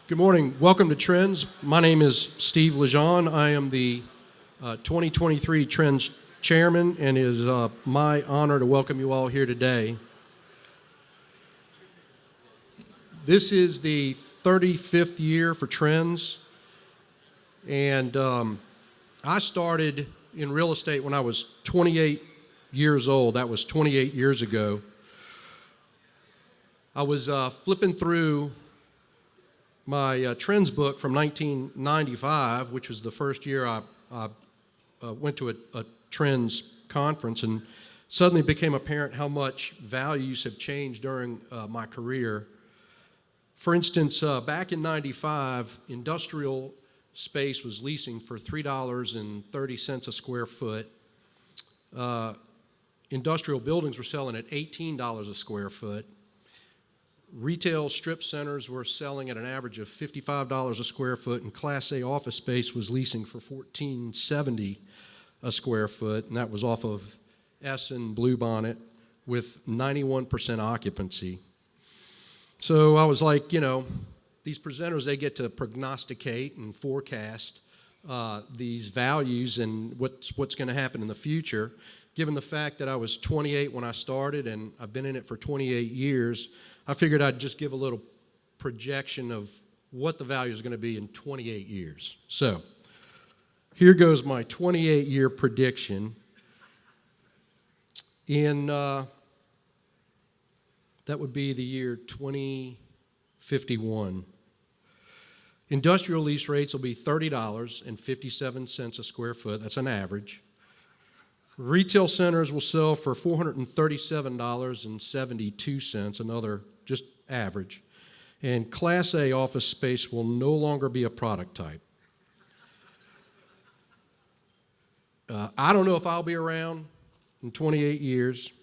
Good morning. Welcome to Trends. My name is Steve Lejean. I am the 2023 Trends Chairman, and it is my honor to welcome you all here today. This is the 35th year for Trends, and I started in real estate when I was 28 years old. That was 28 years ago. I was flipping through my Trends book from 1995, which was the first year I went to a Trends conference, and suddenly it became apparent how much values have changed during my career. For instance, back in 95, industrial space was leasing for $3.30 a square foot. Industrial buildings were selling at $18 a square foot. Retail strip centers were selling at an average of $55 a square foot, and Class A office space was leasing for $14.70 a square foot, and that was off of S and Bluebonnet with 91% occupancy. So I was like, these presenters, they get to prognosticate and forecast these values and what's going to happen in the future. Given the fact that I was 28 when I started and I've been in it for 28 years, I figured I'd just give a little projection of what the value is going to be in 28 years. So here goes my 28-year prediction. That would be the year 2051. Industrial lease rates will be $30.57 a square foot. That's an average. Retail centers will sell for $437.72, another just average. And Class A office space will no longer be a product type. I don't know if I'll be around in 28 years.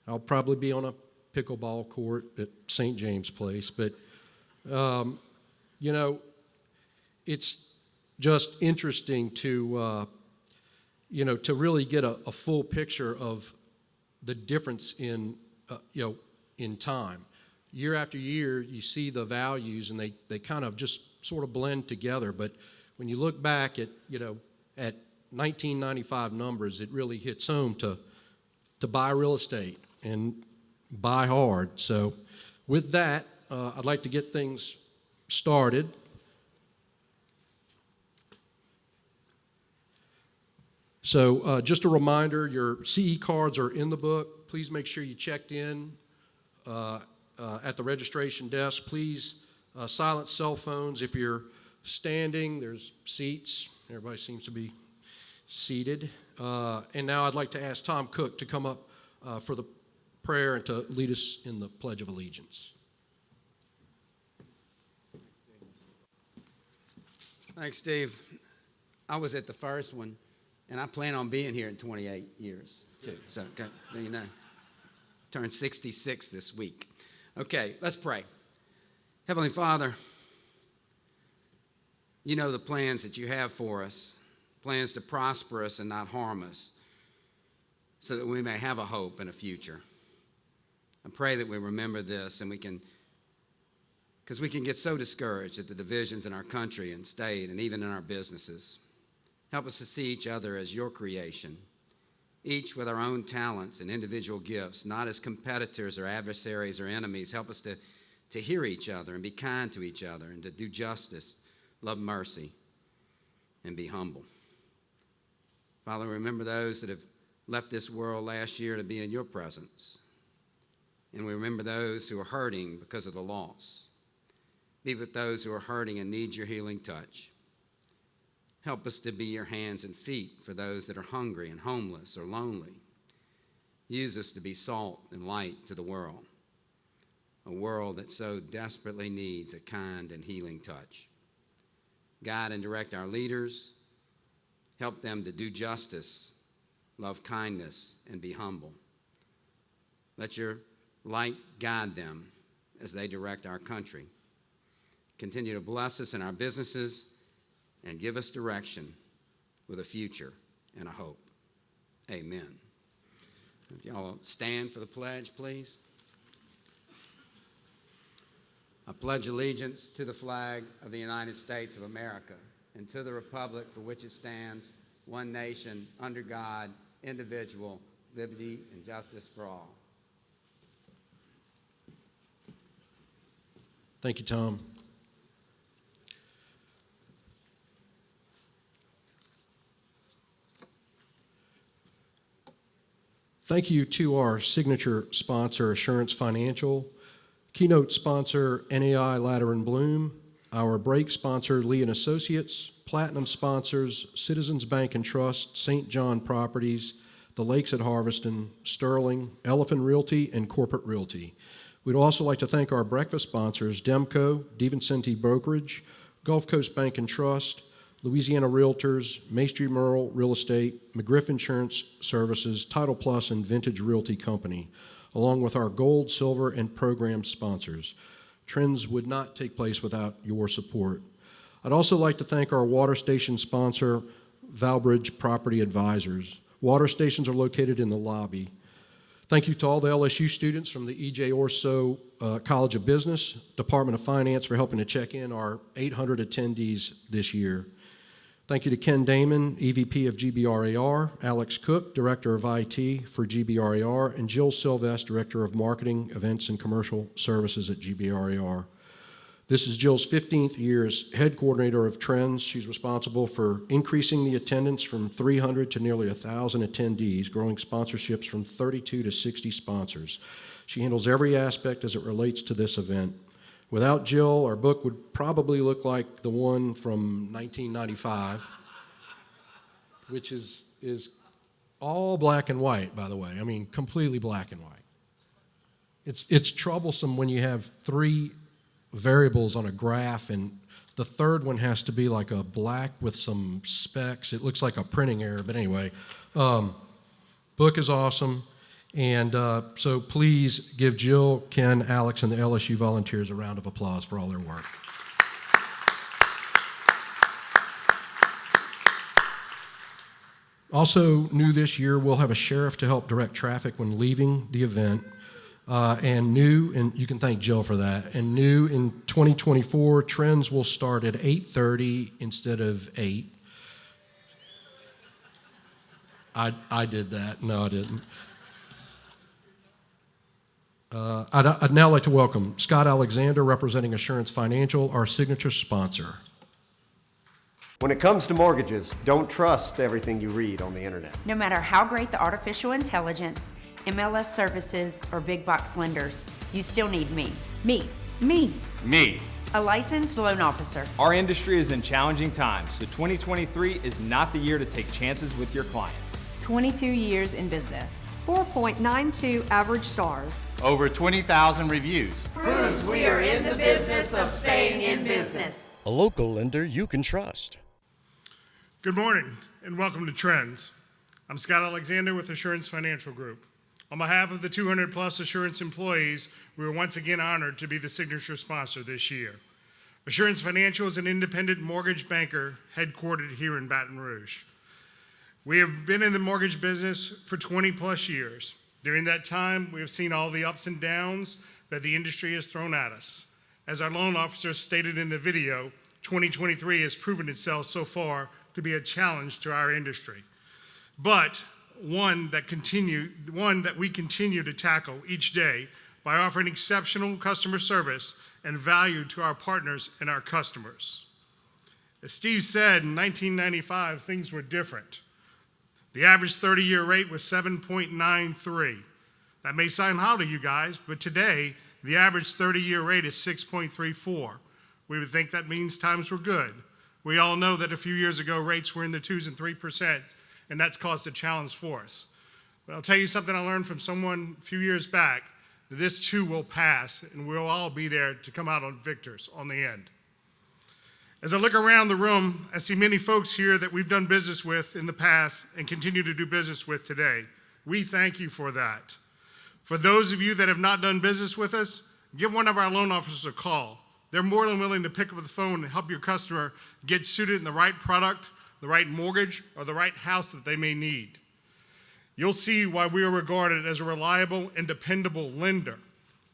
I'll probably be on a pickleball court at St. James Place. But, it's just interesting to really get a full picture of the difference in time. Year after year, you see the values, and they kind of just sort of blend together. But when you look back at 1995 numbers, it really hits home to buy real estate and buy hard. So with that, I'd like to get things started. So just a reminder, your CE cards are in the book. Please make sure you checked in at the registration desk. Please silence cell phones. If you're standing, there's seats. Everybody seems to be seated. And now I'd like to ask Tom Cook to come up for the prayer and to lead us in the Pledge of Allegiance. Thanks, Steve. I was at the first one, and I plan on being here in 28 years, too. So you know. Turned 66 this week. Okay, let's pray. Heavenly Father, you know the plans that you have for us, plans to prosper us and not harm us, so that we may have a hope and a future. I pray that we remember this, and because we can get so discouraged at the divisions in our country and state and even in our businesses. Help us to see each other as your creation, each with our own talents and individual gifts, not as competitors or adversaries or enemies. Help us to hear each other and be kind to each other and to do justice, love mercy, and be humble. Father, remember those that have left this world last year to be in your presence. And we remember those who are hurting because of the loss. Be with those who are hurting and need your healing touch. Help us to be your hands and feet for those that are hungry and homeless or lonely. Use us to be salt and light to the world, a world that so desperately needs a kind and healing touch. Guide and direct our leaders. Help them to do justice, love kindness, and be humble. Let your light guide them as they direct our country. Continue to bless us in our businesses and give us direction with a future and a hope. Amen. If y'all stand for the pledge, please. I pledge allegiance to the flag of the United States of America and to the republic for which it stands, one nation, under God, indivisible, liberty and justice for all. Thank you, Tom. Thank you to our signature sponsor, Assurance Financial, keynote sponsor, NAI Ladder and Bloom, our break sponsor, Lee and Associates, platinum sponsors, Citizens Bank and Trust, St. John Properties, the Lakes at Harveston, Sterling, Elephant Realty, and Corporate Realty. We'd also like to thank our breakfast sponsors, Demco, DeVincenti Brokerage, Gulf Coast Bank and Trust, Louisiana Realtors, Maestri Merle Real Estate, McGriff Insurance Services, Title Plus, and Vintage Realty Company, along with our gold, silver, and program sponsors. Trends would not take place without your support. I'd also like to thank our water station sponsor, Valbridge Property Advisors. Water stations are located in the lobby. Thank you to all the LSU students from the E.J. Orso College of Business, Department of Finance for helping to check in our 800 attendees this year. Thank you to Ken Damon, EVP of GBRAR, Alex Cook, Director of IT for GBRAR, and Jill Sylvester, Director of Marketing, Events, and Commercial Services at GBRAR. This is Jill's 15th year as head coordinator of Trends. She's responsible for increasing the attendance from 300 to nearly 1,000 attendees, growing sponsorships from 32 to 60 sponsors. She handles every aspect as it relates to this event. Without Jill, our book would probably look like the one from 1995, which is all black and white, by the way. I mean, completely black and white. It's troublesome when you have three variables on a graph, and the third one has to be like a black with some specks. It looks like a printing error, but anyway, book is awesome. And so please give Jill, Ken, Alex, and the LSU volunteers a round of applause for all their work. Also, new this year, we'll have a sheriff to help direct traffic when leaving the event. And you can thank Jill for that, and new in 2024, Trends will start at 8:30 instead of 8. I did that. No, I didn't. I'd now like to welcome Scott Alexander, representing Assurance Financial, our signature sponsor. When it comes to mortgages, don't trust everything you read on the internet. No matter how great the artificial intelligence, MLS services, or big box lenders, you still need me. Me. A licensed loan officer. Our industry is in challenging times, so 2023 is not the year to take chances with your clients. 22 years in business. 4.92 average stars. Over 20,000 reviews. Proves we are in the business of staying in business. A local lender you can trust. Good morning and welcome to Trends. I'm Scott Alexander with Assurance Financial Group. On behalf of the 200 plus Assurance employees, we are once again honored to be the signature sponsor this year. Assurance Financial is an independent mortgage banker headquartered here in Baton Rouge. We have been in the mortgage business for 20 plus years. During that time, we have seen all the ups and downs that the industry has thrown at us. As our loan officer stated in the video, 2023 has proven itself so far to be a challenge to our industry, but one that we continue to tackle each day by offering exceptional customer service and value to our partners and our customers. As Steve said, in 1995, things were different. The average 30-year rate was 7.93. That may sound high to you guys, but today, the average 30-year rate is 6.34. We would think that means times were good. We all know that a few years ago, rates were in the 2s and 3%, and that's caused a challenge for us. But I'll tell you something I learned from someone a few years back. This too will pass, and we'll all be there to come out on victors on the end. As I look around the room, I see many folks here that we've done business with in the past and continue to do business with today. We thank you for that. For those of you that have not done business with us, give one of our loan officers a call. They're more than willing to pick up the phone and help your customer get suited in the right product, the right mortgage, or the right house that they may need. You'll see why we are regarded as a reliable and dependable lender.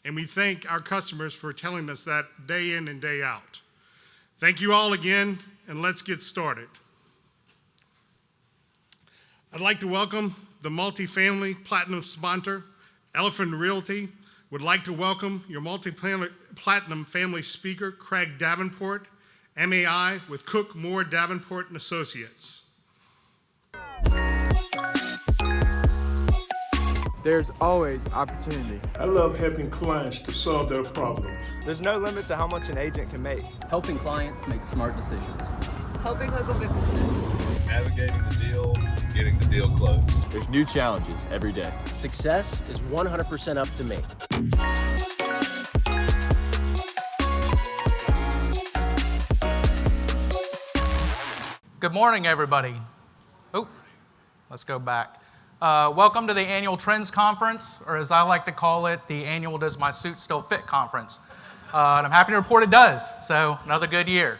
and we thank our customers for telling us that day in and day out. Thank you all again, and let's get started. I'd like to welcome the multifamily platinum sponsor, Elephant Realty. Would like to welcome your multi-platinum family speaker, Craig Davenport, MAI with Cook Moore Davenport and Associates. There's always opportunity. I love helping clients to solve their problems. There's no limit to how much an agent can make. Helping clients make smart decisions. Helping local businesses. Navigating the deal, getting the deal closed. There's new challenges every day. Success is 100% up to me. Good morning, everybody. Oh, let's go back. Welcome to the annual Trends Conference, or as I like to call it, the annual Does My Suit Still Fit Conference. And I'm happy to report it does, so another good year.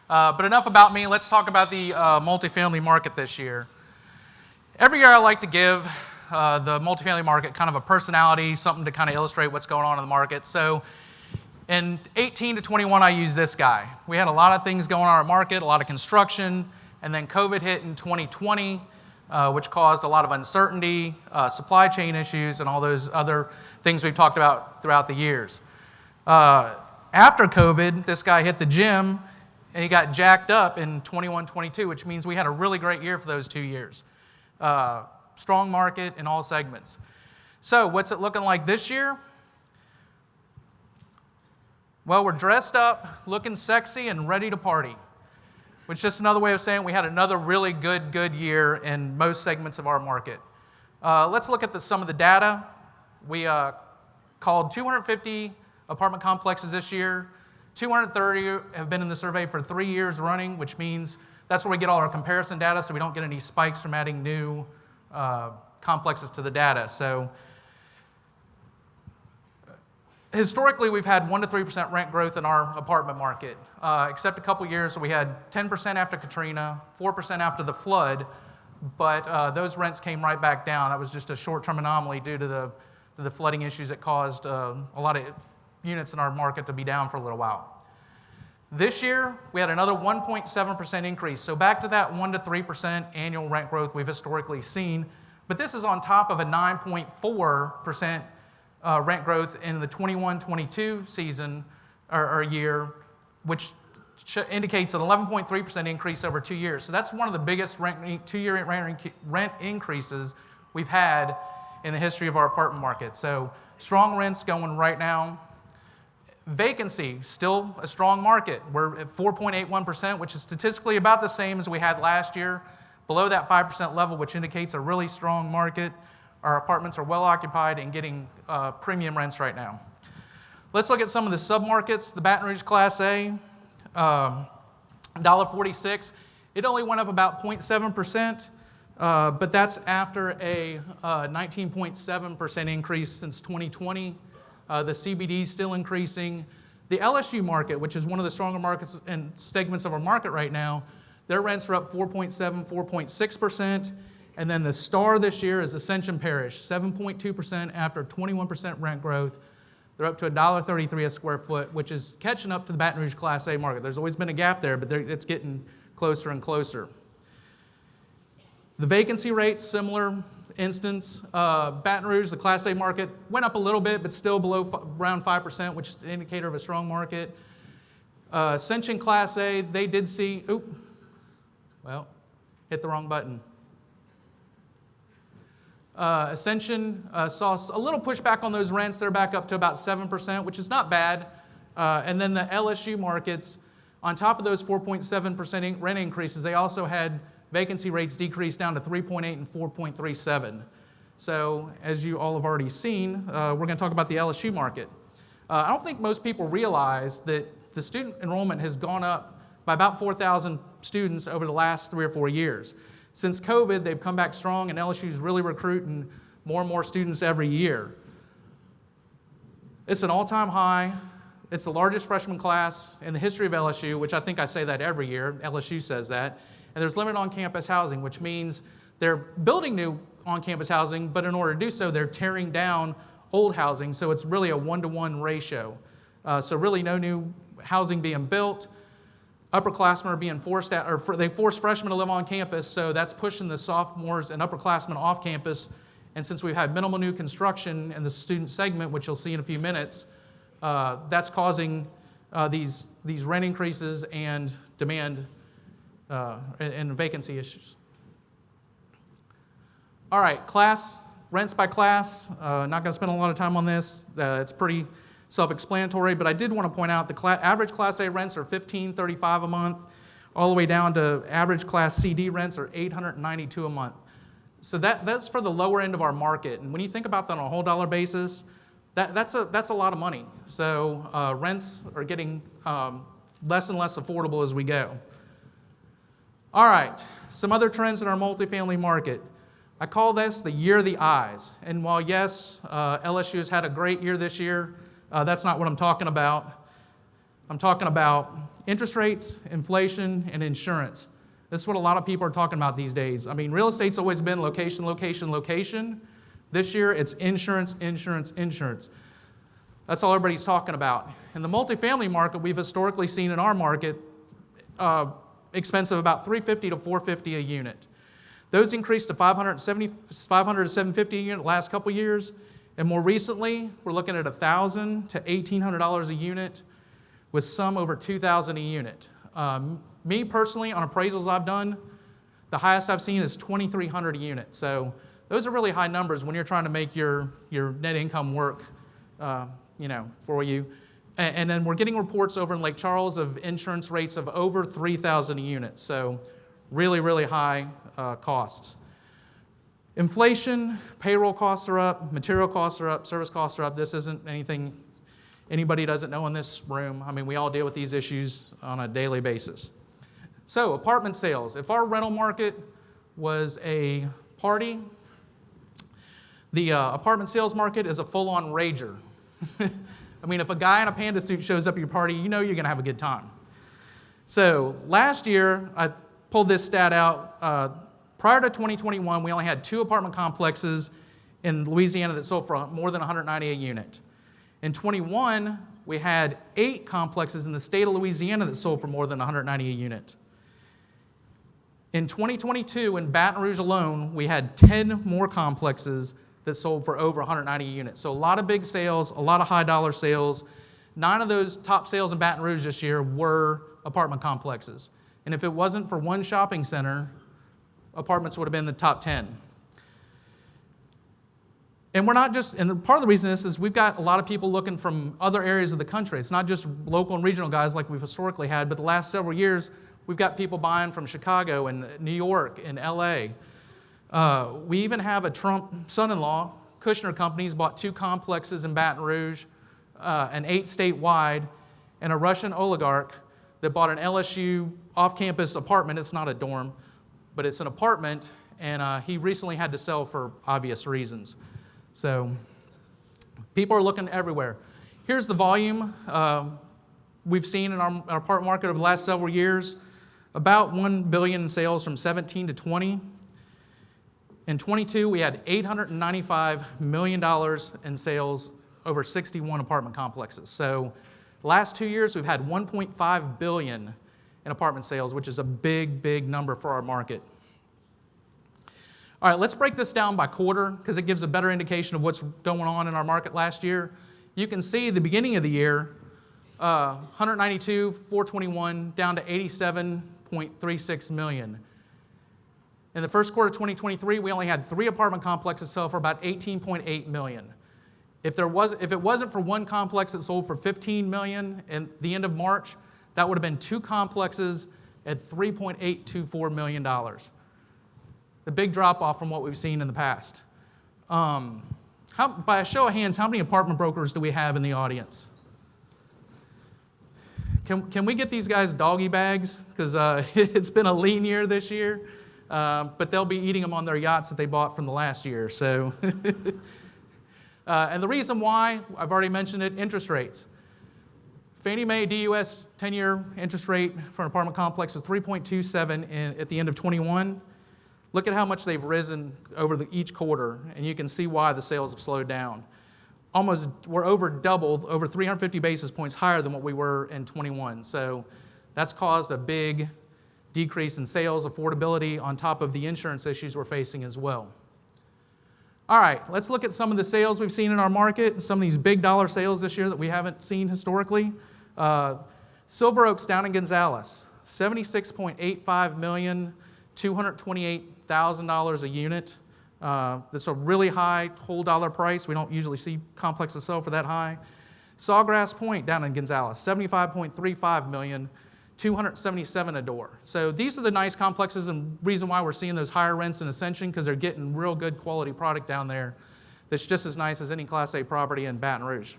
But enough about me, let's talk about the multifamily market this year. Every year I like to give the multifamily market kind of a personality, something to kind of illustrate what's going on in the market. So in 18 to 21, I used this guy. We had a lot of things going on in our market, a lot of construction, and then COVID hit in 2020, which caused a lot of uncertainty, supply chain issues, and all those other things we've talked about throughout the years. After COVID, this guy hit the gym, and he got jacked up in 21-22, which means we had a really great year for those 2 years. Strong market in all segments. So what's it looking like this year? Well, we're dressed up, looking sexy, and ready to party, which is just another way of saying we had another really good year in most segments of our market. Let's look at some of the data. We called 250 apartment complexes this year. 230 have been in the survey for 3 years running, which means that's where we get all our comparison data, so we don't get any spikes from adding new complexes to the data. So historically, we've had 1% to 3% rent growth in our apartment market, except a couple years we had 10% after Katrina, 4% after the flood, but those rents came right back down. That was just a short-term anomaly due to the flooding issues that caused a lot of units in our market to be down for a little while. This year, we had another 1.7% increase, so back to that 1% to 3% annual rent growth we've historically seen, but this is on top of a 9.4% rent growth in the 21-22 season or year, which indicates an 11.3% increase over 2 years. So that's one of the biggest 2-year rent increases we've had in the history of our apartment market. So strong rents going right now. Vacancy, still a strong market. We're at 4.81%, which is statistically about the same as we had last year, below that 5% level, which indicates a really strong market. Our apartments are well occupied and getting premium rents right now. Let's look at some of the submarkets. The Baton Rouge Class A, $1.46. It only went up about 0.7%, but that's after a 19.7% increase since 2020. The CBD is still increasing. The LSU market, which is one of the stronger markets and segments of our market right now, their rents are up 4.7%, 4.6%. And then the star this year is Ascension Parish, 7.2% after 21% rent growth. They're up to $1.33 a square foot, which is catching up to the Baton Rouge Class A market. There's always been a gap there, but it's getting closer and closer. The vacancy rate, similar instance. Baton Rouge, the Class A market, went up a little bit, but still below around 5%, which is an indicator of a strong market. Ascension Class A, they did see, hit the wrong button. Ascension saw a little pushback on those rents. They're back up to about 7%, which is not bad. And then the LSU markets, on top of those 4.7% rent increases, they also had vacancy rates decrease down to 3.8 and 4.37. So as you all have already seen, we're going to talk about the LSU market. I don't think most people realize that the student enrollment has gone up by about 4,000 students over the last 3 or 4 years. Since COVID, they've come back strong, and LSU's really recruiting more and more students every year. It's an all-time high. It's the largest freshman class in the history of LSU, which I think I say that every year. LSU says that. And there's limited on-campus housing, which means they're building new on-campus housing, but in order to do so, they're tearing down old housing, so it's really a 1-to-1 ratio. So really no new housing being built. Upperclassmen are being forced out, or they force freshmen to live on campus, so that's pushing the sophomores and upperclassmen off campus. And since we've had minimal new construction in the student segment, which you'll see in a few minutes, that's causing these rent increases and demand and vacancy issues. All right, rents by class. Not going to spend a lot of time on this. It's pretty self-explanatory, but I did want to point out the average Class A rents are $1,535 a month, all the way down to average Class CD rents are $892 a month. So that's for the lower end of our market. And when you think about that on a whole dollar basis, that's a lot of money. So rents are getting less and less affordable as we go. All right, some other trends in our multifamily market. I call this the year of the eyes. And while yes, LSU has had a great year this year, that's not what I'm talking about. I'm talking about interest rates, inflation, and insurance. This is what a lot of people are talking about these days. I mean, real estate's always been location, location, location. This year, it's insurance, insurance, insurance. That's all everybody's talking about. In the multifamily market, we've historically seen in our market expensive about $350 to $450 a unit. Those increased to $500 to $750 a unit last couple years. And more recently, we're looking at $1,000 to $1,800 a unit, with some over $2,000 a unit. Me personally, on appraisals I've done, the highest I've seen is $2,300 a unit. So those are really high numbers when you're trying to make your net income work, for you. And then we're getting reports over in Lake Charles of insurance rates of over $3,000 a unit. So really, really high costs. Inflation, payroll costs are up, material costs are up, service costs are up. This isn't anything anybody doesn't know in this room. I mean, we all deal with these issues on a daily basis. So, apartment sales. If our rental market was a party, the apartment sales market is a full-on rager. I mean, if a guy in a panda suit shows up at your party, you know you're going to have a good time. So, last year, I pulled this stat out. Prior to 2021, we only had 2 apartment complexes in Louisiana that sold for more than $190 a unit. In 21, we had 8 complexes in the state of Louisiana that sold for more than $190 a unit. In 2022, in Baton Rouge alone, we had 10 more complexes that sold for over $190 a unit. So a lot of big sales, a lot of high dollar sales. 9 of those top sales in Baton Rouge this year were apartment complexes. And if it wasn't for one shopping center, apartments would have been in the top 10. And we're not just, and part of the reason this is we've got a lot of people looking from other areas of the country. It's not just local and regional guys like we've historically had, but the last several years, we've got people buying from Chicago and New York and LA. We even have a Trump son-in-law, Kushner Companies, bought 2 complexes in Baton Rouge, an 8 statewide, and a Russian oligarch that bought an LSU off-campus apartment. It's not a dorm, but it's an apartment, and he recently had to sell for obvious reasons. So people are looking everywhere. Here's the volume we've seen in our apartment market over the last several years. About $1 billion in sales from 17 to 20. In 22, we had $895 million in sales over 61 apartment complexes. So last 2 years, we've had $1.5 billion in apartment sales, which is a big, big number for our market. All right, let's break this down by quarter because it gives a better indication of what's going on in our market last year. You can see the beginning of the year, 192, 421, down to 87.36 million. In the first quarter of 2023, we only had 3 apartment complexes sell for about 18.8 million. If it wasn't for one complex that sold for 15 million at the end of March, that would have been 2 complexes at $3.824 million. The big drop-off from what we've seen in the past. By a show of hands, how many apartment brokers do we have in the audience? Can we get these guys doggy bags? Because it's been a lean year this year, but they'll be eating them on their yachts that they bought from the last year. So, and the reason why, I've already mentioned it, interest rates. Fannie Mae DUS 10-year interest rate for an apartment complex was 3.27 at the end of 21. Look at how much they've risen over each quarter, and you can see why the sales have slowed down. we're over double, over 350 basis points higher than what we were in 21. So that's caused a big decrease in sales, affordability, on top of the insurance issues we're facing as well. All right, let's look at some of the sales we've seen in our market, some of these big dollar sales this year that we haven't seen historically. Silver Oaks down in Gonzales, $76.85 million, $228,000 a unit. That's a really high whole dollar price. We don't usually see complexes sell for that high. Sawgrass Point down in Gonzales, $75.35 million, $277 a door. So these are the nice complexes, and reason why we're seeing those higher rents in Ascension, because they're getting real good quality product down there that's just as nice as any Class A property in Baton Rouge.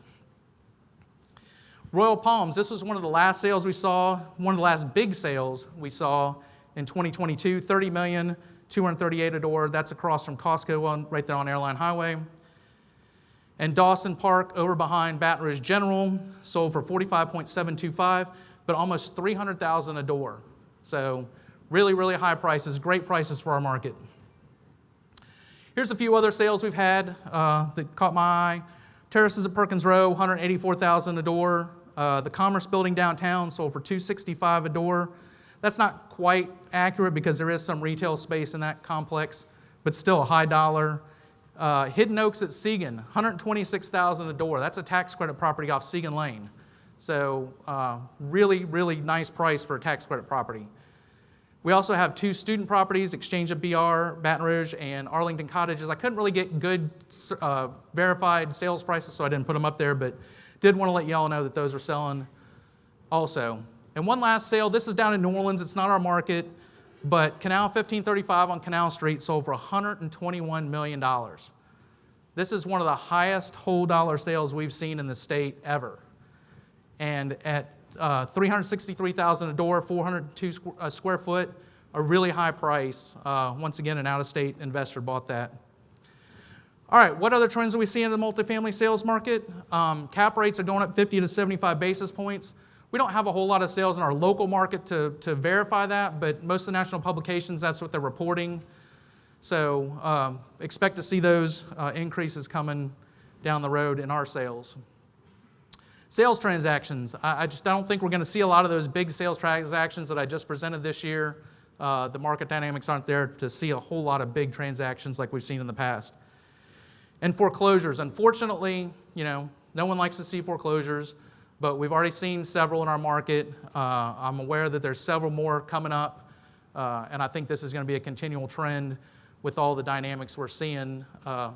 Royal Palms, this was one of the last sales we saw, one of the last big sales we saw in 2022, $30 million, $238 a door. That's across from Costco right there on Airline Highway. And Dawson Park over behind Baton Rouge General sold for $45.725, but almost $300,000 a door. So really, really high prices, great prices for our market. Here's a few other sales we've had that caught my eye. Terraces at Perkins Row, $184,000 a door. The Commerce Building downtown sold for $265 a door. That's not quite accurate because there is some retail space in that complex, but still a high dollar. Hidden Oaks at Segan, $126,000 a door. That's a tax credit property off Segan Lane. So really, really nice price for a tax credit property. We also have two student properties, Exchange at BR, Baton Rouge, and Arlington Cottages. I couldn't really get good verified sales prices, so I didn't put them up there, but did want to let you all know that those are selling also. And one last sale, this is down in New Orleans. It's not our market, but Canal 1535 on Canal Street sold for $121 million. This is one of the highest whole dollar sales we've seen in the state ever. And at $363,000 a door, 402 square foot, a really high price. Once again, an out-of-state investor bought that. All right, what other trends are we seeing in the multifamily sales market? Cap rates are going up 50 to 75 basis points. We don't have a whole lot of sales in our local market to verify that, but most of the national publications, that's what they're reporting. So expect to see those increases coming down the road in our sales. Sales transactions. I don't think we're going to see a lot of those big sales transactions that I just presented this year. The market dynamics aren't there to see a whole lot of big transactions like we've seen in the past. And foreclosures. Unfortunately, no one likes to see foreclosures, but we've already seen several in our market. I'm aware that there's several more coming up, and I think this is going to be a continual trend with all the dynamics we're seeing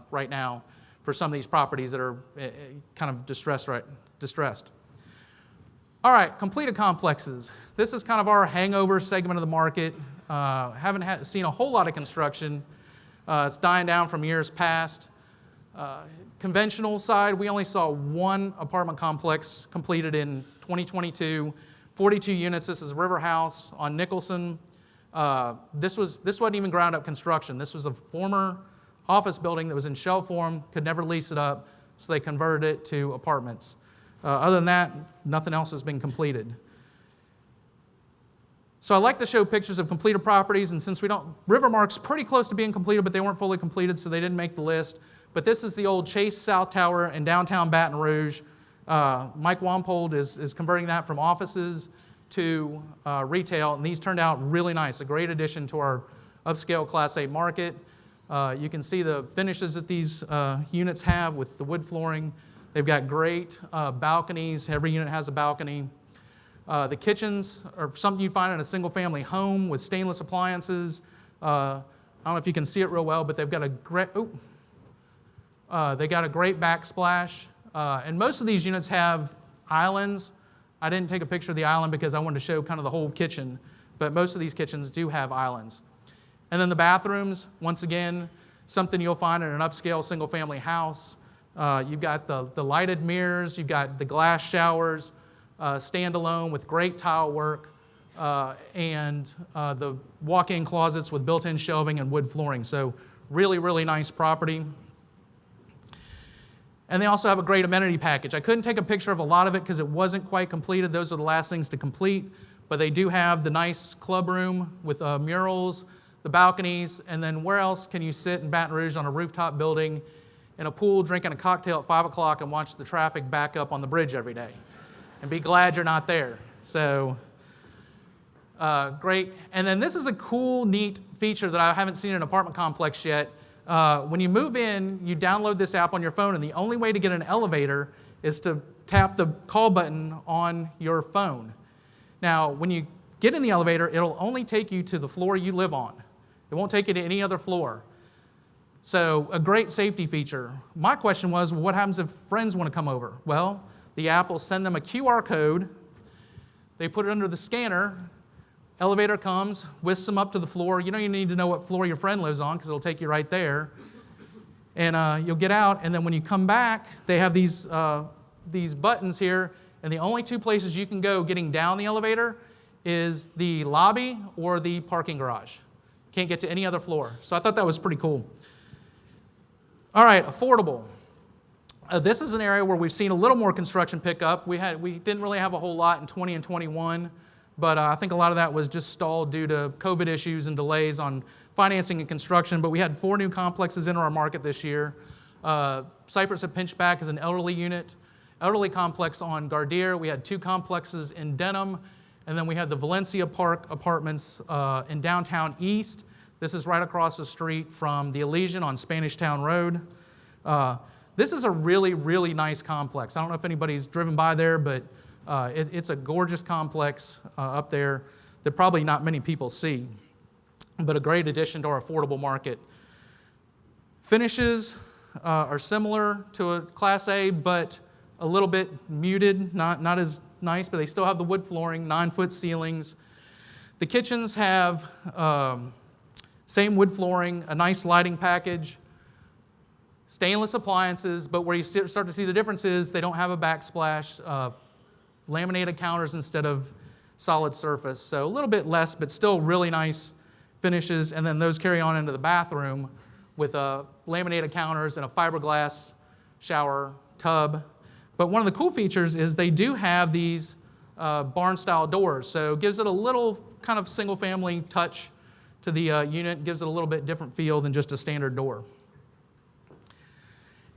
right now for some of these properties that are kind of distressed. All right, completed complexes. This is kind of our hangover segment of the market. Haven't seen a whole lot of construction. It's dying down from years past. Conventional side, we only saw one apartment complex completed in 2022, 42 units. This is River House on Nicholson. This wasn't even ground up construction. This was a former office building that was in shell form, could never lease it up, so they converted it to apartments. Other than that, nothing else has been completed. So I like to show pictures of completed properties, and since Rivermark's pretty close to being completed, but they weren't fully completed, so they didn't make the list. But this is the old Chase South Tower in downtown Baton Rouge. Mike Wampold is converting that from offices to retail, and these turned out really nice, a great addition to our upscale Class A market. You can see the finishes that these units have with the wood flooring. They've got great balconies. Every unit has a balcony. The kitchens are something you'd find in a single-family home with stainless appliances. I don't know if you can see it real well, but they've got a great backsplash. And most of these units have islands. I didn't take a picture of the island because I wanted to show kind of the whole kitchen, but most of these kitchens do have islands. And then the bathrooms, once again, something you'll find in an upscale single-family house. You've got the lighted mirrors, you've got the glass showers, standalone with great tile work, and the walk-in closets with built-in shelving and wood flooring. So really, really nice property. And they also have a great amenity package. I couldn't take a picture of a lot of it because it wasn't quite completed. Those are the last things to complete. But they do have the nice club room with murals, the balconies, and then where else can you sit in Baton Rouge on a rooftop building in a pool drinking a cocktail at 5 o'clock and watch the traffic back up on the bridge every day. And be glad you're not there. So, great. And then this is a cool, neat feature that I haven't seen in an apartment complex yet. When you move in, you download this app on your phone, and the only way to get an elevator is to tap the call button on your phone. Now, when you get in the elevator, it'll only take you to the floor you live on. It won't take you to any other floor. So, a great safety feature. My question was, well, what happens if friends want to come over? Well, the app will send them a QR code. They put it under the scanner. Elevator comes, whisks them up to the floor. You need to know what floor your friend lives on because it'll take you right there. And you'll get out, and then when you come back, they have these buttons here, and the only two places you can go getting down the elevator is the lobby or the parking garage. Can't get to any other floor. So I thought that was pretty cool. All right, affordable. This is an area where we've seen a little more construction pick up. We didn't really have a whole lot in 20 and 21, but I think a lot of that was just stalled due to COVID issues and delays on financing and construction. But we had 4 new complexes enter our market this year. Cypress at Pinchback is an elderly unit. Elderly complex on Gardier. We had 2 complexes in Denham. And then we had the Valencia Park Apartments in downtown East. This is right across the street from the Elysian on Spanish Town Road. This is a really, really nice complex. I don't know if anybody's driven by there, but it's a gorgeous complex up there that probably not many people see, but a great addition to our affordable market. Finishes are similar to a Class A, but a little bit muted, not as nice, but they still have the wood flooring, 9-foot ceilings. The kitchens have same wood flooring, a nice lighting package, stainless appliances, but where you start to see the difference is they don't have a backsplash, laminated counters instead of solid surface. So a little bit less, but still really nice finishes. And then those carry on into the bathroom with laminated counters and a fiberglass shower tub. But one of the cool features is they do have these barn-style doors. So it gives it a little kind of single-family touch to the unit, gives it a little bit different feel than just a standard door.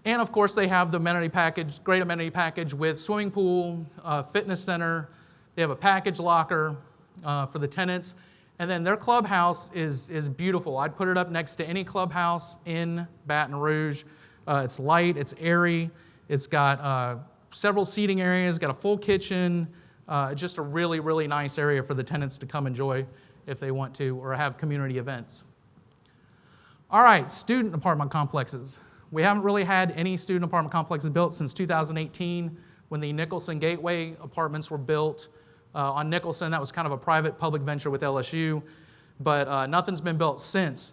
And of course, they have the amenity package, great amenity package with swimming pool, fitness center. They have a package locker for the tenants. And then their clubhouse is beautiful. I'd put it up next to any clubhouse in Baton Rouge. It's light, it's airy, it's got several seating areas, got a full kitchen, just a really, really nice area for the tenants to come enjoy if they want to, or have community events. All right, student apartment complexes. We haven't really had any student apartment complexes built since 2018 when the Nicholson Gateway apartments were built on Nicholson. That was kind of a private-public venture with LSU, but nothing's been built since.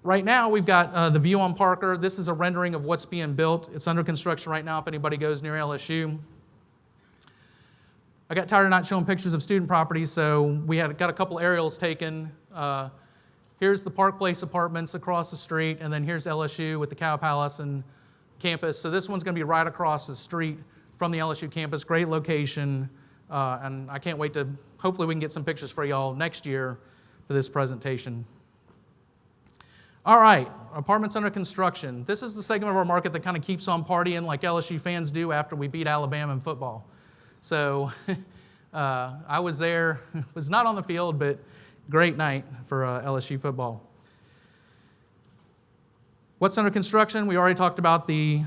Right now, we've got the view on Parker. This is a rendering of what's being built. It's under construction right now if anybody goes near LSU. I got tired of not showing pictures of student properties, so we got a couple aerials taken. Here's the Park Place apartments across the street, and then here's LSU with the Cow Palace and campus. So this one's going to be right across the street from the LSU campus. Great location, and I can't wait to, hopefully we can get some pictures for y'all next year for this presentation. All right, apartments under construction. This is the segment of our market that kind of keeps on partying like LSU fans do after we beat Alabama in football. So I was there, was not on the field, but great night for LSU football. What's under construction? We already talked about the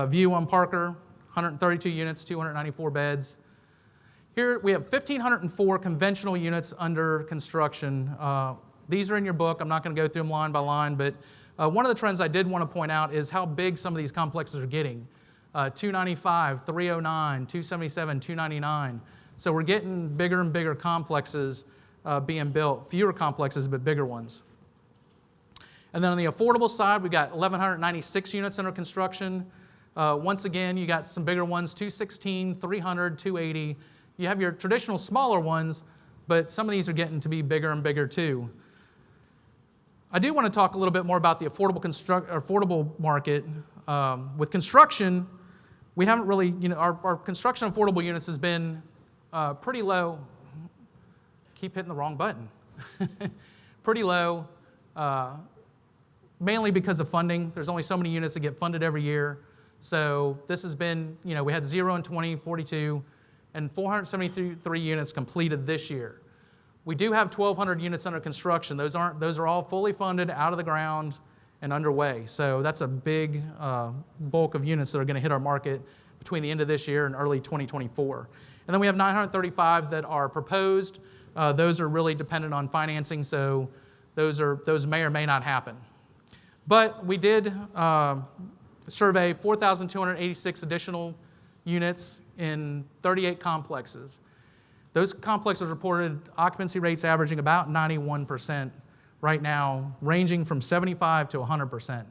view on Parker, 132 units, 294 beds. Here we have 1,504 conventional units under construction. These are in your book. I'm not going to go through them line by line, but one of the trends I did want to point out is how big some of these complexes are getting. 295, 309, 277, 299. So we're getting bigger and bigger complexes being built. Fewer complexes, but bigger ones. And then on the affordable side, we got 1,196 units under construction. Once again, you got some bigger ones, 216, 300, 280. You have your traditional smaller ones, but some of these are getting to be bigger and bigger too. I do want to talk a little bit more about the affordable market. With construction, we haven't really, our construction affordable units has been pretty low. Keep hitting the wrong button. Pretty low. mainly because of funding. There's only so many units that get funded every year. So this has been, we had 0 in 2042 and 473 units completed this year. We do have 1,200 units under construction. Those are all fully funded, out of the ground, and underway. So that's a big bulk of units that are going to hit our market between the end of this year and early 2024. And then we have 935 that are proposed. Those are really dependent on financing, so those may or may not happen. But we did survey 4,286 additional units in 38 complexes. Those complexes reported occupancy rates averaging about 91% right now, ranging from 75 to 100%.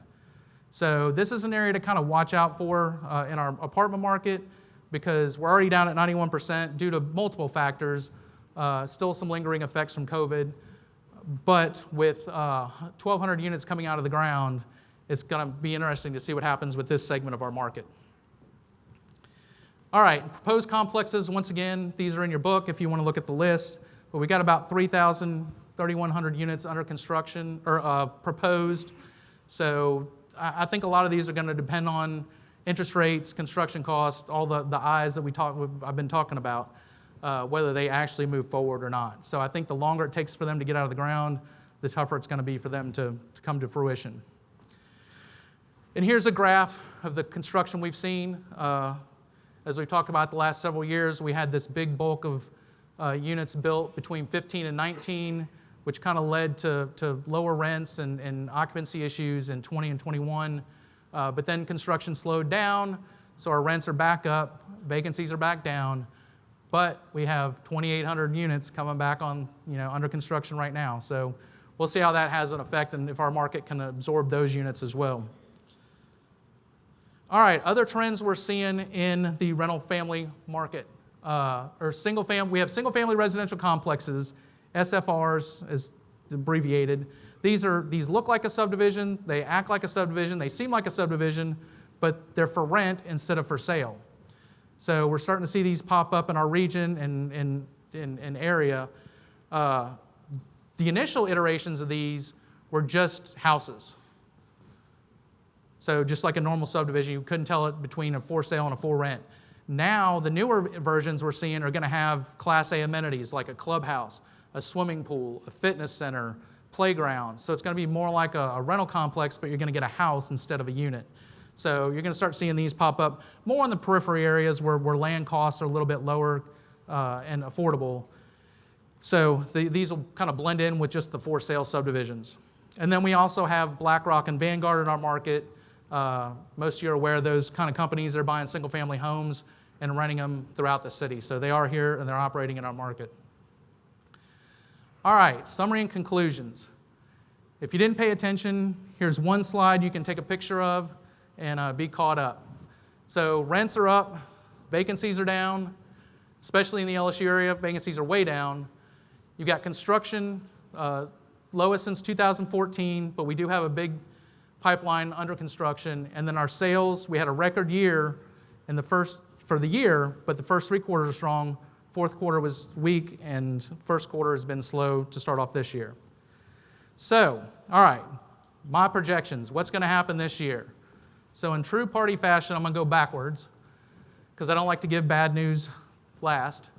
So this is an area to kind of watch out for in our apartment market because we're already down at 91% due to multiple factors, still some lingering effects from COVID. But with 1,200 units coming out of the ground, it's going to be interesting to see what happens with this segment of our market. All right, proposed complexes, once again, these are in your book if you want to look at the list. But we got about 3,100 units under construction or proposed. So I think a lot of these are going to depend on interest rates, construction costs, all the I's that I've been talking about, whether they actually move forward or not. So I think the longer it takes for them to get out of the ground, the tougher it's going to be for them to come to fruition. And here's a graph of the construction we've seen. As we've talked about the last several years, we had this big bulk of units built between 15 and 19, which kind of led to lower rents and occupancy issues in 20 and 21. But then construction slowed down, so our rents are back up, vacancies are back down, but we have 2,800 units coming back on, under construction right now. So we'll see how that has an effect and if our market can absorb those units as well. All right, other trends we're seeing in the rental family market we have single-family residential complexes, SFRs is abbreviated. These look like a subdivision, they act like a subdivision, they seem like a subdivision, but they're for rent instead of for sale. So we're starting to see these pop up in our region and area. The initial iterations of these were just houses. So just like a normal subdivision, you couldn't tell it between a for sale and a for rent. Now, the newer versions we're seeing are going to have Class A amenities like a clubhouse, a swimming pool, a fitness center, playground. So it's going to be more like a rental complex, but you're going to get a house instead of a unit. So you're going to start seeing these pop up more in the periphery areas where land costs are a little bit lower and affordable. So these will kind of blend in with just the for sale subdivisions. And then we also have BlackRock and Vanguard in our market. Most of you are aware of those kind of companies that are buying single-family homes and renting them throughout the city. So they are here and they're operating in our market. All right, summary and conclusions. If you didn't pay attention, here's one slide you can take a picture of and be caught up. So rents are up, vacancies are down, especially in the LSU area, vacancies are way down. You've got construction, lowest since 2014, but we do have a big pipeline under construction. And then our sales, we had a record year for the year, but the first 3 quarters are strong. Fourth quarter was weak, and first quarter has been slow to start off this year. So, all right, my projections. What's going to happen this year? So in true party fashion, I'm going to go backwards because I don't like to give bad news last.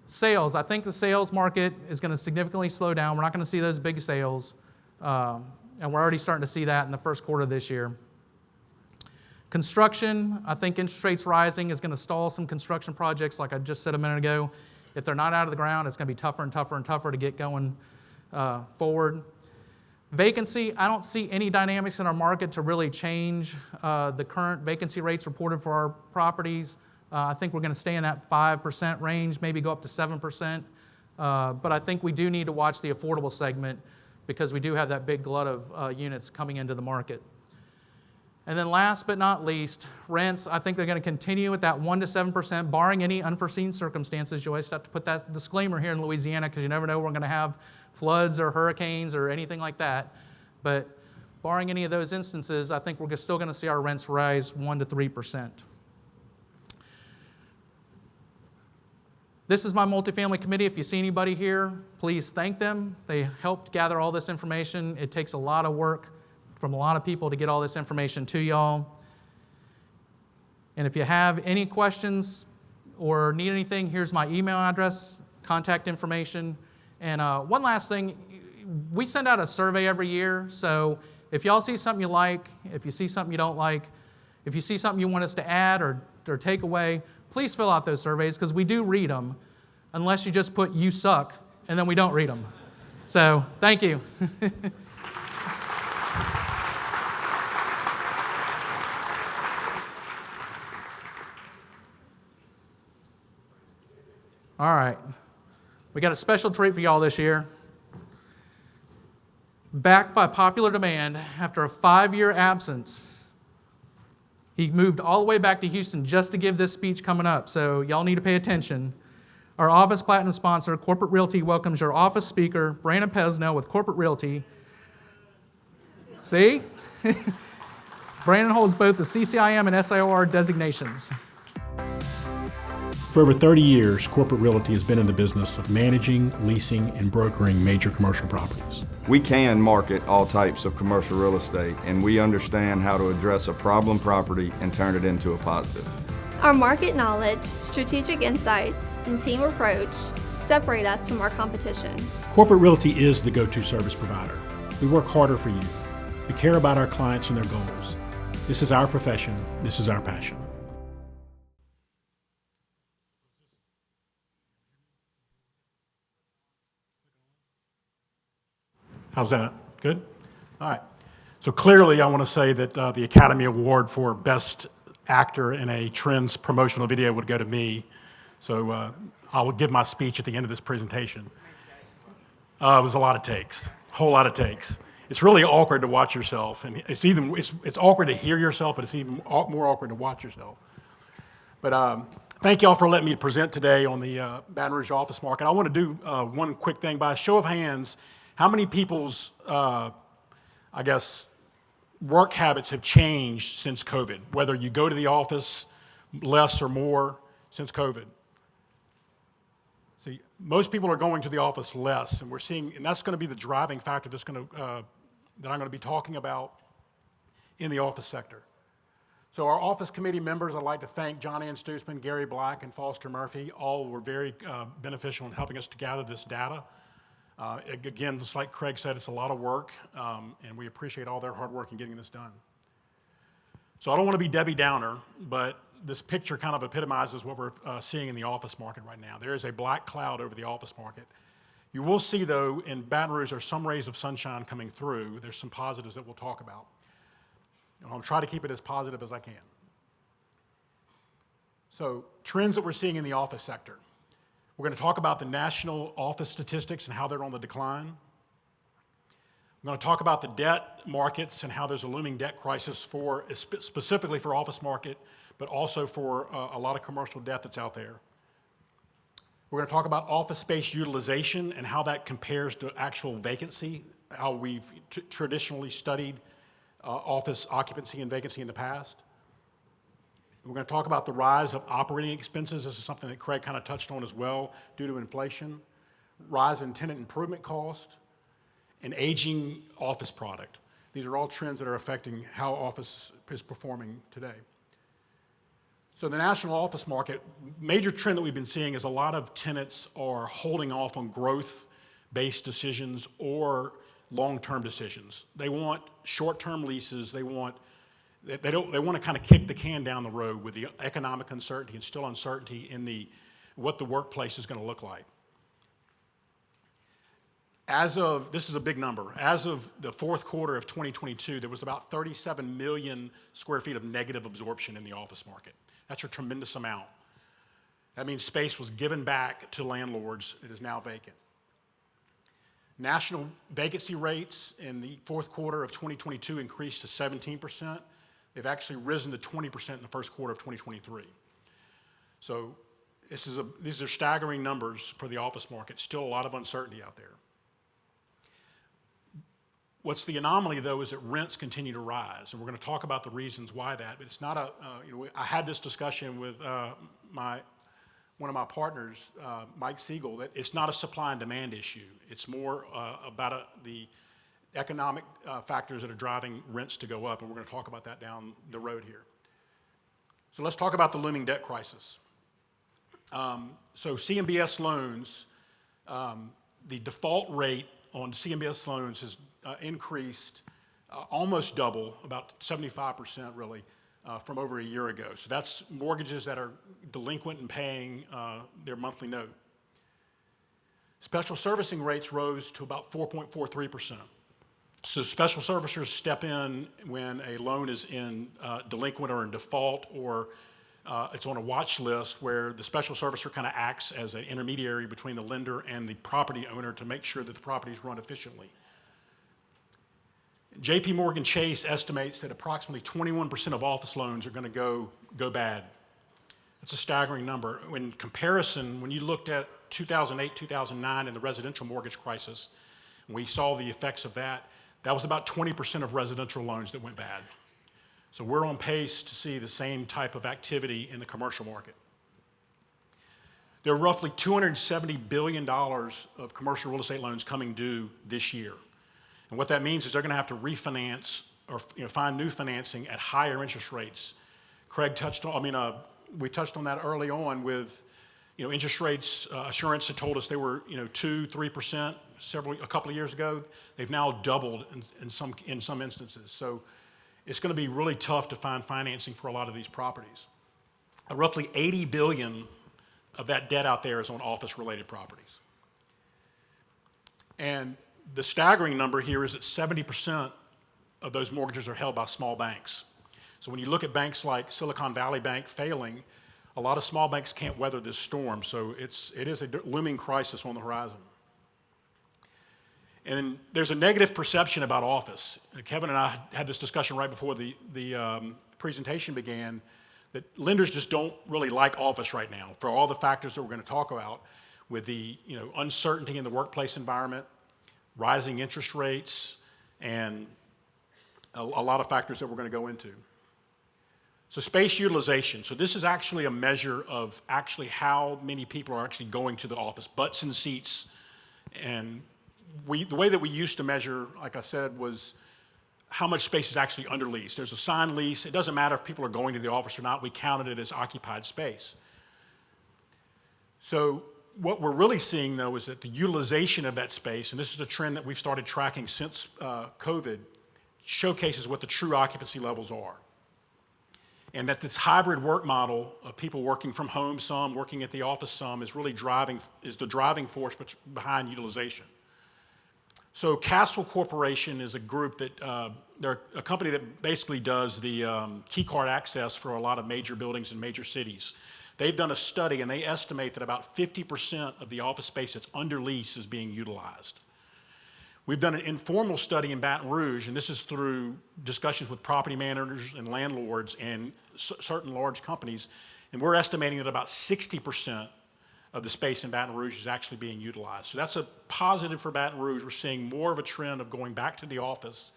Sales, I think the sales market is going to significantly slow down. We're not going to see those big sales. And we're already starting to see that in the first quarter of this year. Construction, I think interest rates rising is going to stall some construction projects like I just said a minute ago. If they're not out of the ground, it's going to be tougher and tougher and tougher to get going forward. Vacancy, I don't see any dynamics in our market to really change the current vacancy rates reported for our properties. I think we're going to stay in that 5% range, maybe go up to 7%. But I think we do need to watch the affordable segment because we do have that big glut of units coming into the market. And then last but not least, rents, I think they're going to continue at that 1 to 7%, barring any unforeseen circumstances. You always have to put that disclaimer here in Louisiana because you never know we're going to have floods or hurricanes or anything like that. But barring any of those instances, I think we're still going to see our rents rise 1 to 3%. This is my multifamily committee. If you see anybody here, please thank them. They helped gather all this information. It takes a lot of work from a lot of people to get all this information to y'all. And if you have any questions or need anything, here's my email address, contact information. And one last thing, we send out a survey every year, so if y'all see something you like, if you see something you don't like, if you see something you want us to add or take away, please fill out those surveys because we do read them, unless you just put "you suck," and then we don't read them. So, thank you. All right. We got a special treat for y'all this year. Back by popular demand, after a 5-year absence, he moved all the way back to Houston just to give this speech coming up, so y'all need to pay attention. Our Office Platinum sponsor, Corporate Realty, welcomes your office speaker, Brandon Pesno with Corporate Realty. See? Brandon holds both the CCIM and SIOR designations. For over 30 years, Corporate Realty has been in the business of managing, leasing, and brokering major commercial properties. We can market all types of commercial real estate, and we understand how to address a problem property and turn it into a positive. Our market knowledge, strategic insights, and team approach separate us from our competition. Corporate Realty is the go-to service provider. We work harder for you. We care about our clients and their goals. This is our profession. This is our passion. How's that? Good? All right. So clearly I want to say that the Academy Award for Best Actor in a Trends promotional video would go to me. So I will give my speech at the end of this presentation. It was a lot of takes, a whole lot of takes. It's really awkward to watch yourself, and it's awkward to hear yourself, but it's even more awkward to watch yourself. But thank you all for letting me present today on the Baton Rouge office market. I want to do one quick thing. By a show of hands, how many people's, work habits have changed since COVID? Whether you go to the office less or more since COVID. See, most people are going to the office less, and we're seeing, and that's going to be the driving factor that I'm going to be talking about in the office sector. So our office committee members, I'd like to thank John Ann Stoosman, Gary Black, and Foster Murphy. All were very beneficial in helping us to gather this data. Again, just like Craig said, it's a lot of work, and we appreciate all their hard work in getting this done. So I don't want to be Debbie Downer, but this picture kind of epitomizes what we're seeing in the office market right now. There is a black cloud over the office market. You will see, though, in Baton Rouge, there's some rays of sunshine coming through. There's some positives that we'll talk about. And I'll try to keep it as positive as I can. So, trends that we're seeing in the office sector. We're going to talk about the national office statistics and how they're on the decline. We're going to talk about the debt markets and how there's a looming debt crisis specifically for office market, but also for a lot of commercial debt that's out there. We're going to talk about office space utilization and how that compares to actual vacancy, how we've traditionally studied office occupancy and vacancy in the past. We're going to talk about the rise of operating expenses. This is something that Craig kind of touched on as well due to inflation, rise in tenant improvement cost, and aging office product. These are all trends that are affecting how office is performing today. So the national office market, major trend that we've been seeing is a lot of tenants are holding off on growth-based decisions or long-term decisions. They want short-term leases. They want to kind of kick the can down the road with the economic uncertainty and still uncertainty in what the workplace is going to look like. This is a big number, as of the fourth quarter of 2022, there was about 37 million square feet of negative absorption in the office market. That's a tremendous amount. That means space was given back to landlords. It is now vacant. National vacancy rates in the fourth quarter of 2022 increased to 17%. They've actually risen to 20% in the first quarter of 2023. So these are staggering numbers for the office market. Still a lot of uncertainty out there. What's the anomaly, though, is that rents continue to rise, and we're going to talk about the reasons why that. But it's not I had this discussion with one of my partners, Mike Siegel, that it's not a supply and demand issue. It's more about the economic factors that are driving rents to go up, and we're going to talk about that down the road here. So let's talk about the looming debt crisis. So CMBS loans, the default rate on CMBS loans has increased almost double, about 75% really, from over a year ago. So that's mortgages that are delinquent and paying their monthly note. Special servicing rates rose to about 4.43%. So special servicers step in when a loan is in delinquent or in default, or it's on a watch list, where the special servicer kind of acts as an intermediary between the lender and the property owner to make sure that the property is run efficiently. JP Morgan Chase estimates that approximately 21% of office loans are going to go bad. That's a staggering number. In comparison, when you looked at 2008, 2009 and the residential mortgage crisis, and we saw the effects of that, that was about 20% of residential loans that went bad. So we're on pace to see the same type of activity in the commercial market. There are roughly $270 billion of commercial real estate loans coming due this year. And what that means is they're going to have to refinance or find new financing at higher interest rates. Craig touched on, we touched on that early on with, interest rates. Assurance had told us they were, 2-3% a couple of years ago. They've now doubled in some instances. So it's going to be really tough to find financing for a lot of these properties. Roughly $80 billion of that debt out there is on office-related properties. And the staggering number here is that 70% of those mortgages are held by small banks. So when you look at banks like Silicon Valley Bank failing, a lot of small banks can't weather this storm. So it is a looming crisis on the horizon. And there's a negative perception about office. Kevin and I had this discussion right before the presentation began, that lenders just don't really like office right now for all the factors that we're going to talk about, with the uncertainty in the workplace environment, rising interest rates, and a lot of factors that we're going to go into. So space utilization. So this is actually a measure of actually how many people are actually going to the office, butts and seats. And the way that we used to measure, like I said, was how much space is actually under lease. There's a signed lease. It doesn't matter if people are going to the office or not. We counted it as occupied space. So what we're really seeing, though, is that the utilization of that space, and this is a trend that we've started tracking since COVID, showcases what the true occupancy levels are. And that this hybrid work model of people working from home some, working at the office some, is really the driving force behind utilization. So Castle Corporation is a group that, they're a company that basically does the key card access for a lot of major buildings in major cities. They've done a study, and they estimate that about 50% of the office space that's under lease is being utilized. We've done an informal study in Baton Rouge, and this is through discussions with property managers and landlords and certain large companies, and we're estimating that about 60% of the space in Baton Rouge is actually being utilized. So that's a positive for Baton Rouge. We're seeing more of a trend of going back to the office,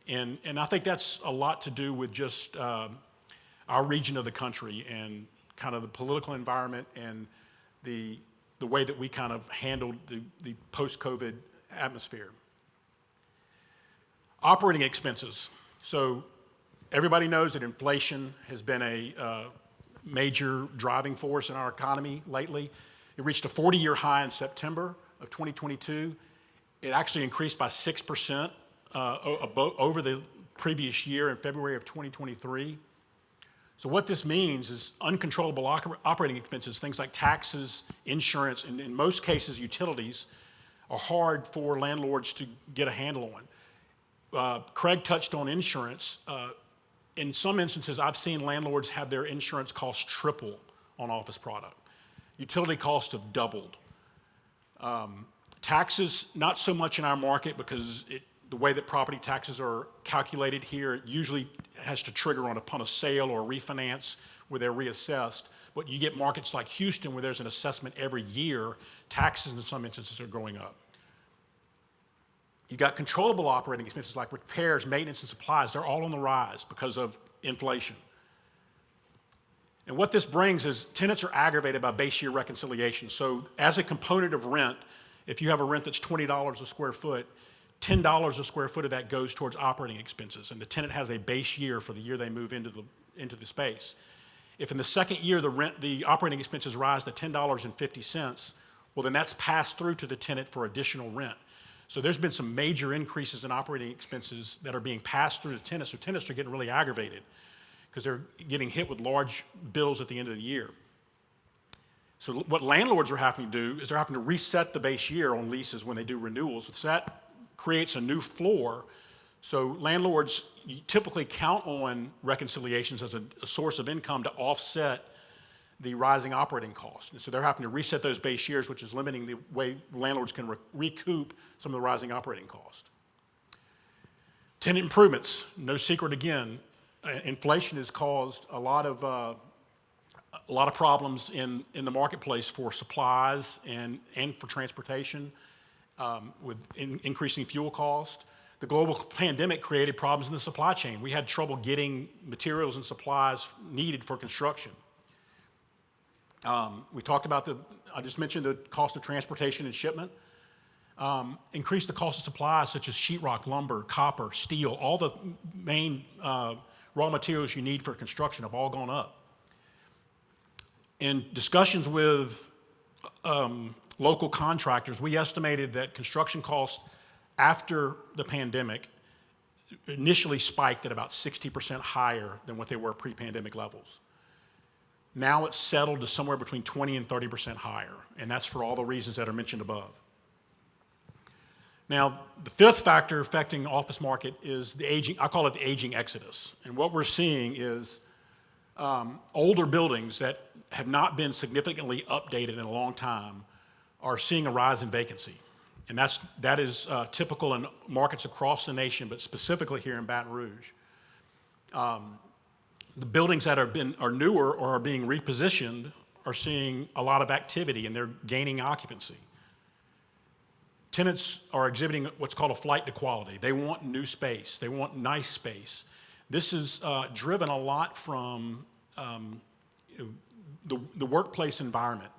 and I think that's a lot to do with just our region of the country and kind of the political environment and the way that we kind of handled the post-COVID atmosphere. Operating expenses. So everybody knows that inflation has been a major driving force in our economy lately. It reached a 40-year high in September of 2022. It actually increased by 6% over the previous year in February of 2023. So what this means is uncontrollable operating expenses, things like taxes, insurance, and in most cases utilities, are hard for landlords to get a handle on. Craig touched on insurance. In some instances, I've seen landlords have their insurance costs triple on office product. Utility costs have doubled. Taxes, not so much in our market, because the way that property taxes are calculated here, it usually has to trigger upon a sale or a refinance where they're reassessed. But you get markets like Houston where there's an assessment every year. Taxes in some instances are going up. You got controllable operating expenses like repairs, maintenance, and supplies. They're all on the rise because of inflation. And what this brings is tenants are aggravated by base year reconciliation. So as a component of rent, if you have a rent that's $20 a square foot, $10 a square foot of that goes towards operating expenses, and the tenant has a base year for the year they move into the space. If in the second year the operating expenses rise to $10.50, well, then that's passed through to the tenant for additional rent. So there's been some major increases in operating expenses that are being passed through to tenants, so tenants are getting really aggravated because they're getting hit with large bills at the end of the year. So what landlords are having to do is they're having to reset the base year on leases when they do renewals. So that creates a new floor. So landlords typically count on reconciliations as a source of income to offset the rising operating costs. And so they're having to reset those base years, which is limiting the way landlords can recoup some of the rising operating costs. Tenant improvements, no secret again. Inflation has caused a lot of problems in the marketplace for supplies and for transportation, with increasing fuel cost. The global pandemic created problems in the supply chain. We had trouble getting materials and supplies needed for construction. We talked about I just mentioned the cost of transportation and shipment. Increased the cost of supplies such as sheetrock, lumber, copper, steel. All the main raw materials you need for construction have all gone up. In discussions with local contractors, we estimated that construction costs after the pandemic initially spiked at about 60% higher than what they were pre-pandemic levels. Now it's settled to somewhere between 20 and 30% higher, and that's for all the reasons that are mentioned above. Now, the fifth factor affecting the office market is the aging, I call it the aging exodus. And what we're seeing is older buildings that have not been significantly updated in a long time are seeing a rise in vacancy. And that is typical in markets across the nation, but specifically here in Baton Rouge. The buildings that are newer or are being repositioned are seeing a lot of activity, and they're gaining occupancy. Tenants are exhibiting what's called a flight to quality. They want new space. They want nice space. This is driven a lot from the workplace environment.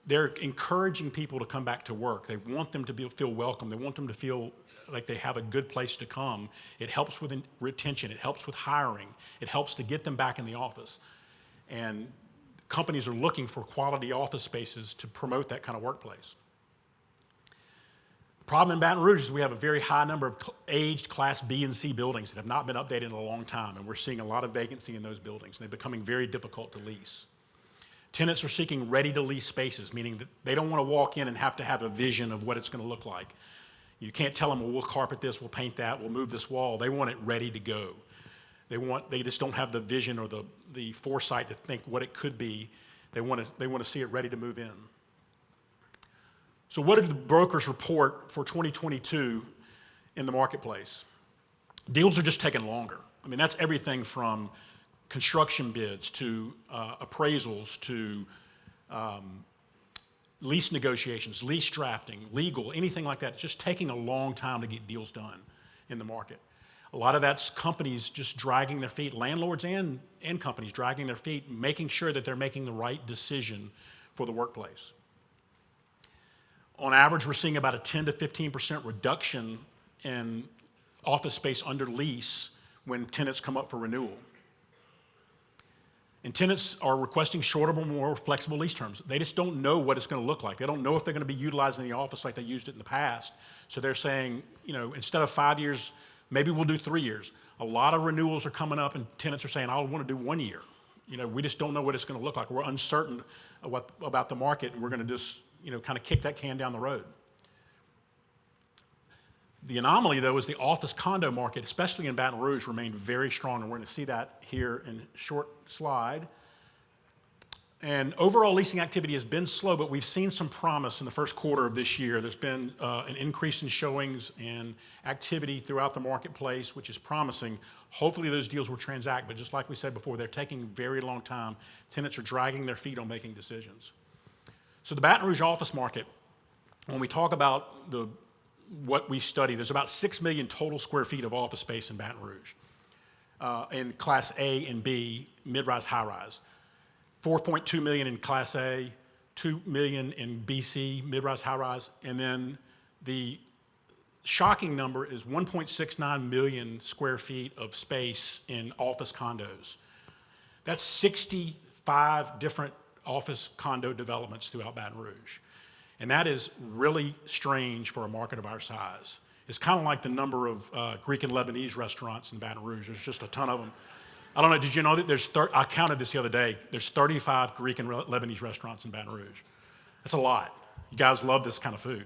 They're encouraging people to come back to work. They want them to feel welcome. They want them to feel like they have a good place to come. It helps with retention. It helps with hiring. It helps to get them back in the office. And companies are looking for quality office spaces to promote that kind of workplace. The problem in Baton Rouge is we have a very high number of aged Class B and C buildings that have not been updated in a long time, and we're seeing a lot of vacancy in those buildings, and they're becoming very difficult to lease. Tenants are seeking ready-to-lease spaces, meaning that they don't want to walk in and have to have a vision of what it's going to look like. You can't tell them, well, we'll carpet this, we'll paint that, we'll move this wall. They want it ready to go. They just don't have the vision or the foresight to think what it could be. They want to see it ready to move in. So what did the brokers report for 2022 in the marketplace? Deals are just taking longer. I mean, that's everything from construction bids to appraisals to lease negotiations, lease drafting, legal, anything like that. It's just taking a long time to get deals done in the market. A lot of that's companies just dragging their feet, landlords and companies dragging their feet, making sure that they're making the right decision for the workplace. On average, we're seeing about a 10 to 15% reduction in office space under lease when tenants come up for renewal. And tenants are requesting shorter but more flexible lease terms. They just don't know what it's going to look like. They don't know if they're going to be utilizing the office like they used it in the past. So they're saying, instead of 5 years, maybe we'll do 3 years. A lot of renewals are coming up and tenants are saying, I want to do 1 year. We just don't know what it's going to look like. We're uncertain about the market, and we're going to just, kind of kick that can down the road. The anomaly, though, is the office condo market, especially in Baton Rouge, remained very strong, and we're going to see that here in a short slide. And overall leasing activity has been slow, but we've seen some promise in the first quarter of this year. There's been an increase in showings and activity throughout the marketplace, which is promising. Hopefully those deals will transact, but just like we said before, they're taking a very long time. Tenants are dragging their feet on making decisions. So the Baton Rouge office market, when we talk about what we study, there's about 6 million total square feet of office space in Baton Rouge in Class A and B, mid-rise, high-rise. 4.2 million in Class A, 2 million in BC, mid-rise, high-rise, and then the shocking number is 1.69 million square feet of space in office condos. That's 65 different office condo developments throughout Baton Rouge. And that is really strange for a market of our size. It's kind of like the number of Greek and Lebanese restaurants in Baton Rouge. There's just a ton of them. I don't know, did you know that I counted this the other day, there's 35 Greek and Lebanese restaurants in Baton Rouge. That's a lot. You guys love this kind of food.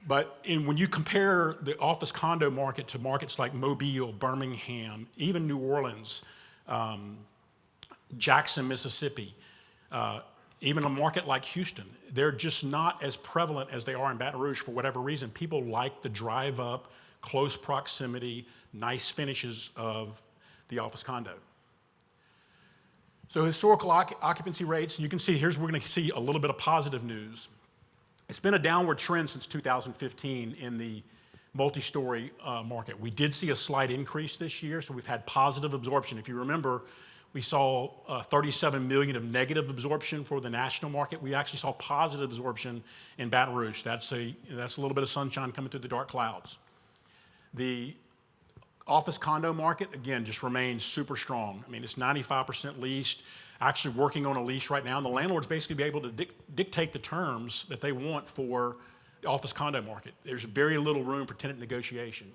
But when you compare the office condo market to markets like Mobile, Birmingham, even New Orleans, Jackson, Mississippi, even a market like Houston, they're just not as prevalent as they are in Baton Rouge for whatever reason. People like the drive up, close proximity, nice finishes of the office condo. So historical occupancy rates, you can see, we're going to see a little bit of positive news. It's been a downward trend since 2015 in the multi-story market. We did see a slight increase this year, so we've had positive absorption. If you remember, we saw 37 million of negative absorption for the national market. We actually saw positive absorption in Baton Rouge. That's a little bit of sunshine coming through the dark clouds. The office condo market, again, just remains super strong. I mean, it's 95% leased, actually working on a lease right now, and the landlords basically be able to dictate the terms that they want for the office condo market. There's very little room for tenant negotiation.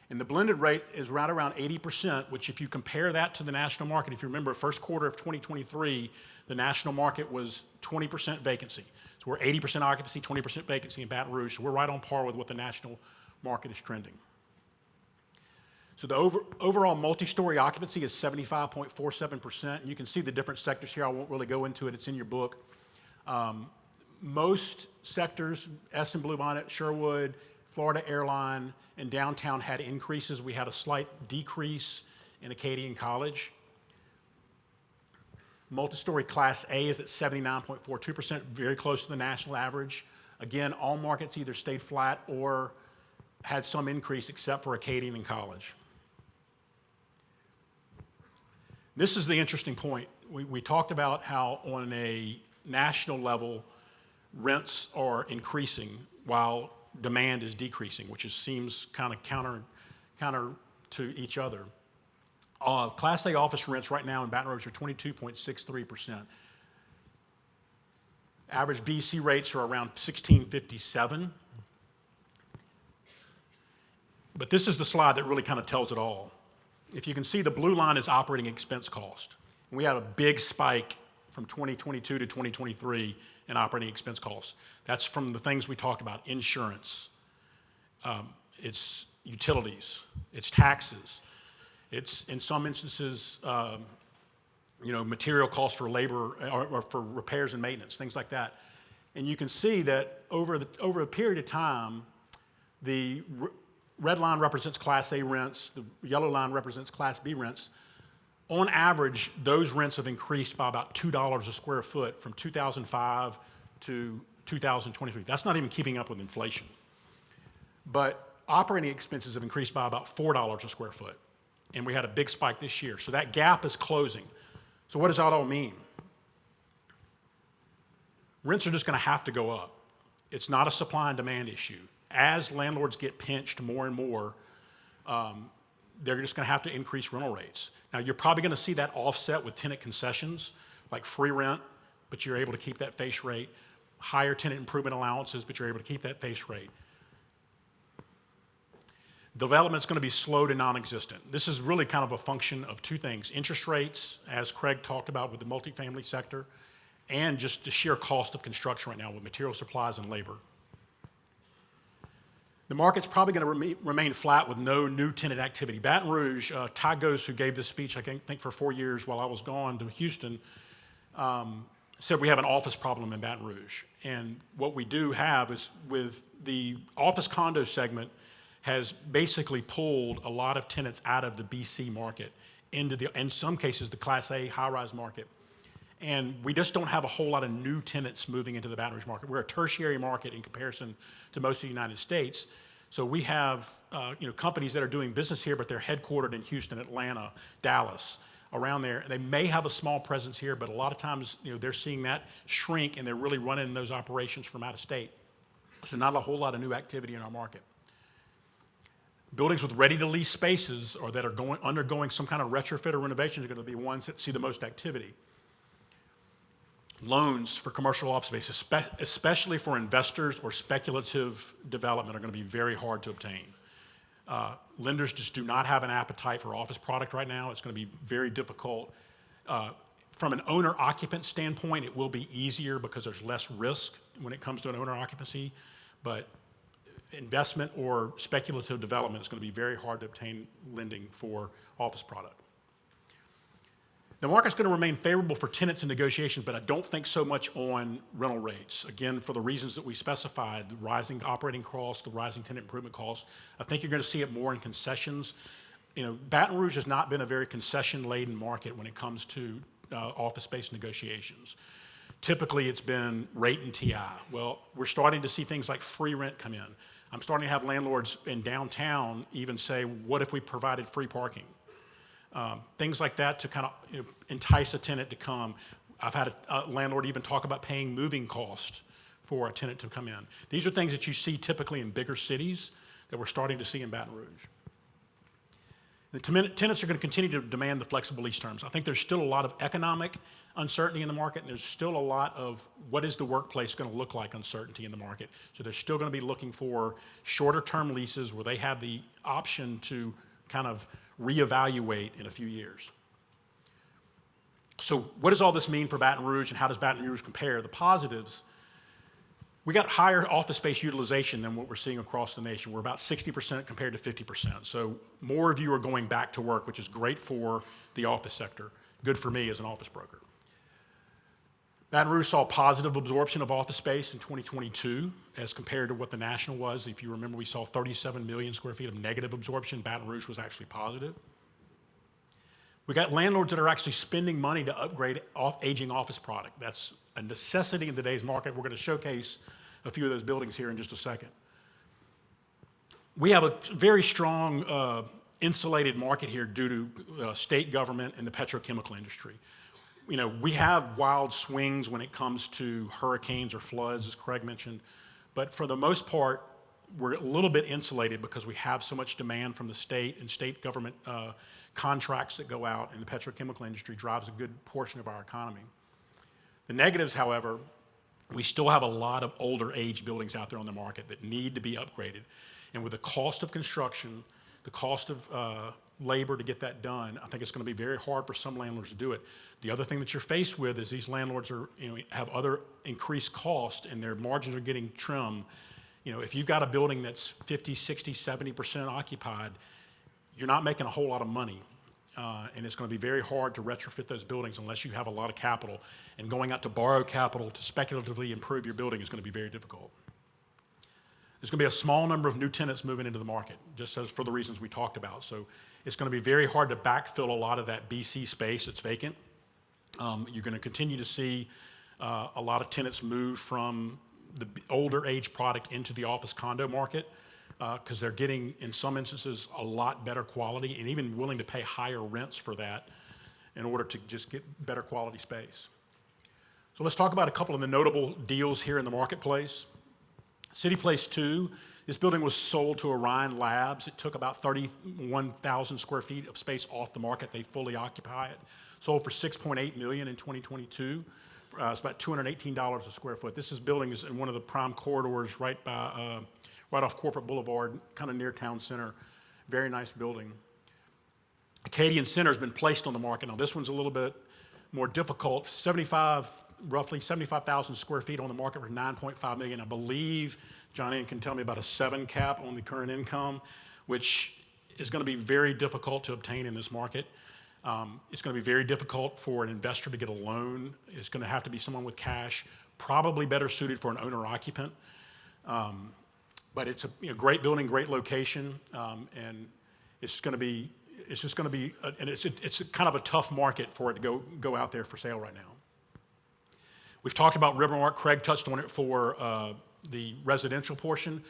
And the blended rate is right around 80%, which if you compare that to the national market, if you remember, first quarter of 2023, the national market was 20% vacancy. So we're 80% occupancy, 20% vacancy in Baton Rouge. So we're right on par with what the national market is trending. So the overall multi-story occupancy is 75.47%. You can see the different sectors here. I won't really go into it. It's in your book. Most sectors, Essen Bluebonnet, Sherwood, Florida Airline, and downtown had increases. We had a slight decrease in Acadian College. Multi-story Class A is at 79.42%, very close to the national average. Again, all markets either stayed flat or had some increase except for Acadian and College. This is the interesting point. We talked about how on a national level, rents are increasing while demand is decreasing, which seems kind of counter to each other. Class A office rents right now in Baton Rouge are 22.63%. Average BC rates are around 16.57. But this is the slide that really kind of tells it all. If you can see, the blue line is operating expense cost. We had a big spike from 2022 to 2023 in operating expense costs. That's from the things we talked about: insurance, it's utilities, it's taxes, it's in some instances, material costs for labor or for repairs and maintenance, things like that. And you can see that over a period of time, the red line represents Class A rents, the yellow line represents Class B rents. On average, those rents have increased by about $2 a square foot from 2005 to 2023. That's not even keeping up with inflation. But operating expenses have increased by about $4 a square foot. And we had a big spike this year. So that gap is closing. So what does that all mean? Rents are just going to have to go up. It's not a supply and demand issue. As landlords get pinched more and more, they're just going to have to increase rental rates. Now, you're probably going to see that offset with tenant concessions, like free rent, but you're able to keep that face rate, higher tenant improvement allowances, but you're able to keep that face rate. Development's going to be slow to non-existent. This is really kind of a function of two things: interest rates, as Craig talked about with the multifamily sector, and just the sheer cost of construction right now with material supplies and labor. The market's probably going to remain flat with no new tenant activity. Baton Rouge, Ty Gose, who gave this speech, I think for 4 years while I was gone to Houston, said we have an office problem in Baton Rouge. And what we do have is, with the office condo segment, has basically pulled a lot of tenants out of the BC market into in some cases, the Class A high-rise market. And we just don't have a whole lot of new tenants moving into the Baton Rouge market. We're a tertiary market in comparison to most of the United States. So we have companies that are doing business here, but they're headquartered in Houston, Atlanta, Dallas, around there. They may have a small presence here, but a lot of times they're seeing that shrink, and they're really running those operations from out of state. So not a whole lot of new activity in our market. Buildings with ready-to-lease spaces or that are undergoing some kind of retrofit or renovation are going to be ones that see the most activity. Loans for commercial office space, especially for investors or speculative development, are going to be very hard to obtain. Lenders just do not have an appetite for office product right now. It's going to be very difficult. From an owner-occupant standpoint, it will be easier because there's less risk when it comes to an owner-occupancy, but investment or speculative development is going to be very hard to obtain lending for office product. The market's going to remain favorable for tenants and negotiations, but I don't think so much on rental rates. Again, for the reasons that we specified, the rising operating costs, the rising tenant improvement costs, I think you're going to see it more in concessions. Baton Rouge has not been a very concession-laden market when it comes to office space negotiations. Typically, it's been rate and TI. Well, we're starting to see things like free rent come in. I'm starting to have landlords in downtown even say, what if we provided free parking? Things like that to kind of entice a tenant to come. I've had a landlord even talk about paying moving costs for a tenant to come in. These are things that you see typically in bigger cities that we're starting to see in Baton Rouge. The tenants are going to continue to demand the flexible lease terms. I think there's still a lot of economic uncertainty in the market, and there's still a lot of what is the workplace going to look like uncertainty in the market. So they're still going to be looking for shorter term leases where they have the option to kind of reevaluate in a few years. So what does all this mean for Baton Rouge, and how does Baton Rouge compare? The positives, we got higher office space utilization than what we're seeing across the nation. We're about 60% compared to 50%. So more of you are going back to work, which is great for the office sector, good for me as an office broker. Baton Rouge saw positive absorption of office space in 2022 as compared to what the national was. If you remember, we saw 37 million square feet of negative absorption. Baton Rouge was actually positive. We got landlords that are actually spending money to upgrade aging office product. That's a necessity in today's market. We're going to showcase a few of those buildings here in just a second. We have a very strong insulated market here due to state government and the petrochemical industry. We have wild swings when it comes to hurricanes or floods, as Craig mentioned, but for the most part, we're a little bit insulated because we have so much demand from the state, and state government contracts that go out, and the petrochemical industry drives a good portion of our economy. The negatives, however, we still have a lot of older age buildings out there on the market that need to be upgraded. And with the cost of construction, the cost of labor to get that done, I think it's going to be very hard for some landlords to do it. The other thing that you're faced with is these landlords are, have other increased costs and their margins are getting trimmed. If you've got a building that's 50, 60, 70% occupied, you're not making a whole lot of money. And it's going to be very hard to retrofit those buildings unless you have a lot of capital. And going out to borrow capital to speculatively improve your building is going to be very difficult. There's going to be a small number of new tenants moving into the market, just as for the reasons we talked about. So it's going to be very hard to backfill a lot of that BC space that's vacant. You're going to continue to see a lot of tenants move from the older age product into the office condo market because they're getting, in some instances, a lot better quality and even willing to pay higher rents for that in order to just get better quality space. So let's talk about a couple of the notable deals here in the marketplace. City Place 2, this building was sold to Orion Labs. It took about 31,000 square feet of space off the market. They fully occupy it. Sold for $6.8 million in 2022. It's about $218 a square foot. This building is in one of the prime corridors right off Corporate Boulevard, kind of near town center. Very nice building. Acadian Center has been placed on the market. Now this one's a little bit more difficult. Roughly 75,000 square feet on the market for $9.5 million. I believe Johnny can tell me about a 7 cap on the current income, which is going to be very difficult to obtain in this market. It's going to be very difficult for an investor to get a loan. It's going to have to be someone with cash, probably better suited for an owner-occupant. But it's a great building, great location, and it's just going to be it's kind of a tough market for it to go out there for sale right now. We've talked about Rivermark. Craig touched on it for the residential portion.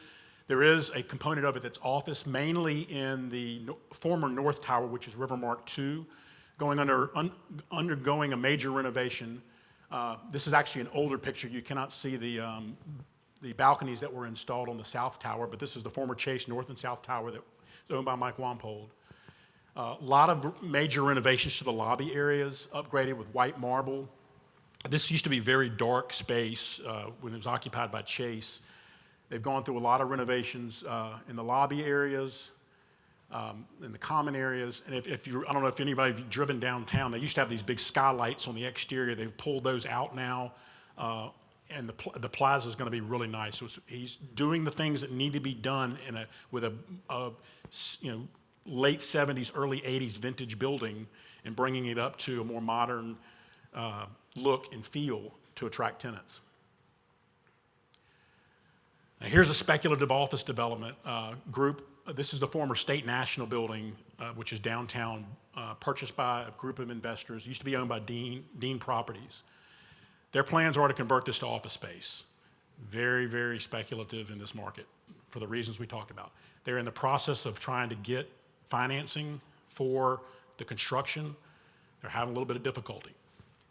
There is a component of it that's office, mainly in the former North Tower, which is Rivermark 2, undergoing a major renovation. This is actually an older picture. You cannot see the balconies that were installed on the South Tower, but this is the former Chase North and South Tower that was owned by Mike Wampold. A lot of major renovations to the lobby areas, upgraded with white marble. This used to be very dark space when it was occupied by Chase. They've gone through a lot of renovations in the lobby areas, in the common areas. And if you, I don't know if anybody's driven downtown, they used to have these big skylights on the exterior. They've pulled those out now. And the plaza is going to be really nice. So he's doing the things that need to be done with a late 70s, early 80s vintage building and bringing it up to a more modern look and feel to attract tenants. Now here's a speculative office development group. This is the former State National building, which is downtown, purchased by a group of investors. It used to be owned by Dean Properties. Their plans are to convert this to office space. Very, very speculative in this market for the reasons we talked about. They're in the process of trying to get financing for the construction. They're having a little bit of difficulty.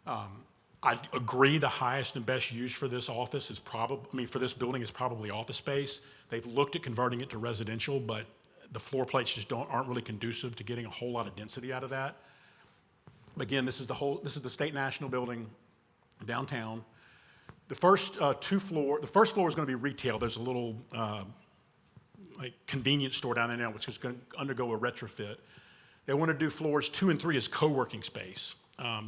I agree the highest and best use for this office is for this building is probably office space. They've looked at converting it to residential, but the floor plates just aren't really conducive to getting a whole lot of density out of that. Again, this is the State National building downtown. The first the first floor is going to be retail. There's a little convenience store down there now, which is going to undergo a retrofit. They want to do floors 2 and 3 as co-working space,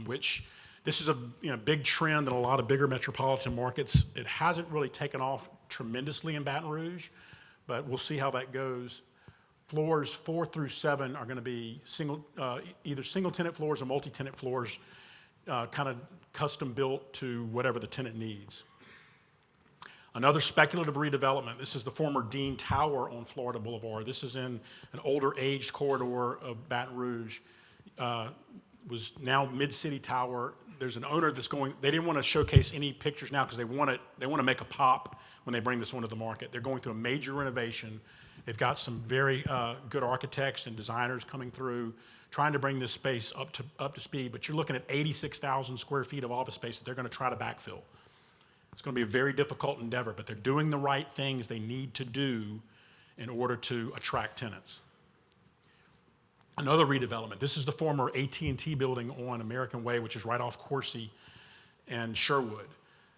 which this is a big trend in a lot of bigger metropolitan markets. It hasn't really taken off tremendously in Baton Rouge, but we'll see how that goes. Floors 4 through 7 are going to be either single tenant floors or multi-tenant floors, kind of custom built to whatever the tenant needs. Another speculative redevelopment. This is the former Dean Tower on Florida Boulevard. This is in an older aged corridor of Baton Rouge. Was now Mid-City Tower. There's an owner that's going, they didn't want to showcase any pictures now because they want to make a pop when they bring this one to the market. They're going through a major renovation. They've got some very good architects and designers coming through, trying to bring this space up to speed, but you're looking at 86,000 square feet of office space that they're going to try to backfill. It's going to be a very difficult endeavor, but they're doing the right things they need to do in order to attract tenants. Another redevelopment. This is the former AT&T building on American Way, which is right off Coursey and Sherwood.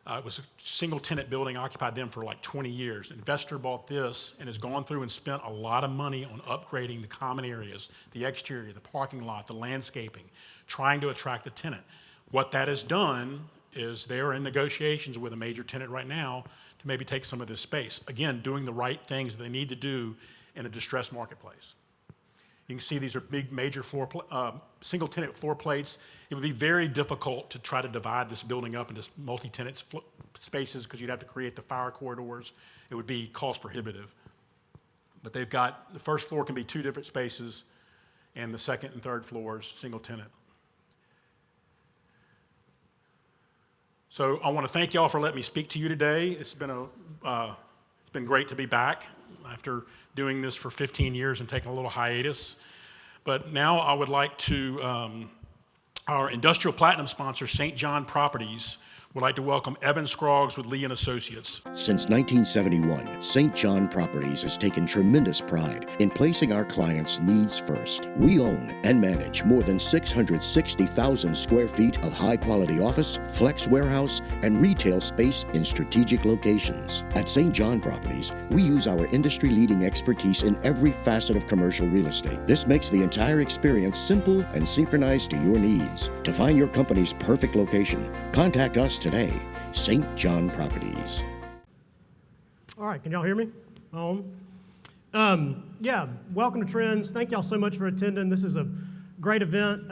It was a single tenant building, occupied them for like 20 years. An investor bought this and has gone through and spent a lot of money on upgrading the common areas, the exterior, the parking lot, the landscaping, trying to attract a tenant. What that has done is they are in negotiations with a major tenant right now to maybe take some of this space. Again, doing the right things that they need to do in a distressed marketplace. You can see these are big, major single-tenant floor plates. It would be very difficult to try to divide this building up into multi-tenant spaces because you'd have to create the fire corridors. It would be cost prohibitive. But they've got, the first floor can be 2 different spaces, and the second and third floors, single-tenant. So I want to thank y'all for letting me speak to you today. It's been great to be back after doing this for 15 years and taking a little hiatus. But now I would like to, our industrial platinum sponsor, St. John Properties, would like to welcome Evan Scroggs with Lee & Associates. Since 1971, St. John Properties has taken tremendous pride in placing our clients' needs first. We own and manage more than 660,000 square feet of high-quality office, flex warehouse, and retail space in strategic locations. At St. John Properties, we use our industry-leading expertise in every facet of commercial real estate. This makes the entire experience simple and synchronized to your needs. To find your company's perfect location, contact us today. St. John Properties. All right, can y'all hear me? Yeah, welcome to Trends. Thank y'all so much for attending. This is a great event.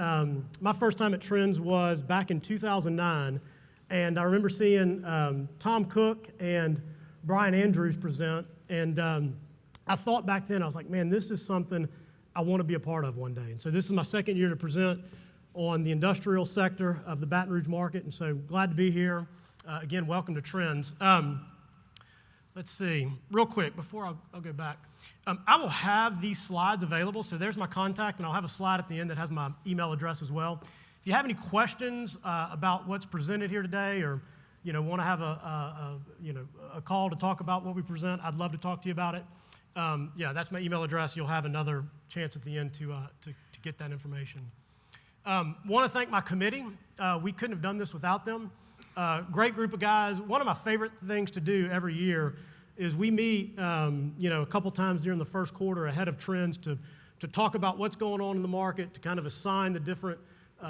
My first time at Trends was back in 2009, and I remember seeing Tom Cook and Brian Andrews present, and I thought back then, I was like, man, this is something I want to be a part of one day. And so this is my second year to present on the industrial sector of the Baton Rouge market, and so glad to be here. Again, welcome to Trends. Let's see, real quick, before I'll go back. I will have these slides available, so there's my contact, and I'll have a slide at the end that has my email address as well. If you have any questions about what's presented here today, or want to have a call to talk about what we present, I'd love to talk to you about it. That's my email address. You'll have another chance at the end to get that information. Want to thank my committee. We couldn't have done this without them. Great group of guys. One of my favorite things to do every year is we meet, a couple times during the first quarter ahead of trends to talk about what's going on in the market, to kind of assign the different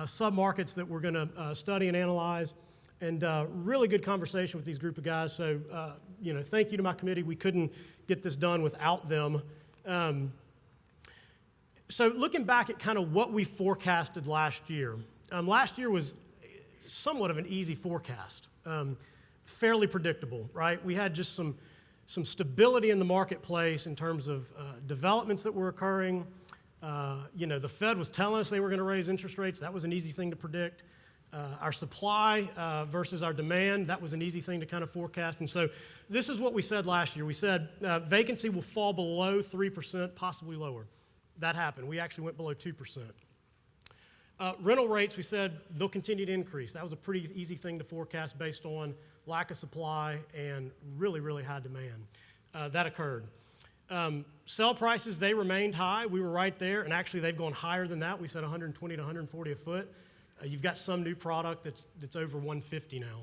sub-markets that we're going to study and analyze. And really good conversation with these group of guys. So, thank you to my committee. We couldn't get this done without them. So looking back at kind of what we forecasted last year was somewhat of an easy forecast, fairly predictable, right? We had just some stability in the marketplace in terms of developments that were occurring. The Fed was telling us they were going to raise interest rates. That was an easy thing to predict. Our supply versus our demand, that was an easy thing to kind of forecast. And so this is what we said last year. We said vacancy will fall below 3%, possibly lower. That happened. We actually went below 2%. Rental rates, we said they'll continue to increase. That was a pretty easy thing to forecast based on lack of supply and really, really high demand. That occurred. Sell prices, they remained high. We were right there, and actually they've gone higher than that. We said 120 to 140 a foot. You've got some new product that's over 150 now,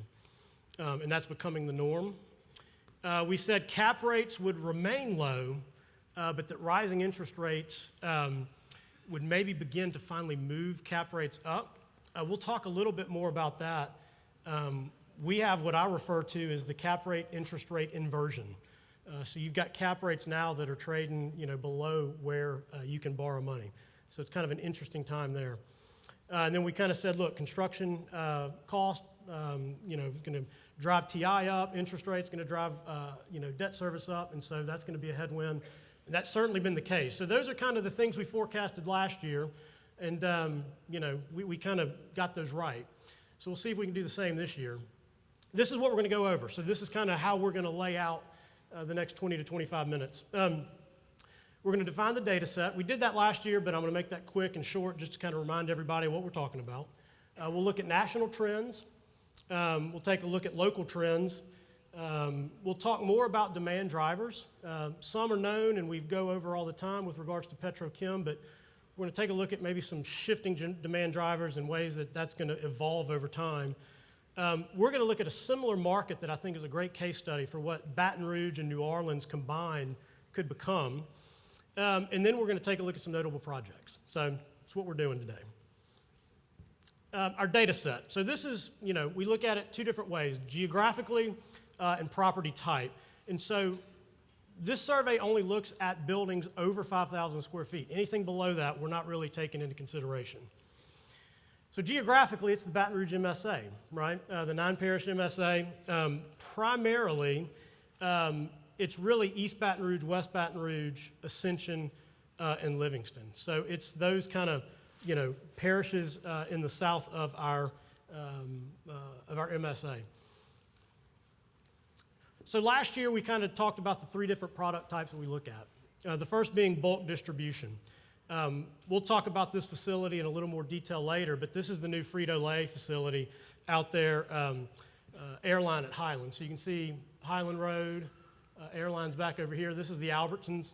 and that's becoming the norm. We said cap rates would remain low, but that rising interest rates would maybe begin to finally move cap rates up. We'll talk a little bit more about that. We have what I refer to as the cap rate interest rate inversion. So you've got cap rates now that are trading, below where you can borrow money. So it's kind of an interesting time there. And then we kind of said, look, construction cost, going to drive TI up, interest rates going to drive, debt service up, and so that's going to be a headwind. And that's certainly been the case. So those are kind of the things we forecasted last year, and, we kind of got those right. So we'll see if we can do the same this year. This is what we're going to go over. So this is kind of how we're going to lay out the next 20 to 25 minutes. We're going to define the data set. We did that last year, but I'm going to make that quick and short just to kind of remind everybody what we're talking about. We'll look at national trends. We'll take a look at local trends. We'll talk more about demand drivers. Some are known and we go over all the time with regards to petrochem, but we're going to take a look at maybe some shifting demand drivers and ways that that's going to evolve over time. We're going to look at a similar market that I think is a great case study for what Baton Rouge and New Orleans combined could become. And then we're going to take a look at some notable projects. So that's what we're doing today. Our data set. So this is, we look at it two different ways, geographically and property type. And so this survey only looks at buildings over 5,000 square feet. Anything below that, we're not really taking into consideration. So geographically, it's the Baton Rouge MSA, right? The 9-parish MSA. Primarily, it's really East Baton Rouge, West Baton Rouge, Ascension, and Livingston. So it's those kind of, parishes in the south of our MSA. So last year, we kind of talked about the three different product types that we look at. The first being bulk distribution. We'll talk about this facility in a little more detail later, but this is the new Frito-Lay facility out there, Airline at Highland. So you can see Highland Road, Airline's back over here. This is the Albertsons.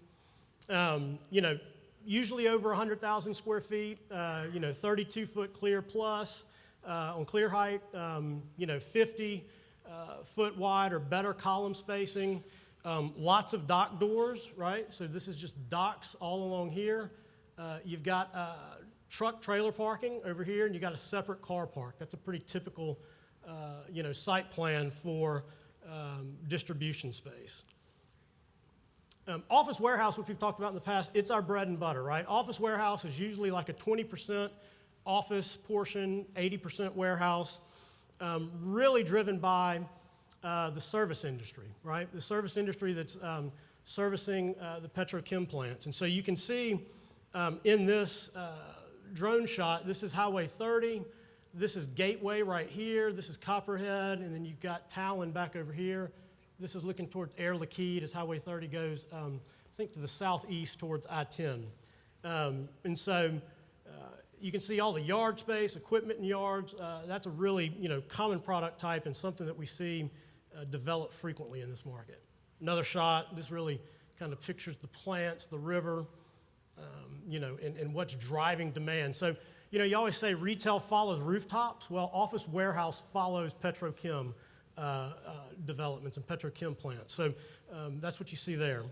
Usually over 100,000 square feet, 32-foot clear plus on clear height, 50 foot wide or better column spacing. Lots of dock doors, right? So this is just docks all along here. You've got truck trailer parking over here, and you've got a separate car park. That's a pretty typical, site plan for distribution space. Office warehouse, which we've talked about in the past, it's our bread and butter, right? Office warehouse is usually like a 20% office portion, 80% warehouse, really driven by the service industry, right? The service industry that's servicing the petrochem plants. And so you can see in this drone shot, this is Highway 30, this is Gateway right here, this is Copperhead, and then you've got Talon back over here. This is looking towards Air Liquide as Highway 30 goes, I think, to the southeast towards I-10. And so, you can see all the yard space, equipment in yards. That's a really, common product type and something that we see develop frequently in this market. Another shot, this really kind of pictures the plants, the river, and what's driving demand. So, you always say retail follows rooftops. Well, office warehouse follows petrochem developments and petrochem plants. So that's what you see there.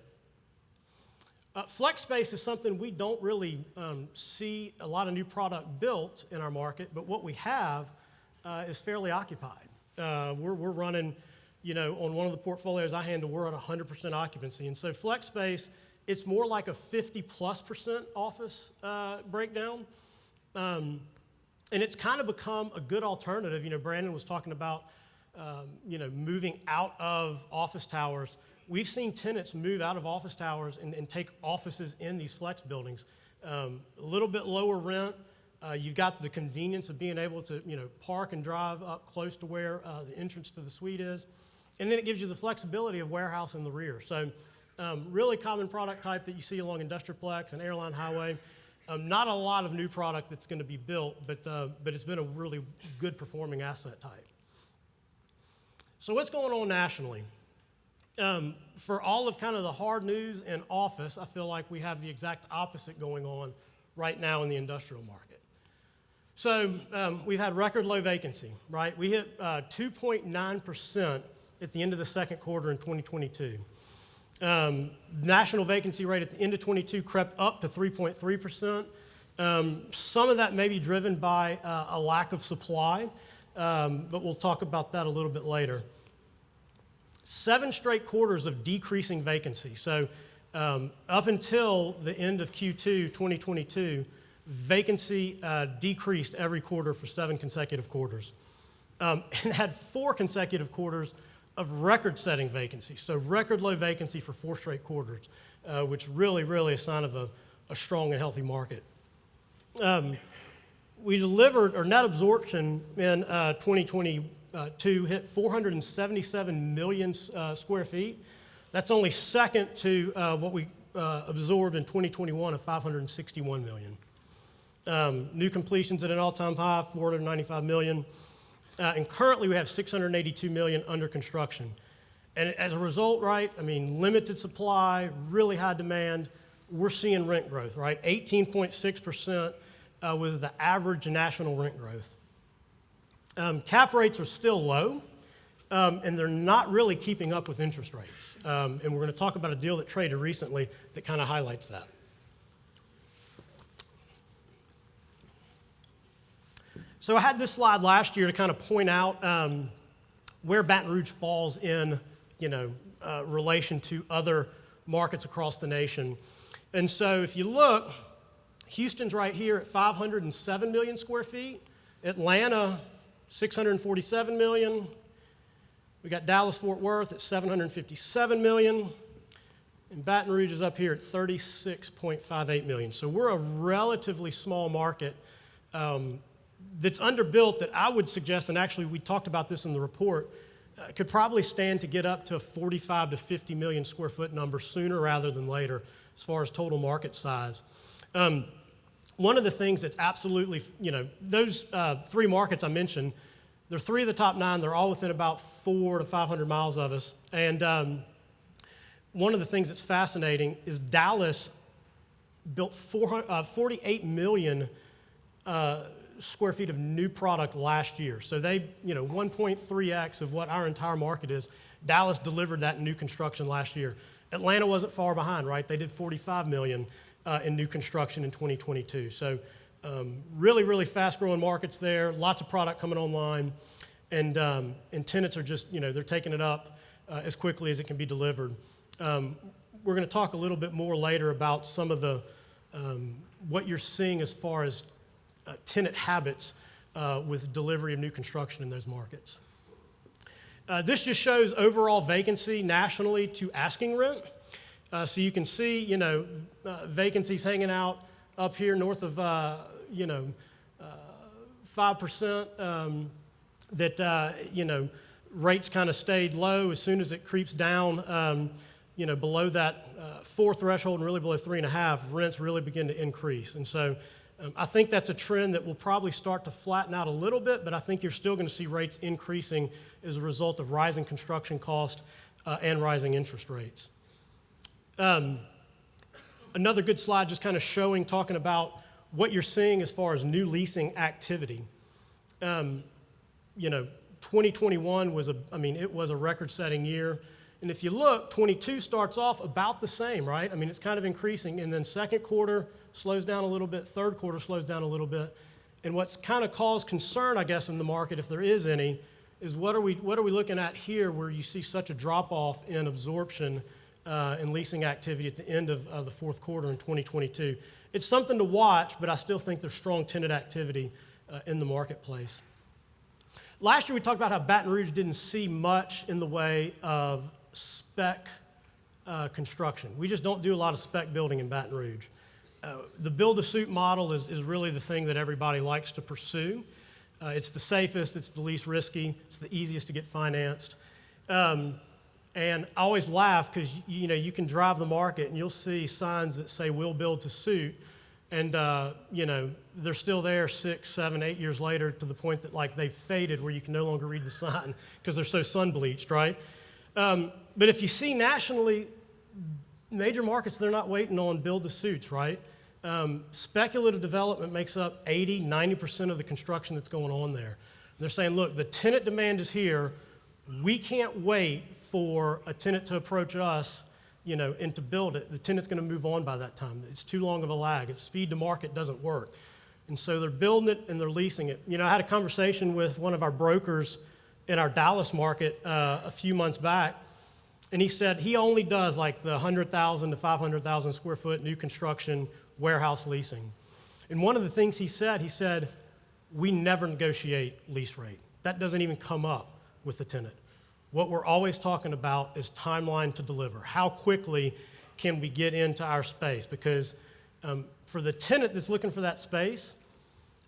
Flex space is something we don't really see a lot of new product built in our market, but what we have is fairly occupied. We're running, on one of the portfolios I handle, we're at 100% occupancy. And so flex space, it's more like a 50+% office breakdown. And it's kind of become a good alternative. Brandon was talking about, moving out of office towers. We've seen tenants move out of office towers and take offices in these flex buildings. A little bit lower rent. You've got the convenience of being able to, park and drive up close to where the entrance to the suite is. And then it gives you the flexibility of warehouse in the rear. So really common product type that you see along Industrialplex and Airline Highway. Not a lot of new product that's going to be built, but it's been a really good performing asset type. So what's going on nationally? For all of kind of the hard news in office, I feel like we have the exact opposite going on right now in the industrial market. So we've had record low vacancy, right? We hit 2.9% at the end of the second quarter in 2022. National vacancy rate at the end of 22 crept up to 3.3%. Some of that may be driven by a lack of supply, but we'll talk about that a little bit later. 7 straight quarters of decreasing vacancy. So up until the end of Q2 2022, vacancy decreased every quarter for 7 consecutive quarters. And had 4 consecutive quarters of record-setting vacancy. So record low vacancy for 4 straight quarters, which really a sign of a strong and healthy market. We delivered, or net absorption in 2022 hit 477 million square feet. That's only second to what we absorbed in 2021 of 561 million. New completions at an all-time high, 495 million. And currently we have 682 million under construction. And as a result, right, limited supply, really high demand, we're seeing rent growth, right? 18.6% was the average national rent growth. Cap rates are still low, and they're not really keeping up with interest rates. And we're going to talk about a deal that traded recently that kind of highlights that. So I had this slide last year to kind of point out where Baton Rouge falls in, relation to other markets across the nation. And so if you look, Houston's right here at 507 million square feet. Atlanta, 647 million. We got Dallas-Fort Worth at 757 million. And Baton Rouge is up here at 36.58 million. So we're a relatively small market that's underbuilt that I would suggest, and actually we talked about this in the report, could probably stand to get up to a 45 to 50 million square foot number sooner rather than later as far as total market size. One of the things that's absolutely, those 3 markets I mentioned, they're 3 of the top 9. They're all within about 400 to 500 miles of us. And one of the things that's fascinating is Dallas built 48 million square feet of new product last year. So they, 1.3x of what our entire market is. Dallas delivered that in new construction last year. Atlanta wasn't far behind, right? They did 45 million in new construction in 2022. So really fast growing markets there, lots of product coming online, and tenants are just, they're taking it up as quickly as it can be delivered. We're going to talk a little bit more later about some of the, what you're seeing as far as tenant habits with delivery of new construction in those markets. This just shows overall vacancy nationally to asking rent. So you can see, vacancies hanging out up here north of, 5%, that, rates kind of stayed low. As soon as it creeps down, below that 4 threshold and really below 3.5, rents really begin to increase. And so I think that's a trend that will probably start to flatten out a little bit, but I think you're still going to see rates increasing as a result of rising construction costs and rising interest rates. Another good slide just kind of talking about what you're seeing as far as new leasing activity. 2021 was it was a record-setting year. And if you look, 22 starts off about the same, right? I mean, it's kind of increasing, and then second quarter slows down a little bit, third quarter slows down a little bit. And what's kind of caused concern, I guess, in the market, if there is any, is what are we looking at here where you see such a drop-off in absorption and leasing activity at the end of the fourth quarter in 2022. It's something to watch, but I still think there's strong tenant activity in the marketplace. Last year we talked about how Baton Rouge didn't see much in the way of spec construction. We just don't do a lot of spec building in Baton Rouge. The build-to-suit model is really the thing that everybody likes to pursue. It's the safest, it's the least risky, it's the easiest to get financed. And I always laugh because you can drive the market and you'll see signs that say we'll build to suit, and they're still there 6, 7, 8 years later to the point that like they've faded where you can no longer read the sign because they're so sun bleached, right? But if you see nationally, major markets, they're not waiting on build to suits, right? Speculative development makes up 80, 90% of the construction that's going on there. And they're saying, look, the tenant demand is here. We can't wait for a tenant to approach us, and to build it. The tenant's going to move on by that time. It's too long of a lag. Its speed to market doesn't work. And so they're building it and they're leasing it. I had a conversation with one of our brokers in our Dallas market a few months back, and he said he only does like the 100,000 to 500,000 square foot new construction warehouse leasing. And one of the things he said, we never negotiate lease rate. That doesn't even come up with the tenant. What we're always talking about is timeline to deliver. How quickly can we get into our space? Because for the tenant that's looking for that space,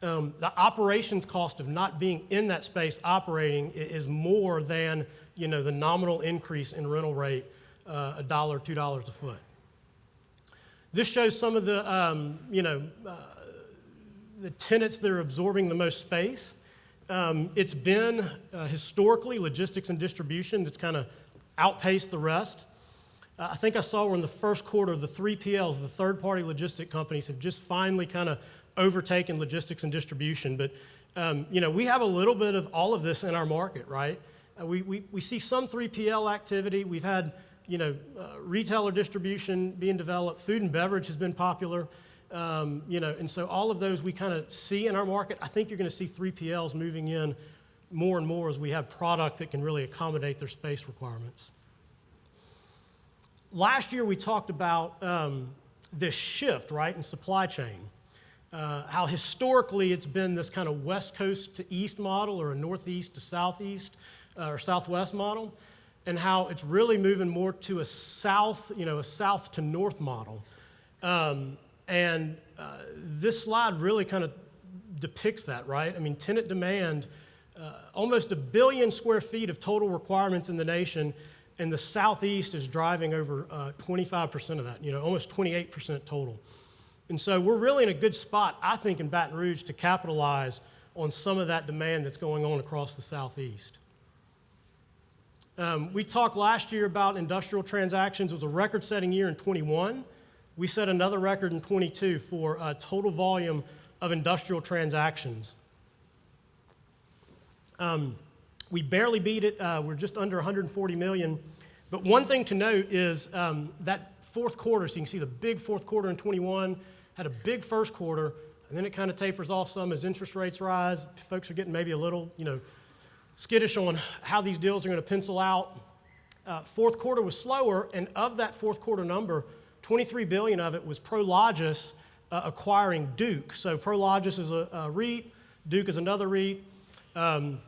the operations cost of not being in that space operating is more than the nominal increase in rental rate, $1, $2 a foot. This shows some of the tenants that are absorbing the most space. It's been historically logistics and distribution that's kind of outpaced the rest. I think I saw where in the first quarter, the 3PLs, the third-party logistic companies, have just finally kind of overtaken logistics and distribution. But, we have a little bit of all of this in our market, right? We see some 3PL activity. We've had, retailer distribution being developed. Food and beverage has been popular. And so all of those we kind of see in our market. I think you're going to see 3PLs moving in more and more as we have product that can really accommodate their space requirements. Last year we talked about this shift, right, in supply chain. How historically it's been this kind of west coast to east model or a northeast to southeast or southwest model, and how it's really moving more to a south to north model. And this slide really kind of depicts that, right? I mean, tenant demand, almost 1 billion square feet of total requirements in the nation, and the Southeast is driving over 25% of that, almost 28% total. And so we're really in a good spot, I think, in Baton Rouge to capitalize on some of that demand that's going on across the Southeast. We talked last year about industrial transactions. It was a record-setting year in 21. We set another record in 22 for total volume of industrial transactions. We barely beat it. We're just under 140 million. But one thing to note is that fourth quarter, so you can see the big fourth quarter in 21, had a big first quarter, and then it kind of tapers off some as interest rates rise. Folks are getting maybe a little, skittish on how these deals are going to pencil out. Fourth quarter was slower, and of that fourth quarter number, 23 billion of it was Prologis acquiring Duke. So Prologis is a REIT, Duke is another REIT. A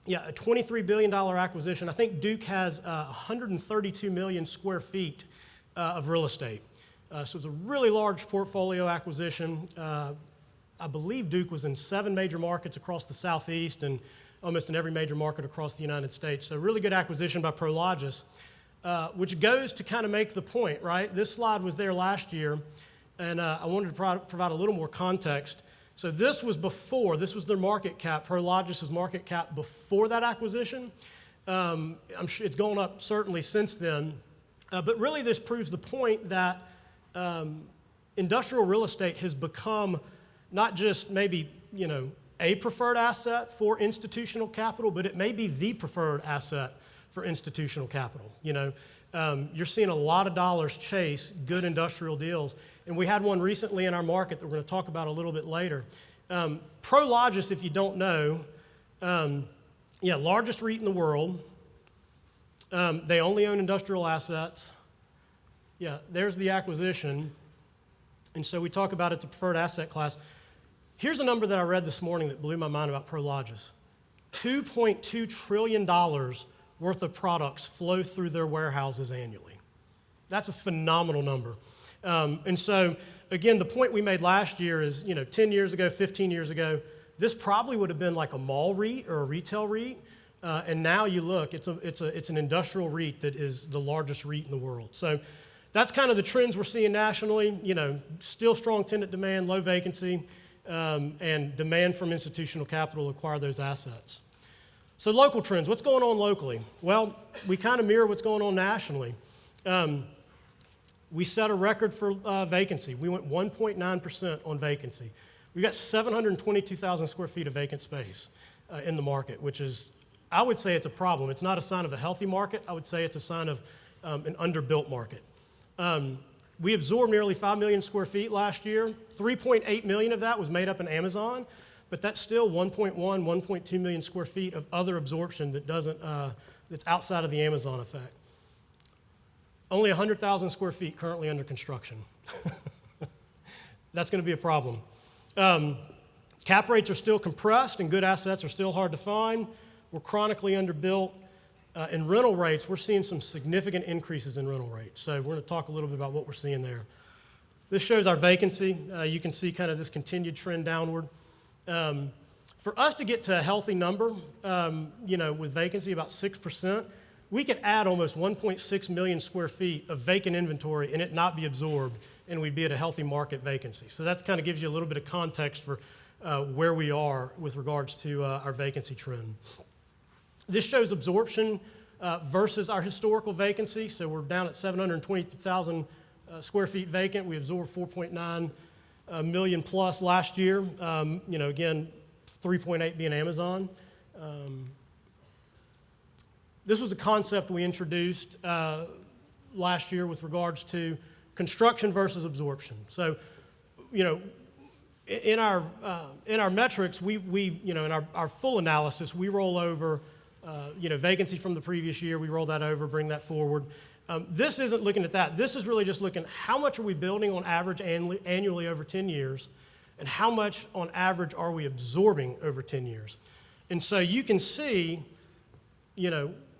$23 billion acquisition. I think Duke has 132 million square feet of real estate. So it's a really large portfolio acquisition. I believe Duke was in 7 major markets across the Southeast and almost in every major market across the United States. So really good acquisition by Prologis, which goes to kind of make the point, right? This slide was there last year, and I wanted to provide a little more context. So this was their market cap, Prologis' market cap before that acquisition. I'm sure it's gone up certainly since then. But really this proves the point that industrial real estate has become not just maybe, a preferred asset for institutional capital, but it may be the preferred asset for institutional capital. You're seeing a lot of dollars chase good industrial deals. And we had one recently in our market that we're going to talk about a little bit later. Prologis, if you don't know, largest REIT in the world. They only own industrial assets. Yeah, there's the acquisition. And so we talk about it, the preferred asset class. Here's a number that I read this morning that blew my mind about Prologis. $2.2 trillion worth of products flow through their warehouses annually. That's a phenomenal number. And so, again, the point we made last year is, 10 years ago, 15 years ago, this probably would have been like a mall REIT or a retail REIT. And now you look, it's an industrial REIT that is the largest REIT in the world. So that's kind of the trends we're seeing nationally. Still strong tenant demand, low vacancy, and demand from institutional capital to acquire those assets. So local trends, what's going on locally? Well, we kind of mirror what's going on nationally. We set a record for vacancy. We went 1.9% on vacancy. We got 722,000 square feet of vacant space in the market, which is, I would say it's a problem. It's not a sign of a healthy market. I would say it's a sign of an underbuilt market. We absorbed nearly 5 million square feet last year. 3.8 million of that was made up in Amazon, but that's still 1.2 million square feet of other absorption that that's outside of the Amazon effect. Only 100,000 square feet currently under construction. That's going to be a problem. Cap rates are still compressed and good assets are still hard to find. We're chronically underbuilt. In rental rates, we're seeing some significant increases in rental rates. So we're going to talk a little bit about what we're seeing there. This shows our vacancy. You can see kind of this continued trend downward. For us to get to a healthy number, with vacancy about 6%, we could add almost 1.6 million square feet of vacant inventory and it not be absorbed, and we'd be at a healthy market vacancy. So that kind of gives you a little bit of context for where we are with regards to our vacancy trend. This shows absorption versus our historical vacancy. So we're down at 720,000 square feet vacant. We absorbed 4.9 million plus last year. Again, 3.8 being Amazon. This was a concept we introduced last year with regards to construction versus absorption. So, in our metrics, in our full analysis, we roll over, vacancy from the previous year. We roll that over, bring that forward. This isn't looking at that. This is really just looking at how much are we building on average annually over 10 years, and how much on average are we absorbing over 10 years. And so you can see,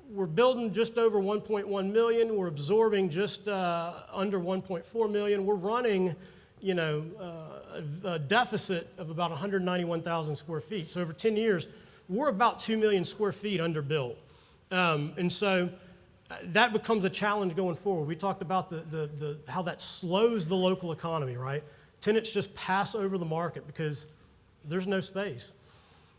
we're building just over 1.1 million. We're absorbing just under 1.4 million. We're running, a deficit of about 191,000 square feet. So over 10 years, we're about 2 million square feet underbuilt. And so that becomes a challenge going forward. We talked about how that slows the local economy, right? Tenants just pass over the market because there's no space.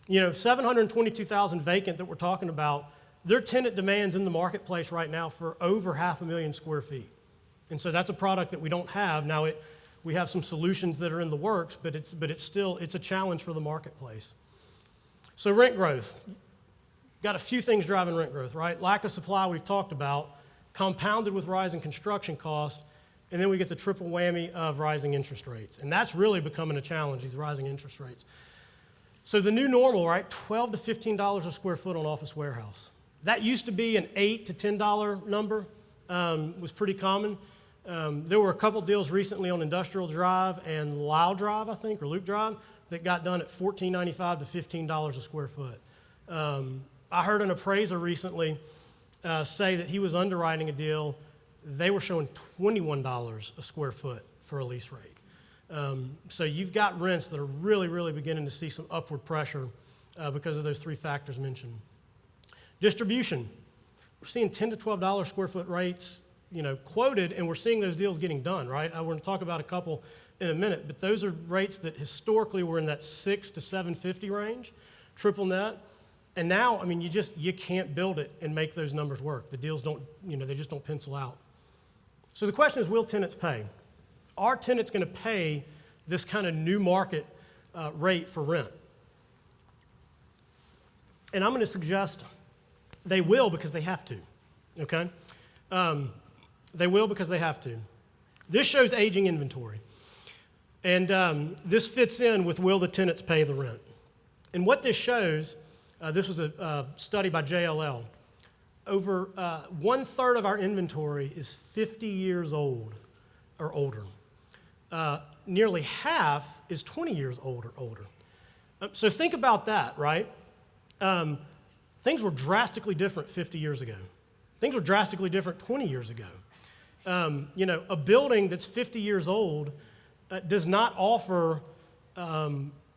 722,000 vacant that we're talking about, their tenant demands in the marketplace right now for over 500,000 square feet. And so that's a product that we don't have. Now we have some solutions that are in the works, but it's a challenge for the marketplace. So rent growth. Got a few things driving rent growth, right? Lack of supply we've talked about, compounded with rising construction costs, and then we get the triple whammy of rising interest rates. And that's really becoming a challenge, these rising interest rates. So the new normal, right? $12 to $15 a square foot on office warehouse. That used to be an $8 to $10 number, was pretty common. There were a couple deals recently on Industrial Drive and Lyle Drive, I think, or Loop Drive, that got done at $14.95 to $15 a square foot. I heard an appraiser recently say that he was underwriting a deal. They were showing $21 a square foot for a lease rate. So you've got rents that are really, really beginning to see some upward pressure because of those three factors mentioned. Distribution. We're seeing $10 to $12 square foot rates quoted, and we're seeing those deals getting done, right? We're going to talk about a couple in a minute, but those are rates that historically were in that 6 to 750 range, triple net. And now, I mean, you can't build it and make those numbers work. The deals don't, they just don't pencil out. So the question is, will tenants pay? Are tenants going to pay this kind of new market rate for rent? And I'm going to suggest they will because they have to, okay? They will because they have to. This shows aging inventory. And this fits in with will the tenants pay the rent? And what this shows, this was a study by JLL. Over 1/3 of our inventory is 50 years old or older. Nearly half is 20 years old or older. So think about that, right? Things were drastically different 50 years ago. Things were drastically different 20 years ago. A building that's 50 years old does not offer,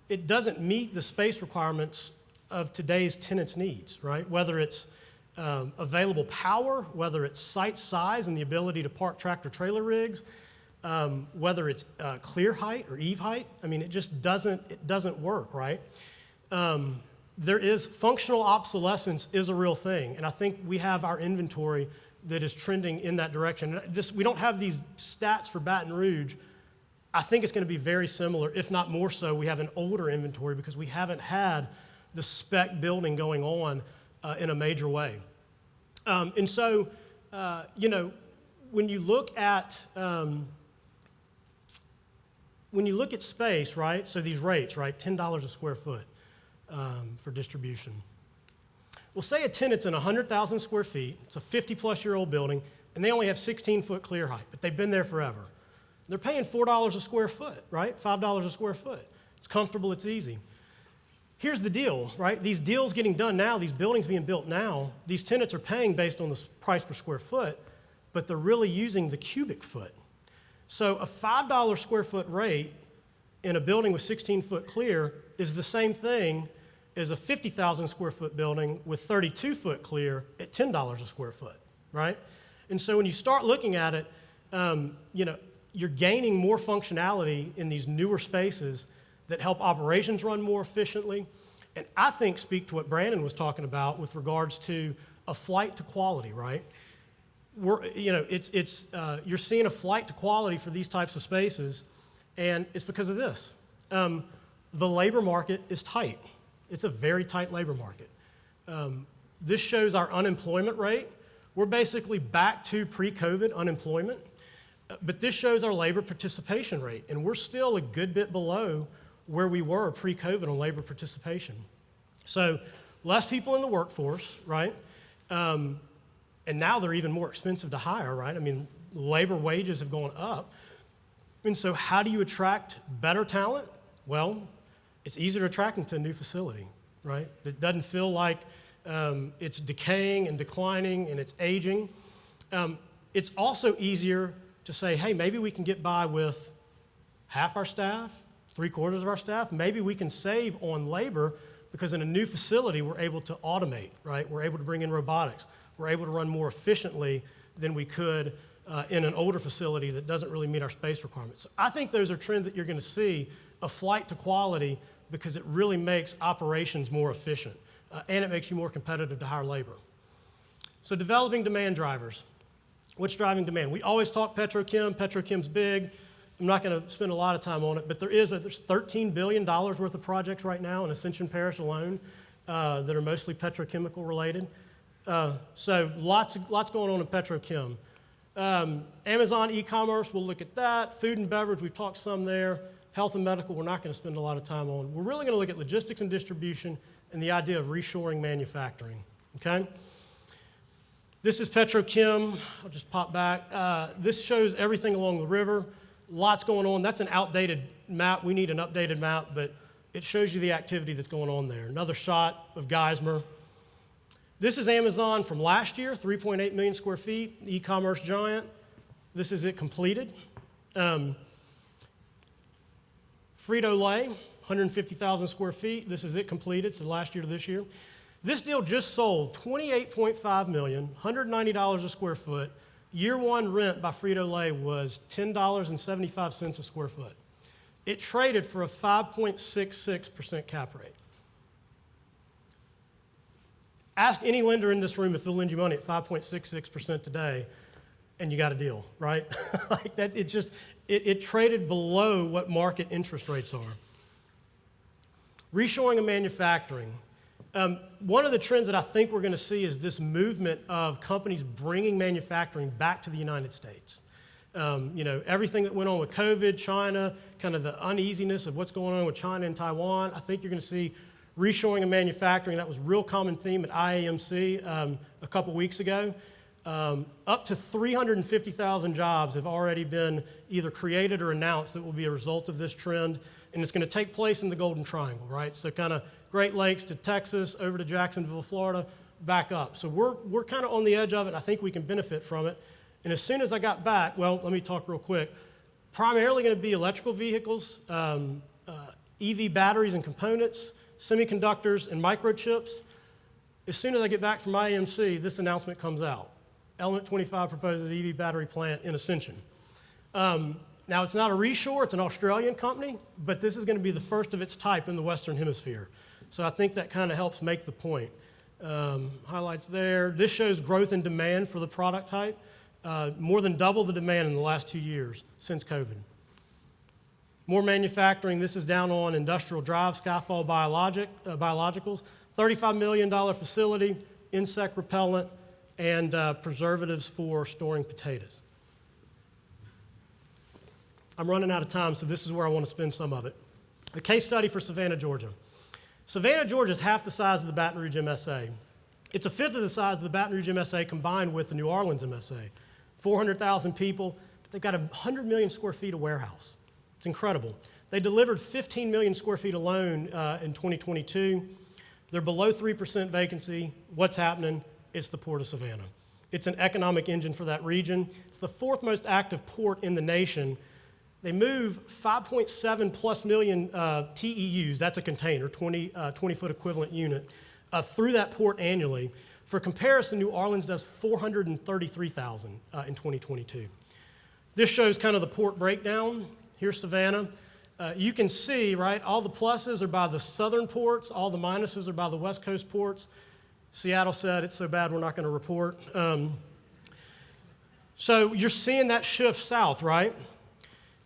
it doesn't meet the space requirements of today's tenants' needs, right? Whether it's available power, whether it's site size and the ability to park tractor trailer rigs, whether it's clear height or eave height. I mean, it just doesn't work, right? There is functional obsolescence is a real thing, and I think we have our inventory that is trending in that direction. We don't have these stats for Baton Rouge. I think it's going to be very similar, if not more so. We have an older inventory because we haven't had the spec building going on in a major way. And so, when you look at space, right? So these rates, right? $10 a square foot for distribution. Well, say a tenant's in 100,000 square feet. It's a 50-plus-year-old building, and they only have 16-foot clear height, but they've been there forever. They're paying $4 a square foot, right? $5 a square foot. It's comfortable, it's easy. Here's the deal, right? These deals getting done now, these buildings being built now, these tenants are paying based on the price per square foot, but they're really using the cubic foot. So a $5 square foot rate in a building with 16-foot clear is the same thing as a 50,000 square foot building with 32-foot clear at $10 a square foot, right? And so when you start looking at it, you're gaining more functionality in these newer spaces that help operations run more efficiently, and I think speak to what Brandon was talking about with regards to a flight to quality, right? You're seeing a flight to quality for these types of spaces, and it's because of this. The labor market is tight. It's a very tight labor market. This shows our unemployment rate. We're basically back to pre-COVID unemployment, but this shows our labor participation rate, and we're still a good bit below where we were pre-COVID on labor participation. So less people in the workforce, right? And now they're even more expensive to hire, right? I mean, labor wages have gone up. And so how do you attract better talent? Well, it's easier to attract them to a new facility, right? It doesn't feel like it's decaying and declining and it's aging. It's also easier to say, hey, maybe we can get by with half our staff, 3/4 of our staff. Maybe we can save on labor because in a new facility, we're able to automate, right? We're able to bring in robotics. We're able to run more efficiently than we could in an older facility that doesn't really meet our space requirements. So I think those are trends that you're going to see, a flight to quality, because it really makes operations more efficient, and it makes you more competitive to hire labor. So developing demand drivers. What's driving demand? We always talk petrochem. Petrochem's big. I'm not going to spend a lot of time on it, but there's $13 billion worth of projects right now in Ascension Parish alone that are mostly petrochemical related. So lots going on in petrochem. Amazon e-commerce, we'll look at that. Food and beverage, we've talked some there. Health and medical, we're not going to spend a lot of time on. We're really going to look at logistics and distribution and the idea of reshoring manufacturing, okay? This is petrochem. I'll just pop back. This shows everything along the river. Lots going on. That's an outdated map. We need an updated map, but it shows you the activity that's going on there. Another shot of Geismar. This is Amazon from last year, 3.8 million square feet, e-commerce giant. This is it completed. Frito-Lay, 150,000 square feet. This is it completed, so last year to this year. This deal just sold $28.5 million, $190 a square foot, Year one rent by Frito-Lay was $10.75 a square foot. It traded for a 5.66% cap rate. Ask any lender in this room if they'll lend you money at 5.66% today, and you got a deal, right? Like that, it traded below what market interest rates are. Reshoring of manufacturing. One of the trends that I think we're going to see is this movement of companies bringing manufacturing back to the United States. Everything that went on with COVID, China, kind of the uneasiness of what's going on with China and Taiwan, I think you're going to see reshoring of manufacturing. That was a real common theme at IAMC a couple weeks ago. Up to 350,000 jobs have already been either created or announced that will be a result of this trend, and it's going to take place in the Golden Triangle, right? So kind of Great Lakes to Texas, over to Jacksonville, Florida, back up. So we're kind of on the edge of it, and I think we can benefit from it. And as soon as I got back, well, let me talk real quick. Primarily going to be electrical vehicles, EV batteries and components, semiconductors, and microchips. As soon as I get back from IMC, this announcement comes out. Element 25 proposes EV battery plant in Ascension. Now, it's not a reshore, it's an Australian company, but this is going to be the first of its type in the Western Hemisphere. So I think that kind of helps make the point. Highlights there. This shows growth in demand for the product type. More than double the demand in the last 2 years since COVID. More manufacturing. This is down on Industrial Drive, Skyfall Biologicals. $35 million facility, insect repellent, and preservatives for storing potatoes. I'm running out of time, so this is where I want to spend some of it. A case study for Savannah, Georgia. Savannah, Georgia is half the size of the Baton Rouge MSA. It's a fifth of the size of the Baton Rouge MSA combined with the New Orleans MSA. 400,000 people, but they've got 100 million square feet of warehouse. It's incredible. They delivered 15 million square feet alone in 2022. They're below 3% vacancy. What's happening? It's the Port of Savannah. It's an economic engine for that region. It's the fourth most active port in the nation. They move 5.7 plus million TEUs, that's a container, 20-foot equivalent unit, through that port annually. For comparison, New Orleans does 433,000 in 2022. This shows kind of the port breakdown. Here's Savannah. You can see, right, all the pluses are by the southern ports, all the minuses are by the west coast ports. Seattle said it's so bad we're not going to report. So you're seeing that shift south, right?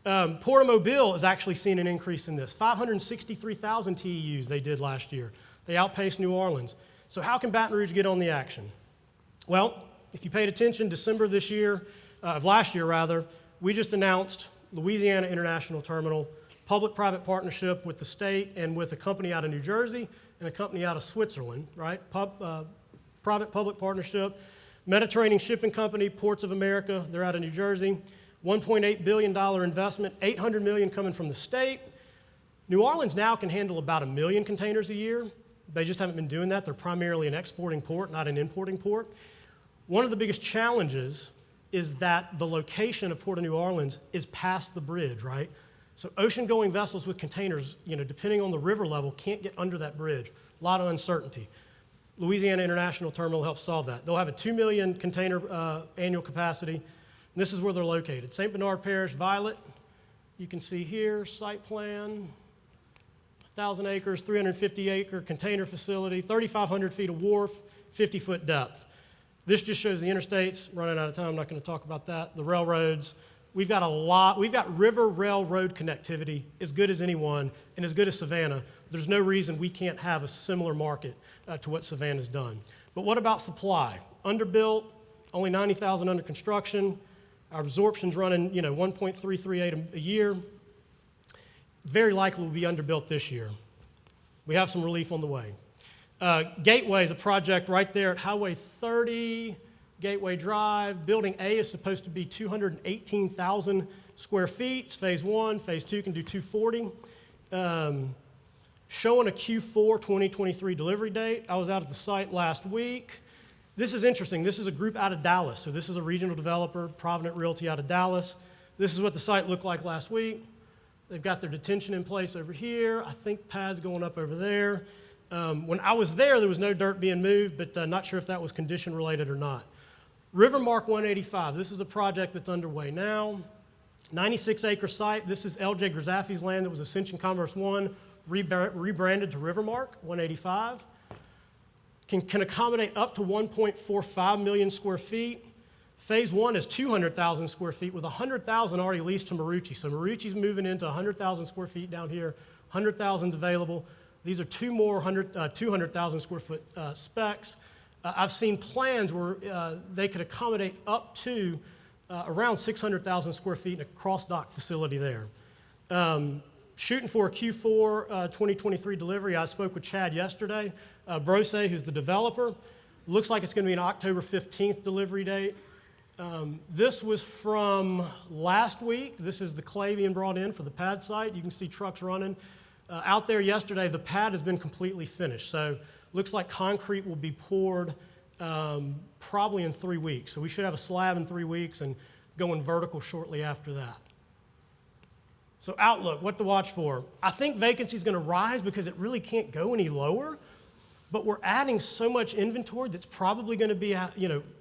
Port of Mobile has actually seen an increase in this. 563,000 TEUs they did last year. They outpaced New Orleans. So how can Baton Rouge get on the action? Well, if you paid attention, December of last year rather, we just announced Louisiana International Terminal, public-private partnership with the state and with a company out of New Jersey and a company out of Switzerland, right? Private-public partnership. Mediterranean Shipping Company, Ports of America, they're out of New Jersey. $1.8 billion investment, $800 million coming from the state. New Orleans now can handle about 1 million containers a year. They just haven't been doing that. They're primarily an exporting port, not an importing port. One of the biggest challenges is that the location of Port of New Orleans is past the bridge, right? So ocean-going vessels with containers, depending on the river level, can't get under that bridge. A lot of uncertainty. Louisiana International Terminal helps solve that. They'll have a 2 million container annual capacity. And this is where they're located. St. Bernard Parish, Violet. You can see here, site plan, 1,000 acres, 350-acre container facility, 3,500 feet of wharf, 50-foot depth. This just shows the interstates. Running out of time, I'm not going to talk about that. The railroads. We've got river railroad connectivity as good as anyone and as good as Savannah. There's no reason we can't have a similar market to what Savannah's done. But what about supply? Underbuilt, only 90,000 under construction. Our absorption's running, 1.338 a year. Very likely will be underbuilt this year. We have some relief on the way. Gateway is a project right there at Highway 30, Gateway Drive. Building A is supposed to be 218,000 square feet. It's phase 1. Phase 2 can do 240. Showing a Q4 2023 delivery date. I was out at the site last week. This is interesting. This is a group out of Dallas. So this is a regional developer, Provident Realty out of Dallas. This is what the site looked like last week. They've got their detention in place over here. I think pads going up over there. When I was there was no dirt being moved, but not sure if that was condition related or not. Rivermark 185, this is a project that's underway now. 96-acre site. This is L.J. Grzaffi's land that was Ascension Commerce 1, rebranded to Rivermark 185. Can accommodate up to 1.45 million square feet. Phase 1 is 200,000 square feet with 100,000 already leased to Marucci. So Marucci's moving into 100,000 square feet down here. 100,000's available. These are two more 200,000 square foot specs. I've seen plans where they could accommodate up to around 600,000 square feet in a cross-dock facility there. Shooting for a Q4 2023 delivery. I spoke with Chad yesterday. Brose, who's the developer. Looks like it's going to be an October 15th delivery date. This was from last week. This is the clay being brought in for the pad site. You can see trucks running. Out there yesterday, the pad has been completely finished. So looks like concrete will be poured probably in 3 weeks. So we should have a slab in 3 weeks and going vertical shortly after that. So outlook, what to watch for? I think vacancy is going to rise because it really can't go any lower. But we're adding so much inventory that's probably going to be,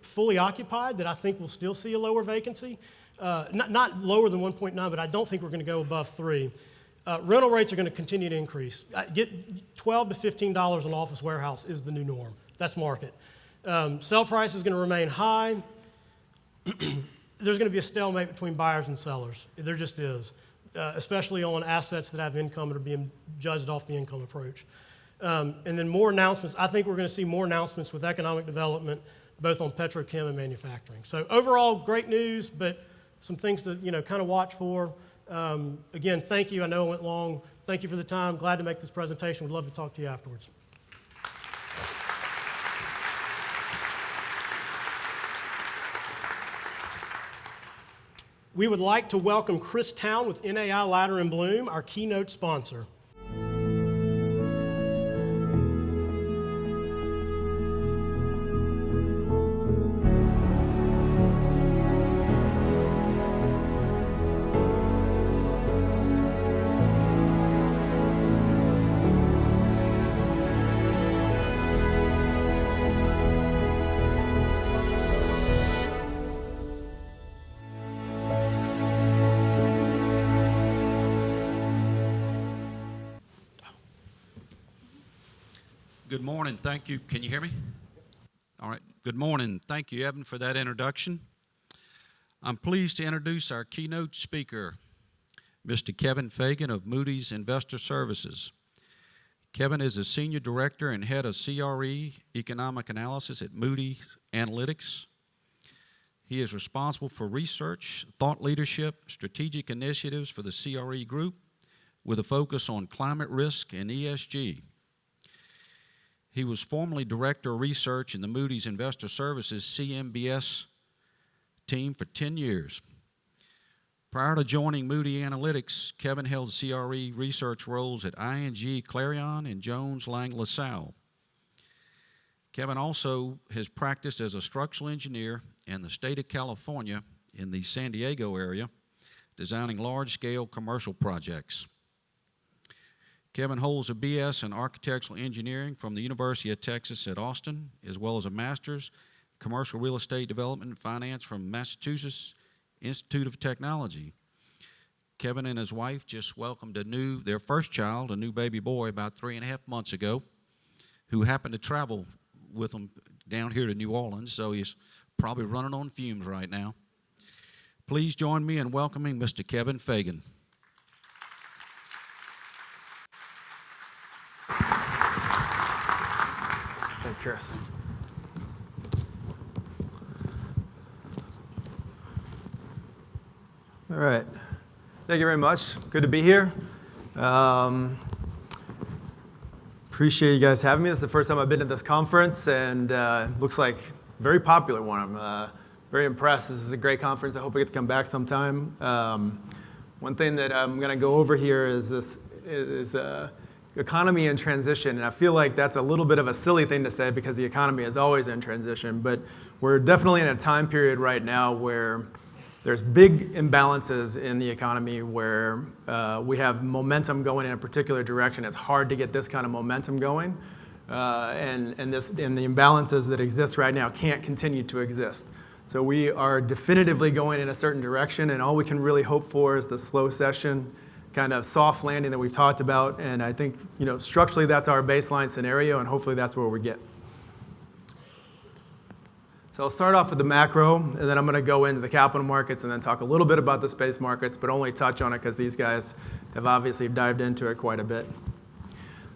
fully occupied that I think we'll still see a lower vacancy. Not lower than 1.9, but I don't think we're going to go above 3. Rental rates are going to continue to increase. Get $12 to $15 an office warehouse is the new norm. That's market. Sell price is going to remain high. There's going to be a stalemate between buyers and sellers. There just is, especially on assets that have income and are being judged off the income approach. And then more announcements. I think we're going to see more announcements with economic development, both on petrochem and manufacturing. So overall, great news, but some things to kind of watch for. Again, thank you. I know it went long. Thank you for the time. Glad to make this presentation. Would love to talk to you afterwards. We would like to welcome Chris Town with NAI Ladder and Bloom, our keynote sponsor. Good morning. Thank you. Can you hear me? All right. Good morning. Thank you, Evan, for that introduction. I'm pleased to introduce our keynote speaker, Mr. Kevin Fagan of Moody's Investor Services. Kevin is a Senior Director and Head of CRE Economic Analysis at Moody's Analytics. He is responsible for research, thought leadership, strategic initiatives for the CRE group with a focus on climate risk and ESG. He was formerly Director of Research in the Moody's Investor Services CMBS team for 10 years. Prior to joining Moody Analytics, Kevin held CRE research roles at ING Clarion and Jones Lang LaSalle. Kevin also has practiced as a structural engineer in the state of California in the San Diego area, designing large-scale commercial projects. Kevin holds a BS in Architectural Engineering from the University of Texas at Austin, as well as a Master's in Commercial Real Estate Development and Finance from Massachusetts Institute of Technology. Kevin and his wife just welcomed their first child, a new baby boy, about 3.5 months ago, who happened to travel with them down here to New Orleans, so he's probably running on fumes right now. Please join me in welcoming Mr. Kevin Fagan. Chris. All right. Thank you very much. Good to be here. Appreciate you guys having me. This is the first time I've been at this conference, and looks like a very popular one. I'm very impressed. This is a great conference. I hope I get to come back sometime. One thing that I'm going to go over here is economy in transition, and I feel like that's a little bit of a silly thing to say because the economy is always in transition, but we're definitely in a time period right now where there's big imbalances in the economy where we have momentum going in a particular direction. It's hard to get this kind of momentum going, and the imbalances that exist right now can't continue to exist. So we are definitively going in a certain direction, and all we can really hope for is the slow session, kind of soft landing that we've talked about. And I think, structurally that's our baseline scenario, and hopefully that's where we get. So I'll start off with the macro, and then I'm going to go into the capital markets and then talk a little bit about the space markets, but only touch on it because these guys have obviously dived into it quite a bit.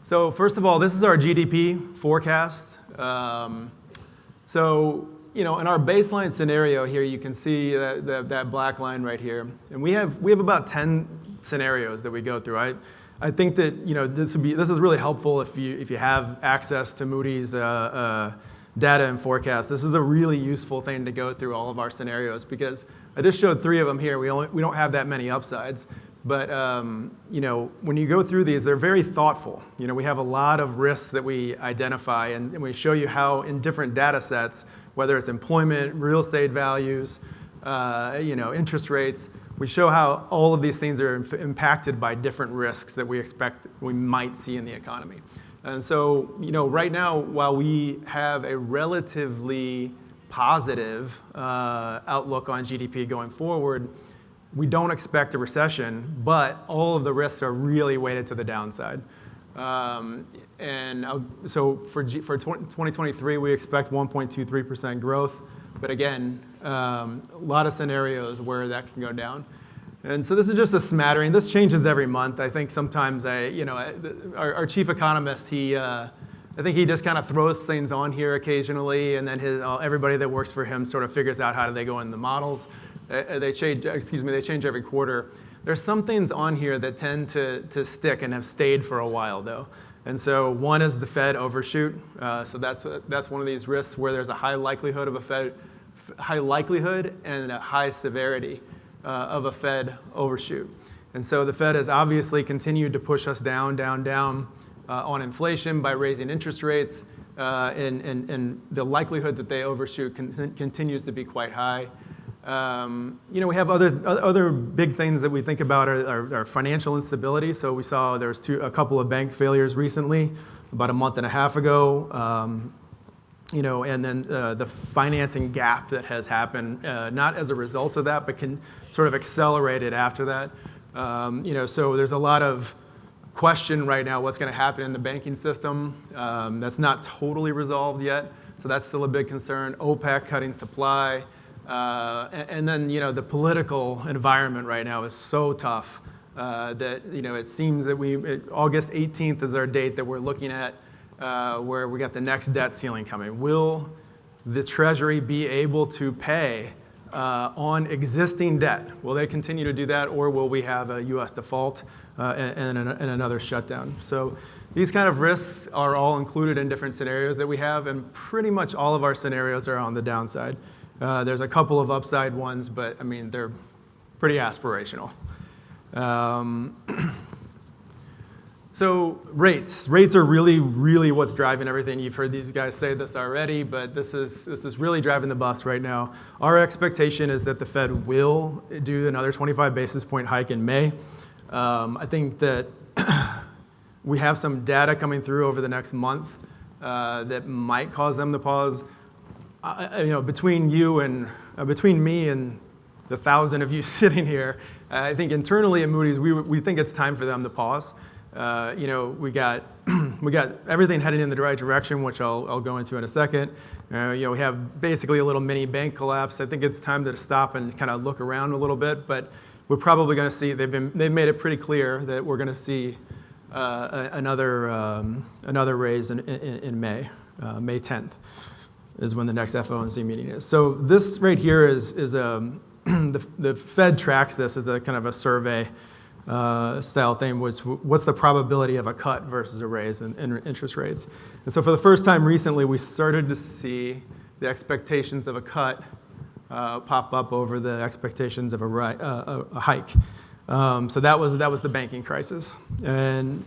So first of all, this is our GDP forecast. In our baseline scenario here, you can see that black line right here. And we have about 10 scenarios that we go through. I think that this is really helpful if you have access to Moody's data and forecast. This is a really useful thing to go through all of our scenarios because I just showed 3 of them here. We don't have that many upsides. But when you go through these, they're very thoughtful. We have a lot of risks that we identify, and we show you how in different data sets, whether it's employment, real estate values, interest rates, we show how all of these things are impacted by different risks that we expect we might see in the economy. And so, right now, while we have a relatively positive outlook on GDP going forward, we don't expect a recession, but all of the risks are really weighted to the downside. So for 2023, we expect 1.23% growth. But again, a lot of scenarios where that can go down. And so this is just a smattering. This changes every month. I think sometimes our chief economist, I think he just kind of throws things on here occasionally, and then everybody that works for him sort of figures out how do they go in the models. They change every quarter. There's some things on here that tend to stick and have stayed for a while, though. And so one is the Fed overshoot. So that's one of these risks where there's a high likelihood and a high severity of a Fed overshoot. And so the Fed has obviously continued to push us down on inflation by raising interest rates, and the likelihood that they overshoot continues to be quite high. We have other big things that we think about are financial instability. So we saw there was a couple of bank failures recently, about a month and a half ago. And then the financing gap that has happened, not as a result of that, but can sort of accelerated after that. So there's a lot of question right now what's going to happen in the banking system. That's not totally resolved yet. So that's still a big concern. OPEC cutting supply. And then, the political environment right now is so tough that, it seems that August 18th is our date that we're looking at where we got the next debt ceiling coming. Will the Treasury be able to pay on existing debt? Will they continue to do that, or will we have a U.S. default and another shutdown? So these kind of risks are all included in different scenarios that we have, and pretty much all of our scenarios are on the downside. There's a couple of upside ones, but they're pretty aspirational. So rates are really, really what's driving everything. You've heard these guys say this already, but this is really driving the bus right now. Our expectation is that the Fed will do another 25 basis point hike in May. I think that we have some data coming through over the next month that might cause them to pause. Between me and the 1,000 of you sitting here, I think internally at Moody's, we think it's time for them to pause. We got everything heading in the right direction, which I'll go into in a second. We have basically a little mini bank collapse. I think it's time to stop and kind of look around a little bit. But we're probably going to see. They've made it pretty clear that we're going to see another raise in May. May 10th is when the next FOMC meeting is. So this right here is the Fed tracks this as a kind of a survey style thing, what's the probability of a cut versus a raise in interest rates. And so for the first time recently, we started to see the expectations of a cut pop up over the expectations of a hike. So that was the banking crisis. And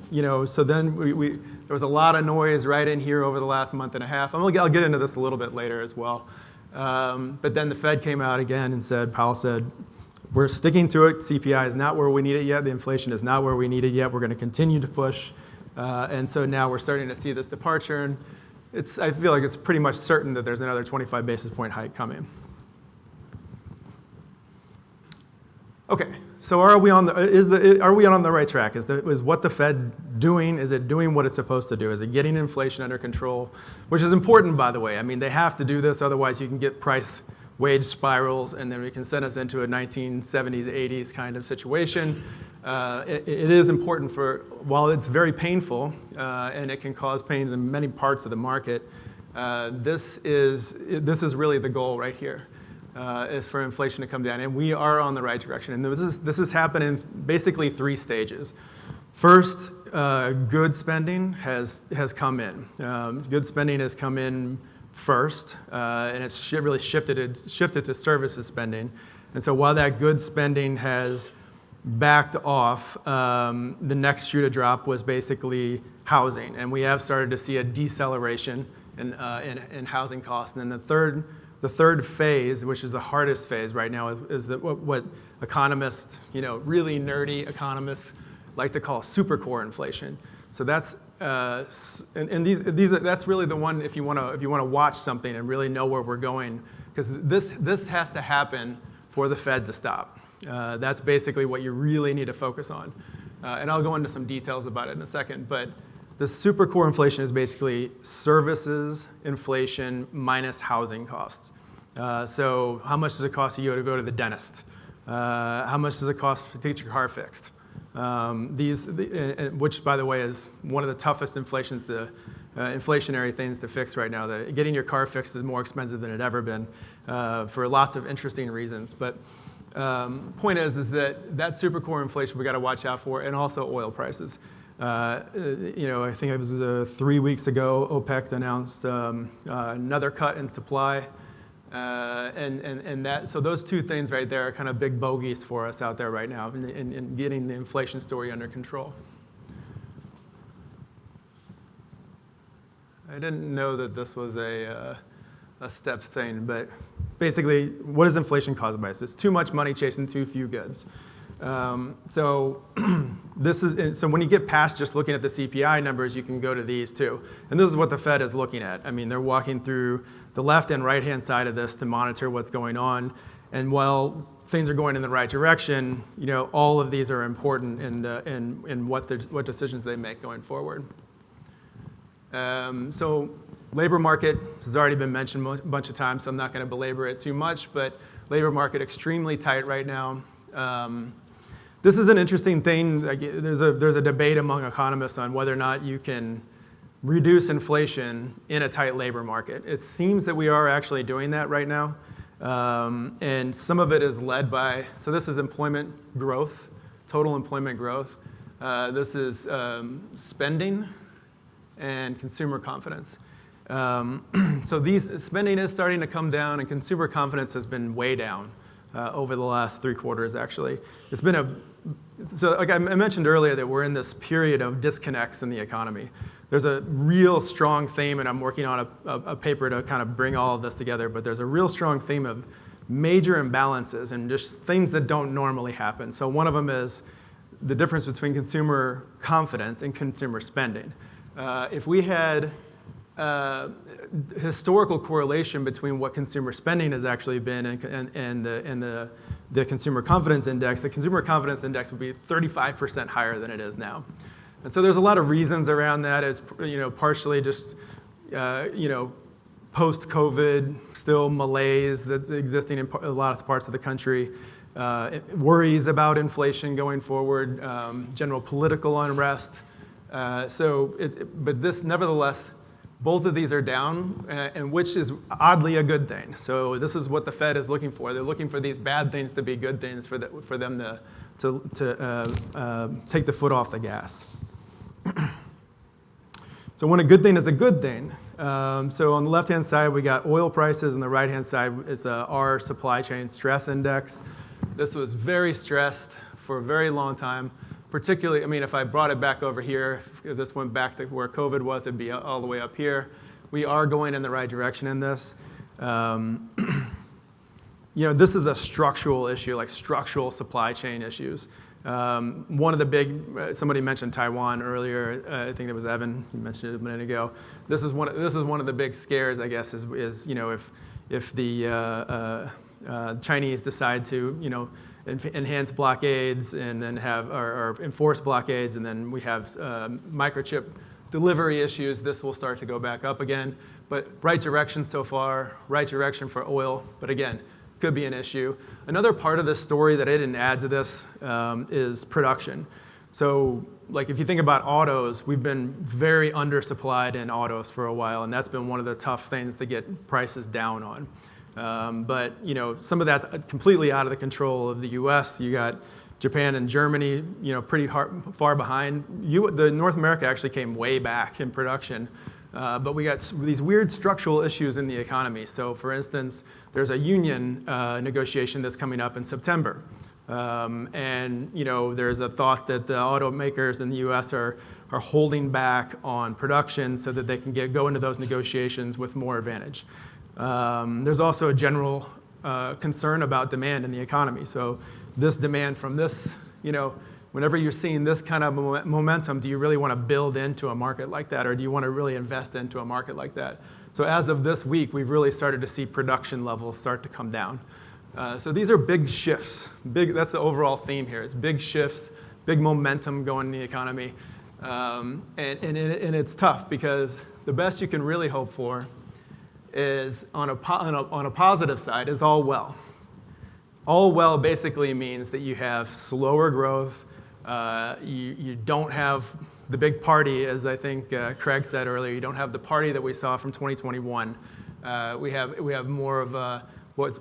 so then there was a lot of noise right in here over the last month and a half. I'll get into this a little bit later as well. But then the Fed came out again and Powell said, we're sticking to it. CPI is not where we need it yet. The inflation is not where we need it yet. We're going to continue to push. And so now we're starting to see this departure. And I feel like it's pretty much certain that there's another 25 basis point hike coming. Okay, so are we on the right track? Is what the Fed doing? Is it doing what it's supposed to do? Is it getting inflation under control? Which is important, by the way. I mean, they have to do this, otherwise you can get price wage spirals, and then we can send us into a 1970s, 80s kind of situation. It is important while it's very painful, and it can cause pains in many parts of the market, this is really the goal right here. Is for inflation to come down, and we are on the right direction. And this is happening in basically 3 stages. First, good spending has come in. Good spending has come in first, and it's really shifted to services spending. And so while that good spending has backed off, the next shoe to drop was basically housing, and we have started to see a deceleration in housing costs. And then the third phase, which is the hardest phase right now, is what economists, really nerdy economists, like to call supercore inflation. So that's that's really the one if you want to watch something and really know where we're going, because this has to happen for the Fed to stop. That's basically what you really need to focus on, and I'll go into some details about it in a second. But the supercore inflation is basically services inflation minus housing costs. So how much does it cost you to go to the dentist? How much does it cost to get your car fixed? Which, by the way, is one of the toughest inflationary things to fix right now. Getting your car fixed is more expensive than it ever been for lots of interesting reasons. But point is that supercore inflation we got to watch out for, and also oil prices. I think it was 3 weeks ago, OPEC announced another cut in supply. So those 2 things right there are kind of big bogeys for us out there right now in getting the inflation story under control. I didn't know that this was a step thing, but basically, what is inflation caused by? It's too much money chasing too few goods. So when you get past just looking at the CPI numbers, you can go to these too. And this is what the Fed is looking at. I mean, they're walking through the left and right-hand side of this to monitor what's going on. And while things are going in the right direction, all of these are important in what decisions they make going forward. So labor market has already been mentioned a bunch of times, so I'm not going to belabor it too much, but labor market extremely tight right now. This is an interesting thing. There's a debate among economists on whether or not you can reduce inflation in a tight labor market. It seems that we are actually doing that right now. And some of it is led by, so this is employment growth, total employment growth. This is spending and consumer confidence. So spending is starting to come down, and consumer confidence has been way down over the last 3 quarters, actually. It's been so like I mentioned earlier that we're in this period of disconnects in the economy. There's a real strong theme, and I'm working on a paper to kind of bring all of this together, but there's a real strong theme of major imbalances and just things that don't normally happen. So one of them is the difference between consumer confidence and consumer spending. If we had historical correlation between what consumer spending has actually been and the consumer confidence index, the consumer confidence index would be 35% higher than it is now. And so there's a lot of reasons around that. It's partially just post-COVID, still malaise that's existing in a lot of parts of the country, worries about inflation going forward, general political unrest. But this, nevertheless, both of these are down, and which is oddly a good thing. So this is what the Fed is looking for. They're looking for these bad things to be good things for them to take the foot off the gas. So when a good thing is a good thing, so on the left-hand side we got oil prices, and the right-hand side is our supply chain stress index. This was very stressed for a very long time. Particularly, if I brought it back over here, if this went back to where COVID was, it'd be all the way up here. We are going in the right direction in this. This is a structural issue, like structural supply chain issues. One of the big, somebody mentioned Taiwan earlier. I think it was Evan, you mentioned it a minute ago. This is one of the big scares, I guess, is if the Chinese decide to, enhanced blockades and then have or enforced blockades, and then we have microchip delivery issues. This will start to go back up again, but right direction so far, right direction for oil, but again, could be an issue. Another part of this story that I didn't add to this is production. So like if you think about autos, we've been very undersupplied in autos for a while, and that's been one of the tough things to get prices down on. But you know, some of that's completely out of the control of the U.S. You got Japan and Germany, you know, pretty far behind. The North America actually came way back in production, but we got these weird structural issues in the economy. So for instance, there's a union negotiation that's coming up in September. And you know, there's a thought that the automakers in the U.S. are holding back on production so that they can go into those negotiations with more advantage. There's also a general concern about demand in the economy. So this demand from this, you know, whenever you're seeing this kind of momentum, do you really want to build into a market like that, or do you want to really invest into a market like that? So as of this week, we've really started to see production levels start to come down. So these are big shifts. That's the overall theme here. It's big shifts, big momentum going in the economy. And it's tough because the best you can really hope for is on a positive side is all well. All well basically means that you have slower growth. You don't have the big party, as I think Craig said earlier. You don't have the party that we saw from 2021. We have more of what's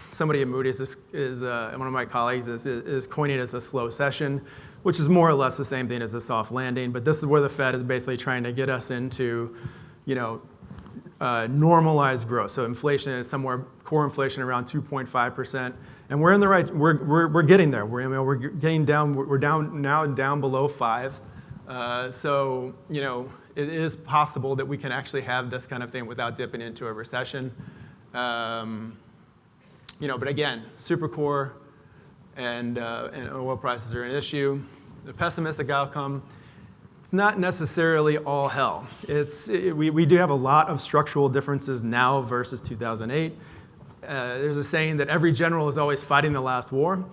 somebody at Moody's is one of my colleagues is coining it as a slow session, which is more or less the same thing as a soft landing. But this is where the Fed is basically trying to get us into, you know, normalized growth. So inflation is somewhere, core inflation around 2.5%, and we're in the right. We're getting there. We're getting down. We're down below 5. So you know, it is possible that we can actually have this kind of thing without dipping into a recession. You know, but again, supercore and oil prices are an issue. The pessimistic outcome, it's not necessarily all hell. We do have a lot of structural differences now versus 2008. There's a saying that every general is always fighting the last war.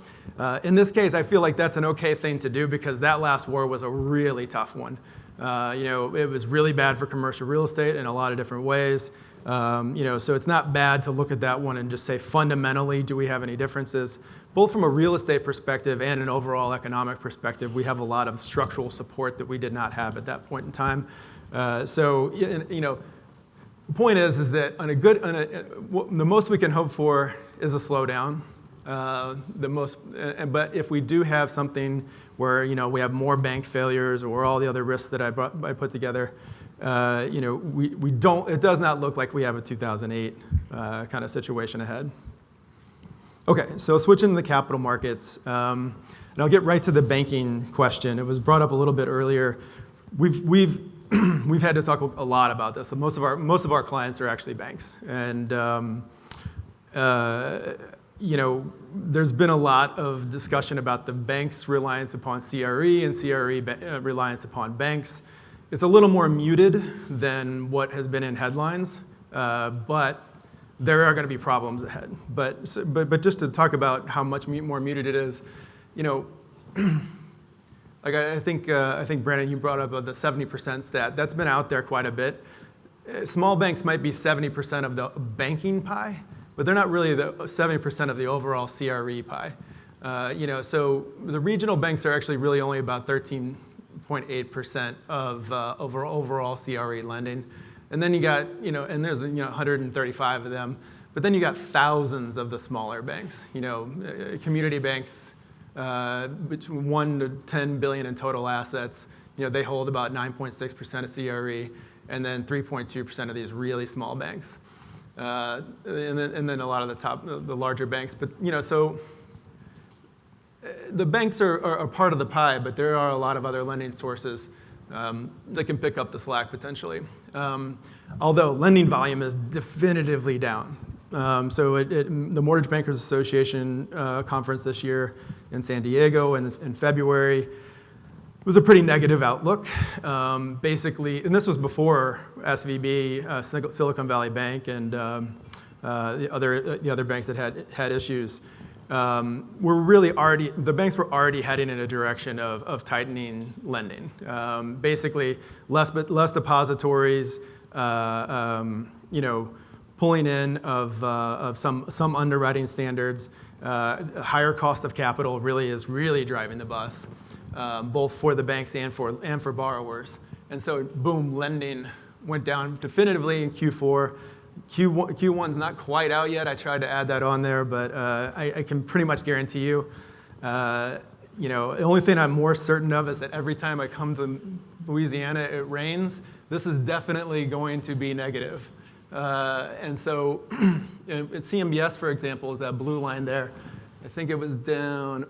In this case, I feel like that's an okay thing to do because that last war was a really tough one. You know, it was really bad for commercial real estate in a lot of different ways. You know, so it's not bad to look at that one and just say fundamentally, do we have any differences? Both from a real estate perspective and an overall economic perspective, we have a lot of structural support that we did not have at that point in time. So, you know, the point is that the most we can hope for is a slowdown. But if we do have something where, you know, we have more bank failures or all the other risks that I put together, you know, we don't. It does not look like we have a 2008 kind of situation ahead. Okay, so switching to the capital markets, and I'll get right to the banking question. It was brought up a little bit earlier. We've had to talk a lot about this. So most of our clients are actually banks, and you know, there's been a lot of discussion about the banks' reliance upon CRE and CRE reliance upon banks. It's a little more muted than what has been in headlines, but there are going to be problems ahead. But just to talk about how much more muted it is, you know, like I think Brandon, you brought up the 70% stat. That's been out there quite a bit. Small banks might be 70% of the banking pie, but they're not really the 70% of the overall CRE pie. You know, so the regional banks are actually really only about 13.8% of overall CRE lending. And then you got, you know, and there's 135 of them, but then you got thousands of the smaller banks. You know, community banks, between 1 to 10 billion in total assets. You know, they hold about 9.6% of CRE, and then 3.2% of these really small banks. And then a lot of the larger banks. But you know, so the banks are part of the pie, but there are a lot of other lending sources that can pick up the slack potentially. Although lending volume is definitively down. So the Mortgage Bankers Association conference this year in San Diego in February was a pretty negative outlook. Basically, and this was before SVB, Silicon Valley Bank, and the other banks that had issues. the banks were already heading in a direction of tightening lending. Basically, less depositories, pulling in of some underwriting standards. Higher cost of capital is driving the bus, both for the banks and for borrowers. And so, boom, lending went down definitively in Q4. Q1's not quite out yet. I tried to add that on there, but I can pretty much guarantee you, the only thing I'm more certain of is that every time I come to Louisiana, it rains. This is definitely going to be negative. And so at CMBS, for example, is that blue line there. I think it was down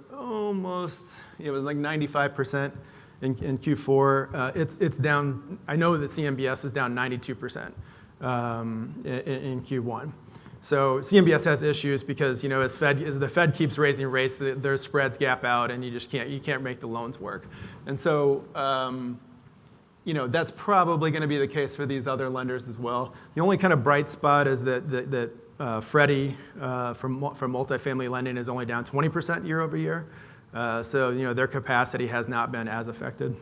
it was like 95% in Q4. It's down, I know that CMBS is down 92%. In Q1. So CMBS has issues because as the Fed keeps raising rates, their spreads gap out, and you can't make the loans work. And so that's probably going to be the case for these other lenders as well. The only kind of bright spot is that Freddie from multifamily lending is only down 20% year over year. So their capacity has not been as affected.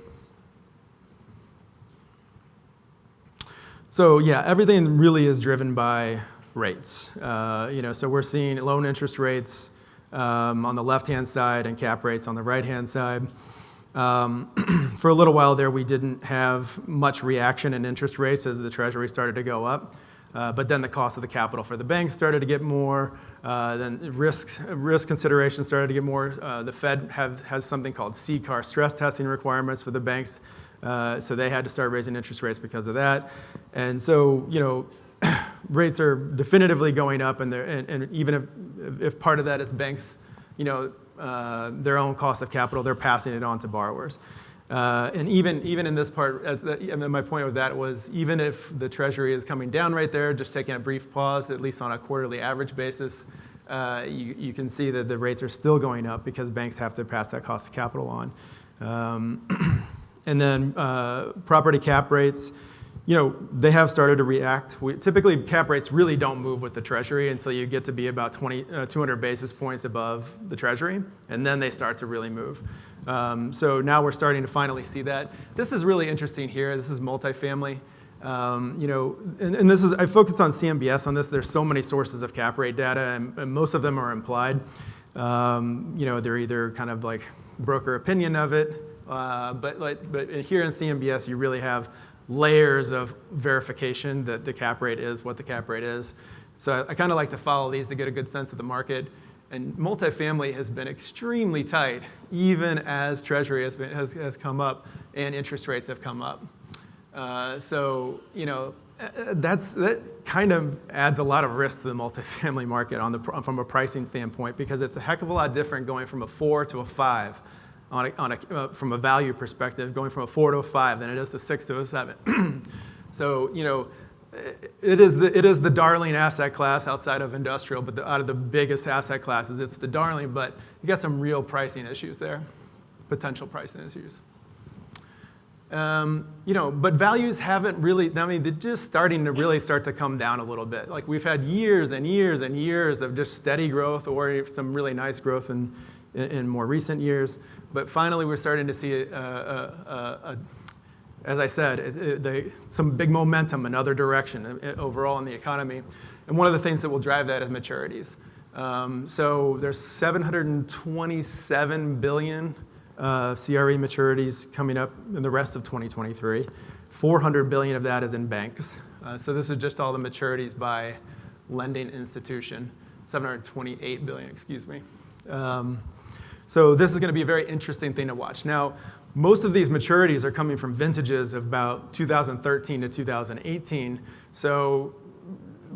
So yeah, everything really is driven by rates. So we're seeing loan interest rates on the left-hand side and cap rates on the right-hand side. For a little while there, we didn't have much reaction in interest rates as the Treasury started to go up. But then the cost of the capital for the banks started to get more. Then risk considerations started to get more. The Fed has something called CCAR stress testing requirements for the banks. So they had to start raising interest rates because of that. And so, rates are definitively going up, and even if part of that is banks, their own cost of capital, they're passing it on to borrowers. And even in this part, my point with that was, even if the Treasury is coming down right there, just taking a brief pause, at least on a quarterly average basis, you can see that the rates are still going up because banks have to pass that cost of capital on. And then property cap rates, they have started to react. Typically, cap rates really don't move with the Treasury until you get to be about 200 basis points above the Treasury, and then they start to really move. So now we're starting to finally see that. This is really interesting here. This is multifamily. And this is, I focused on CMBS on this. There's so many sources of cap rate data, and most of them are implied. They're either kind of like broker opinion of it, but here in CMBS, you really have layers of verification that the cap rate is what the cap rate is. So I kind of like to follow these to get a good sense of the market. And multifamily has been extremely tight, even as Treasury has come up and interest rates have come up. That kind of adds a lot of risk to the multifamily market from a pricing standpoint, because it's a heck of a lot different going from a 4 to a 5 from a value perspective, going from a 4 to a 5 than it is to 6 to a 7. So it is the darling asset class outside of industrial, but out of the biggest asset classes, it's the darling. But you got some real pricing issues there, potential pricing issues. But values haven't really, they're just starting to come down a little bit. Like, we've had years and years and years of just steady growth, or some really nice growth in more recent years. But finally, we're starting to see, as I said, some big momentum in other direction overall in the economy. And one of the things that will drive that is maturities. So there's $727 billion CRE maturities coming up in the rest of 2023. $400 billion of that is in banks. So this is just all the maturities by lending institution. $728 billion, excuse me. So this is going to be a very interesting thing to watch. Now, most of these maturities are coming from vintages of about 2013 to 2018. So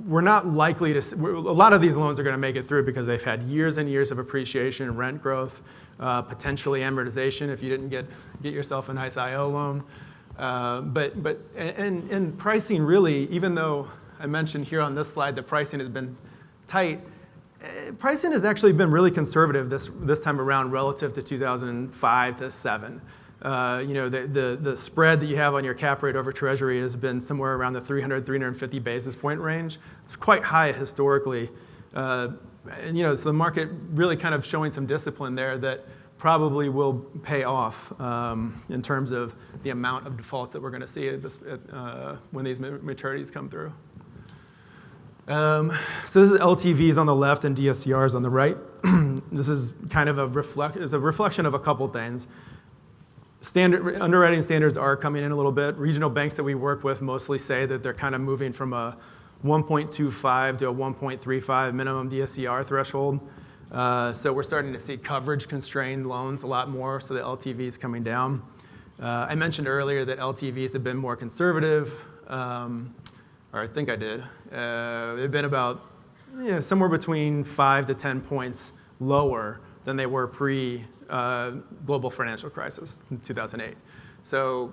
we're not likely to, a lot of these loans are going to make it through because they've had years and years of appreciation, rent growth, potentially amortization if you didn't get yourself a nice IO loan. But pricing really, even though I mentioned here on this slide that pricing has been tight, pricing has actually been really conservative this time around relative to 2005 to 7. The spread that you have on your cap rate over Treasury has been somewhere around the 300, 350 basis point range. It's quite high historically. so the market really kind of showing some discipline there that probably will pay off in terms of the amount of defaults that we're going to see when these maturities come through. So this is LTVs on the left and DSCRs on the right. This is kind of a reflection of a couple things. Underwriting standards are coming in a little bit. Regional banks that we work with mostly say that they're kind of moving from a 1.25 to a 1.35 minimum DSCR threshold. So we're starting to see coverage-constrained loans a lot more, so the LTV is coming down. I mentioned earlier that LTVs have been more conservative, or I think I did. They've been about somewhere between 5 to 10 points lower than they were pre-global financial crisis in 2008. So,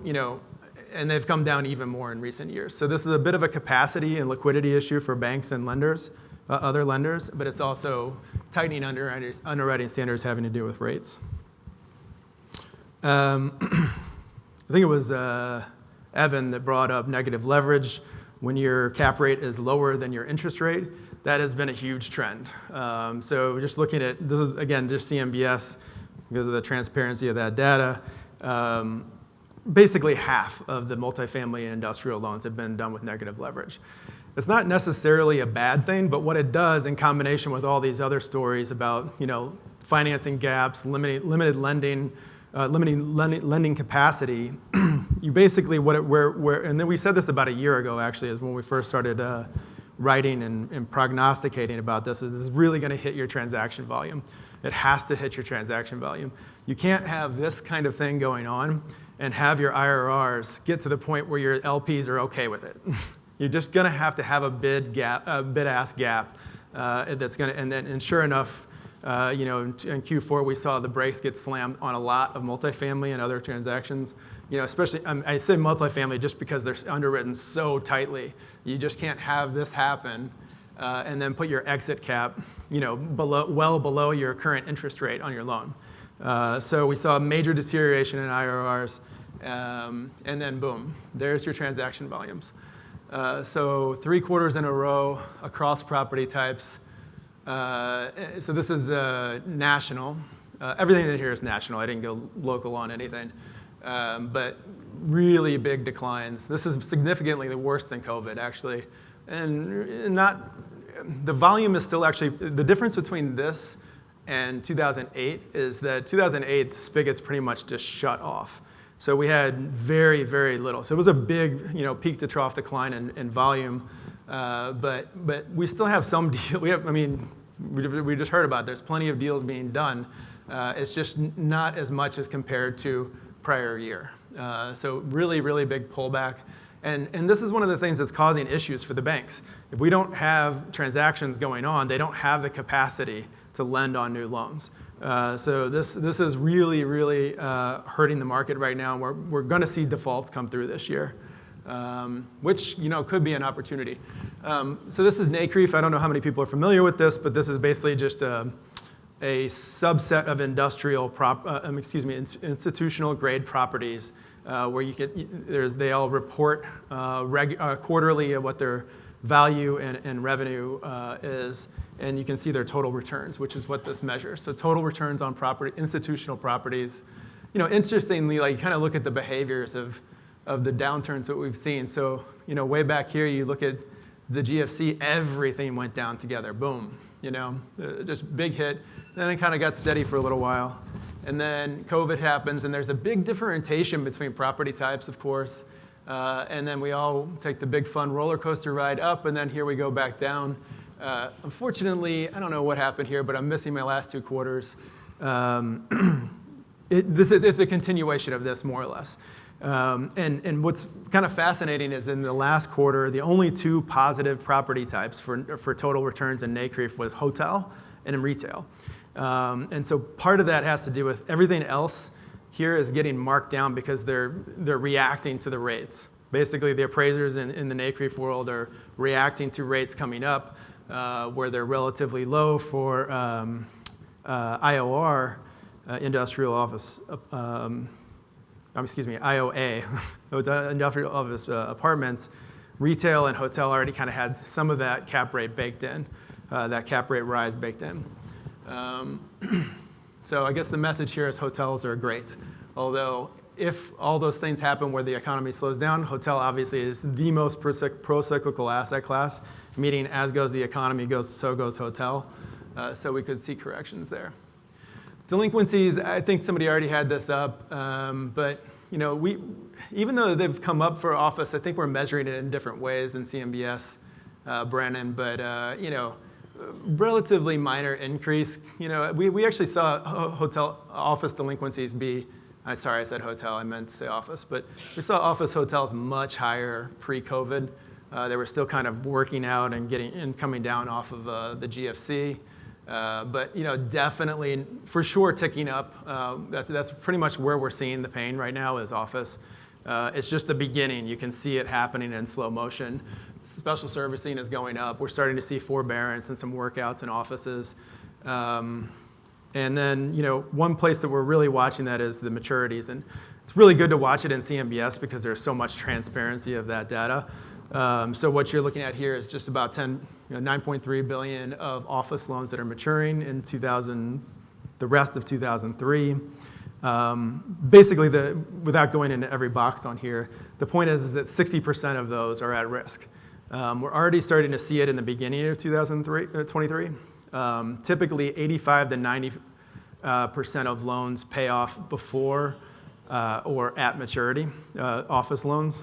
and they've come down even more in recent years. So this is a bit of a capacity and liquidity issue for banks and lenders, other lenders, but it's also tightening underwriting standards having to do with rates. I think it was Evan that brought up negative leverage. When your cap rate is lower than your interest rate, that has been a huge trend. So just looking at, this is again just CMBS because of the transparency of that data. Basically half of the multifamily and industrial loans have been done with negative leverage. It's not necessarily a bad thing, but what it does in combination with all these other stories about financing gaps, limiting lending capacity, you basically and then we said this about a year ago actually is when we first started writing and prognosticating about this is really going to hit your transaction volume. It has to hit your transaction volume. You can't have this kind of thing going on and have your IRRs get to the point where your LPs are okay with it. You're just going to have a bid-ask gap that's going to, and sure enough, in Q4 we saw the brakes get slammed on a lot of multifamily and other transactions. Especially I say multifamily just because they're underwritten so tightly. You just can't have this happen and then put your exit cap, well below your current interest rate on your loan. So we saw a major deterioration in IRRs, and then boom, there's your transaction volumes. So 3 quarters in a row across property types. So this is national. Everything in here is national. I didn't go local on anything. But really big declines. This is significantly worse than COVID, actually. And the volume is still actually, the difference between this and 2008 is that 2008, the spigots pretty much just shut off. So we had very, very little. So it was a big, peak to trough decline in volume. But we still have some deals. We just heard about it. There's plenty of deals being done. It's just not as much as compared to prior year. So really, really big pullback. And this is one of the things that's causing issues for the banks. If we don't have transactions going on, they don't have the capacity to lend on new loans. So this is really, really hurting the market right now. We're going to see defaults come through this year, which could be an opportunity. So this is NCREIF. I don't know how many people are familiar with this, but this is basically just a subset of institutional grade properties where they all report quarterly of what their value and revenue is, and you can see their total returns, which is what this measures. So total returns on institutional properties. Interestingly, you kind of look at the behaviors of the downturns that we've seen. So way back here, you look at the GFC, everything went down together. Boom, just big hit. Then it kind of got steady for a little while. And then COVID happens, and there's a big differentiation between property types, of course. And then we all take the big fun roller coaster ride up, and then here we go back down. Unfortunately, I don't know what happened here, but I'm missing my last 2 quarters. It's a continuation of this, more or less. And what's kind of fascinating is in the last quarter, the only 2 positive property types for total returns in NCREIF was hotel and in retail. And so part of that has to do with everything else here is getting marked down because they're reacting to the rates. Basically, the appraisers in the NCREIF world are reacting to rates coming up where they're relatively low for IOR, industrial office, IOA, industrial office apartments. Retail and hotel already kind of had some of that cap rate baked in. that cap rate rise baked in. So I guess the message here is hotels are great. Although if all those things happen where the economy slows down, hotel obviously is the most pro-cyclical asset class, meaning as goes the economy, so goes hotel. So we could see corrections there. Delinquencies, I think somebody already had this up, but even though they've come up for office, I think we're measuring it in different ways than CMBS, Brennan, but relatively minor increase. We actually saw hotel office delinquencies be, sorry I said hotel, I meant to say office, but we saw office hotels much higher pre-COVID. They were still kind of working out and coming down off of the GFC. But definitely, for sure, ticking up. That's pretty much where we're seeing the pain right now is office. It's just the beginning. You can see it happening in slow motion. Special servicing is going up. We're starting to see forbearance and some workouts in offices. And then, one place that we're really watching that is the maturities. And it's really good to watch it in CMBS because there's so much transparency of that data. So what you're looking at here is just about 9.3 billion of office loans that are maturing in the rest of 2003. Basically, without going into every box on here, the point is that 60% of those are at risk. We're already starting to see it in the beginning of 2023. Typically, 85 to 90% of loans pay off before or at maturity, office loans.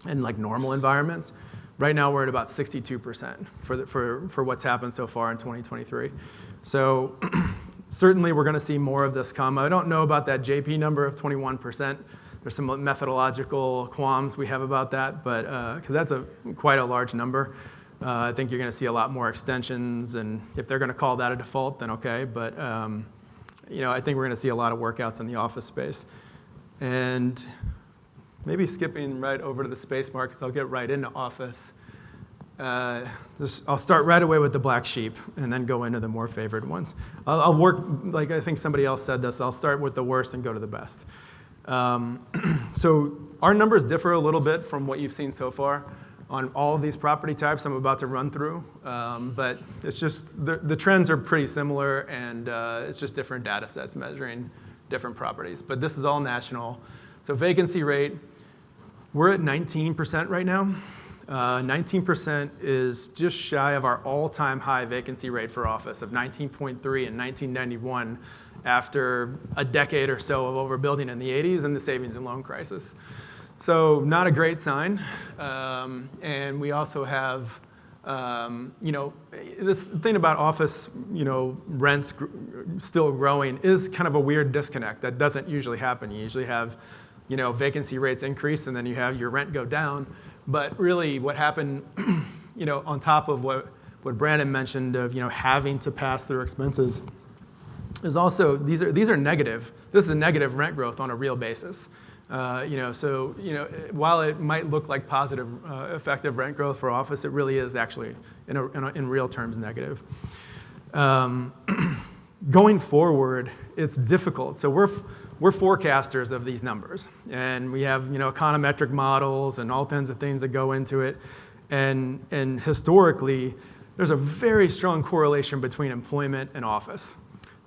In like normal environments. Right now we're at about 62% for what's happened so far in 2023. So certainly we're going to see more of this come. I don't know about that JP number of 21%. There's some methodological qualms we have about that, but because that's quite a large number. I think you're going to see a lot more extensions, and if they're going to call that a default, then okay. But I think we're going to see a lot of workouts in the office space. And maybe skipping right over to the space markets, I'll get right into office. I'll start right away with the black sheep and then go into the more favored ones. I'll work, like I think somebody else said this, I'll start with the worst and go to the best. So our numbers differ a little bit from what you've seen so far on all of these property types I'm about to run through. But it's just, the trends are pretty similar, and it's just different data sets measuring different properties. But this is all national. So vacancy rate, we're at 19% right now. 19% is just shy of our all-time high vacancy rate for office of 19.3 in 1991 after a decade or so of overbuilding in the 80s and the savings and loan crisis. So not a great sign. And we also have, this thing about office, rents still growing is kind of a weird disconnect that doesn't usually happen. You usually have vacancy rates increase and then you have your rent go down. But really what happened, on top of what Brandon mentioned of, having to pass through expenses is also, these are negative. This is a negative rent growth on a real basis. While it might look like positive effective rent growth for office, it really is actually in real terms negative. Going forward, it's difficult. So we're forecasters of these numbers, and we have econometric models and all kinds of things that go into it. And historically, there's a very strong correlation between employment and office.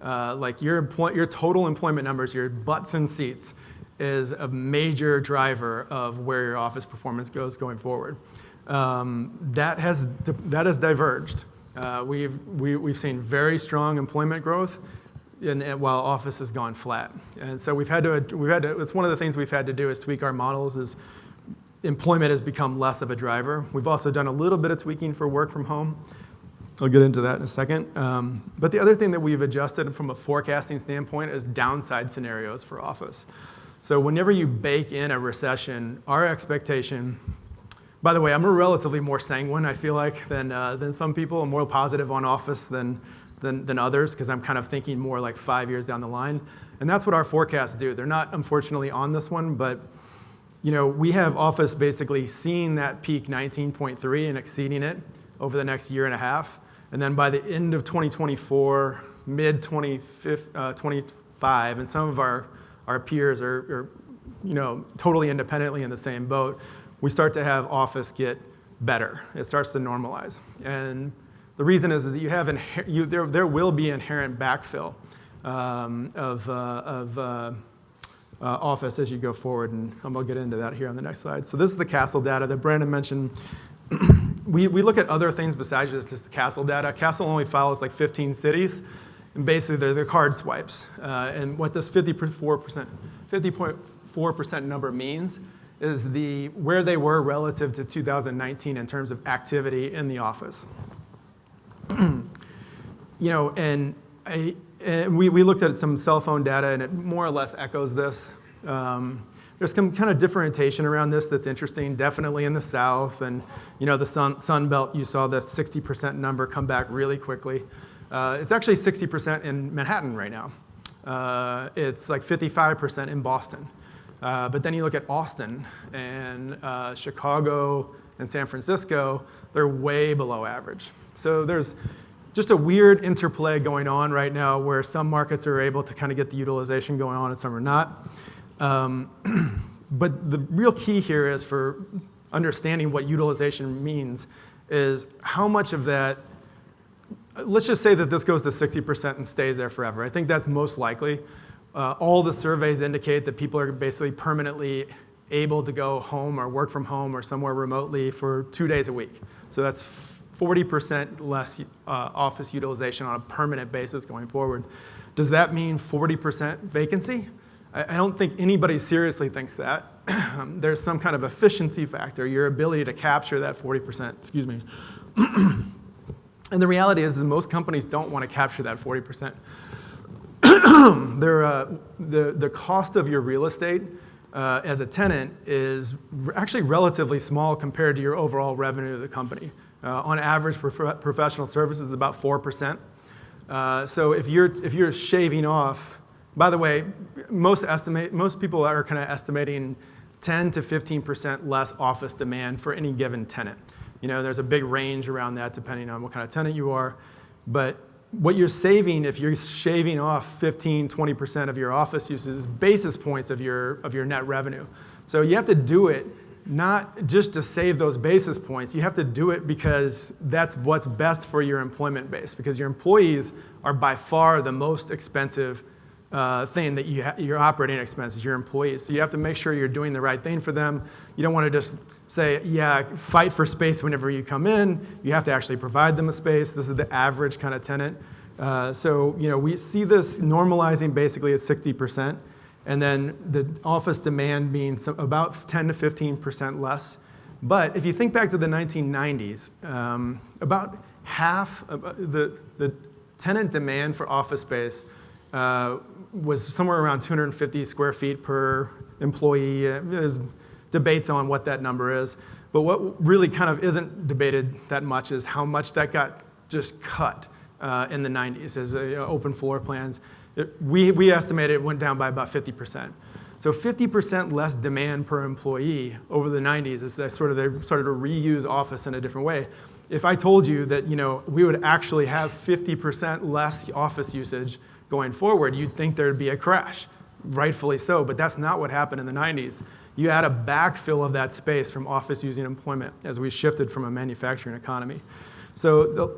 Like your total employment numbers, your butts and seats, is a major driver of where your office performance goes going forward. That has diverged. We've seen very strong employment growth, while office has gone flat. And so we've had to. It's one of the things we've had to do is tweak our models. Is employment has become less of a driver. We've also done a little bit of tweaking for work from home. I'll get into that in a second. But the other thing that we've adjusted from a forecasting standpoint is downside scenarios for office. So whenever you bake in a recession, our expectation, by the way, I'm a relatively more sanguine, I feel like, than some people. I'm more positive on office than others because I'm kind of thinking more like 5 years down the line. And that's what our forecasts do. They're not, unfortunately, on this one, but we have office basically seeing that peak 19.3 and exceeding it over the next year and a half. And then by the end of 2024, mid-25, and some of our peers are totally independently in the same boat, we start to have office get better. It starts to normalize. And the reason is that you have there will be inherent backfill of office as you go forward, and I'm going to get into that here on the next slide. So this is the Kastle data that Brandon mentioned. We look at other things besides just the Kastle data. Kastle only follows like 15 cities, and basically they're the card swipes. And what this 50.4% number means is where they were relative to 2019 in terms of activity in the office. And we looked at some cell phone data, and it more or less echoes this. There's some kind of differentiation around this that's interesting, definitely in the South. And the Sun Belt, you saw this 60% number come back really quickly. It's actually 60% in Manhattan right now. It's like 55% in Boston. But then you look at Austin and Chicago and San Francisco, they're way below average. So there's just a weird interplay going on right now where some markets are able to kind of get the utilization going on and some are not. But the real key here is for understanding what utilization means is how much of that, let's just say that this goes to 60% and stays there forever. I think that's most likely. All the surveys indicate that people are basically permanently able to go home or work from home or somewhere remotely for 2 days a week. So that's 40% less office utilization on a permanent basis going forward. Does that mean 40% vacancy? I don't think anybody seriously thinks that. There's some kind of efficiency factor, your ability to capture that 40%, excuse me. And the reality is most companies don't want to capture that 40%. The cost of your real estate as a tenant is actually relatively small compared to your overall revenue of the company. On average, professional services is about 4%. So if you're shaving off, by the way, most people are kind of estimating 10 to 15% less office demand for any given tenant. There's a big range around that depending on what kind of tenant you are. But what you're saving if you're shaving off 15, 20% of your office uses is basis points of your net revenue. So you have to do it not just to save those basis points. You have to do it because that's what's best for your employment base, because your employees are by far the most expensive thing that your operating expenses, your employees. So you have to make sure you're doing the right thing for them. You don't want to just say, yeah, fight for space whenever you come in. You have to actually provide them a space. This is the average kind of tenant. So we see this normalizing basically at 60%, and then the office demand being about 10 to 15% less. But if you think back to the 1990s, about half the tenant demand for office space was somewhere around 250 square feet per employee. There's debates on what that number is. But what really kind of isn't debated that much is how much that got just cut in the 90s as open floor plans. We estimate it went down by about 50%. So 50% less demand per employee over the 90s as they started to reuse office in a different way. If I told you that we would actually have 50% less office usage going forward, you'd think there'd be a crash, rightfully so, but that's not what happened in the 90s. You had a backfill of that space from office using employment as we shifted from a manufacturing economy. So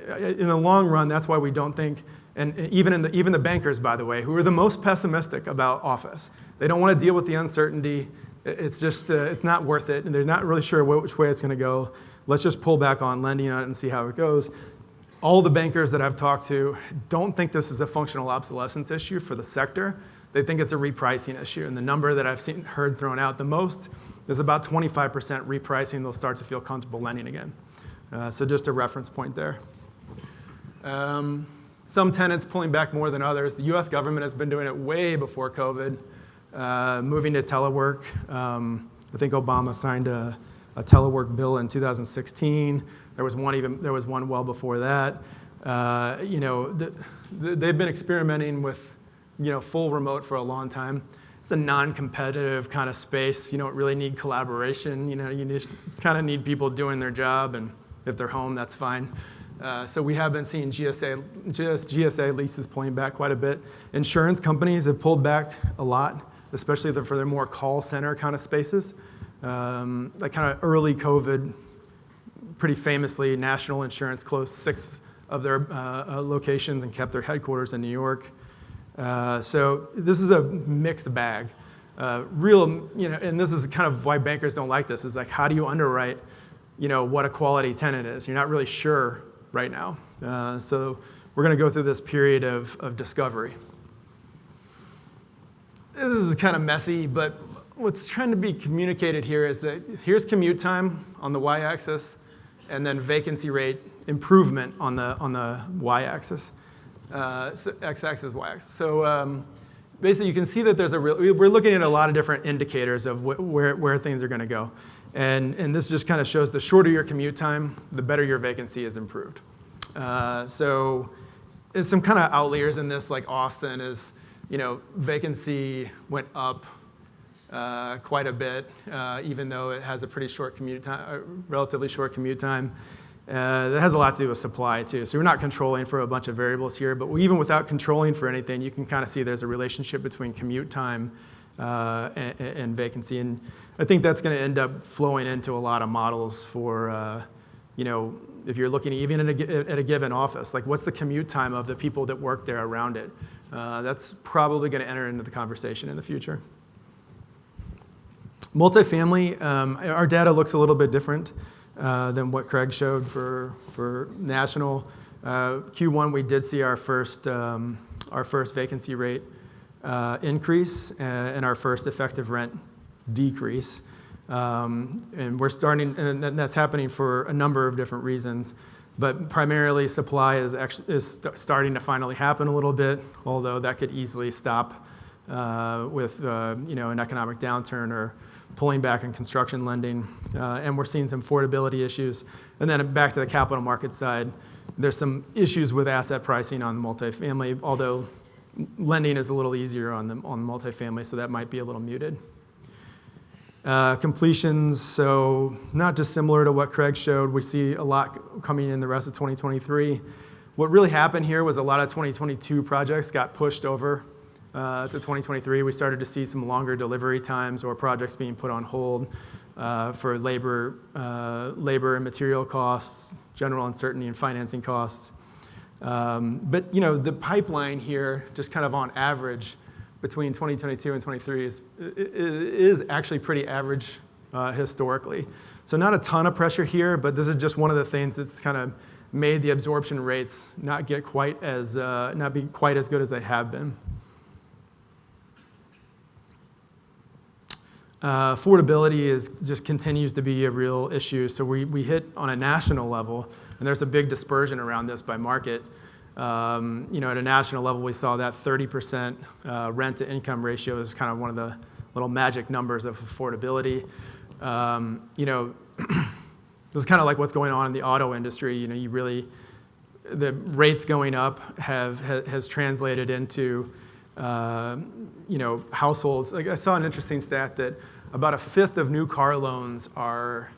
in the long run, that's why we don't think, and even the bankers, by the way, who are the most pessimistic about office, they don't want to deal with the uncertainty. It's just, it's not worth it, and they're not really sure which way it's going to go. Let's just pull back on lending on it and see how it goes. All the bankers that I've talked to don't think this is a functional obsolescence issue for the sector. They think it's a repricing issue. And the number that I've heard thrown out the most is about 25% repricing. They'll start to feel comfortable lending again. So just a reference point there. Some tenants pulling back more than others. The US government has been doing it way before COVID, moving to telework. I think Obama signed a telework bill in 2016. There was one well before that. They've been experimenting with full remote for a long time. It's a non-competitive kind of space. You don't really need collaboration. You just kind of need people doing their job, and if they're home, that's fine. So we have been seeing GSA leases pulling back quite a bit. Insurance companies have pulled back a lot, especially for their more call center kind of spaces. like kind of early COVID, pretty famously, National Insurance closed 6 of their locations and kept their headquarters in New York. So this is a mixed bag. And this is kind of why bankers don't like this, is like, how do you underwrite, what a quality tenant is? You're not really sure right now. So we're going to go through this period of discovery. This is kind of messy, but what's trying to be communicated here is that here's commute time on the y-axis, and then vacancy rate improvement on the y-axis, so x-axis, y-axis. So basically, you can see that we're looking at a lot of different indicators of where things are going to go, and this just kind of shows the shorter your commute time, the better your vacancy is improved. So there's some kind of outliers in this, like Austin is, vacancy went up quite a bit, even though it has a pretty short commute time, relatively short commute time. That has a lot to do with supply too. So we're not controlling for a bunch of variables here, but even without controlling for anything, you can kind of see there's a relationship between commute time and vacancy. And I think that's going to end up flowing into a lot of models for, if you're looking even at a given office, like what's the commute time of the people that work there around it? That's probably going to enter into the conversation in the future. Multifamily, our data looks a little bit different than what Craig showed for national. Q1, we did see our first vacancy rate increase and our first effective rent decrease. And we're starting, and that's happening for a number of different reasons. But primarily, supply is starting to finally happen a little bit, although that could easily stop with an economic downturn or pulling back in construction lending. And we're seeing some affordability issues. And then back to the capital market side, there's some issues with asset pricing on multifamily, although lending is a little easier on multifamily, so that might be a little muted. Completions, so not dissimilar to what Craig showed. We see a lot coming in the rest of 2023. What really happened here was a lot of 2022 projects got pushed over to 2023. We started to see some longer delivery times or projects being put on hold for labor and material costs, general uncertainty and financing costs. But the pipeline here, just kind of on average, between 2022 and 23 is actually pretty average historically. So not a ton of pressure here, but this is just one of the things that's kind of made the absorption rates not be quite as good as they have been. Affordability just continues to be a real issue. So we hit on a national level, and there's a big dispersion around this by market. At a national level, we saw that 30% rent to income ratio is kind of one of the little magic numbers of affordability. This is kind of like what's going on in the auto industry. The rates going up has translated into, households. Like I saw an interesting stat that about a fifth of new car loans are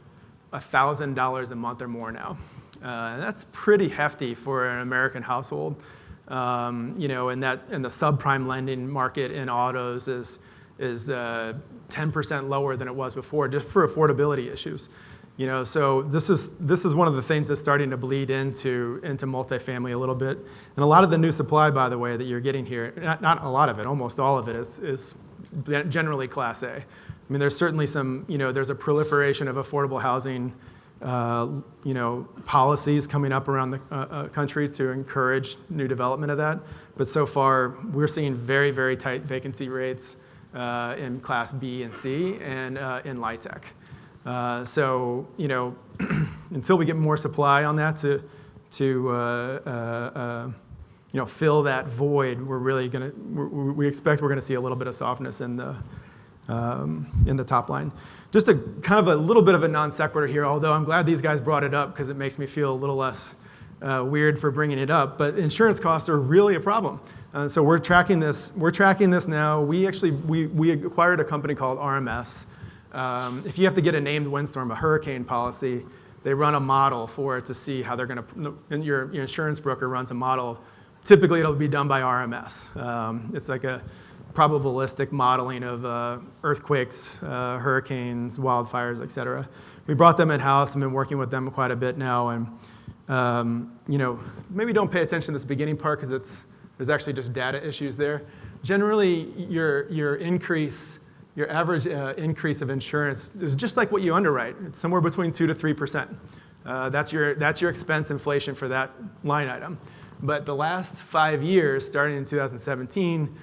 $1,000 a month or more now. And that's pretty hefty for an American household. And the subprime lending market in autos is 10% lower than it was before, just for affordability issues. So this is one of the things that's starting to bleed into multifamily a little bit. And a lot of the new supply, by the way, that you're getting here, not a lot of it, almost all of it is generally Class A. I mean, there's certainly some, there's a proliferation of affordable housing policies coming up around the country to encourage new development of that. But so far, we're seeing very, very tight vacancy rates in Class B and C and in LIHTC. So, until we get more supply on that to fill that void, we expect we're gonna see a little bit of softness in the top line. Just a kind of a little bit of a non sequitur here, although I'm glad these guys brought it up because it makes me feel a little less weird for bringing it up. But insurance costs are really a problem. So we're tracking this. We're tracking this now. We acquired a company called RMS. If you have to get a named windstorm, a hurricane policy, they run a model for it to see how they're going to. And your insurance broker runs a model. Typically, it'll be done by RMS. It's like probabilistic modeling of earthquakes, hurricanes, wildfires, et cetera. We brought them in-house and been working with them quite a bit now. And maybe don't pay attention to this beginning part because there's actually just data issues there. Generally, your average increase of insurance is just like what you underwrite. It's somewhere between 2 to 3%. That's your expense inflation for that line item. But the last 5 years, starting in 2017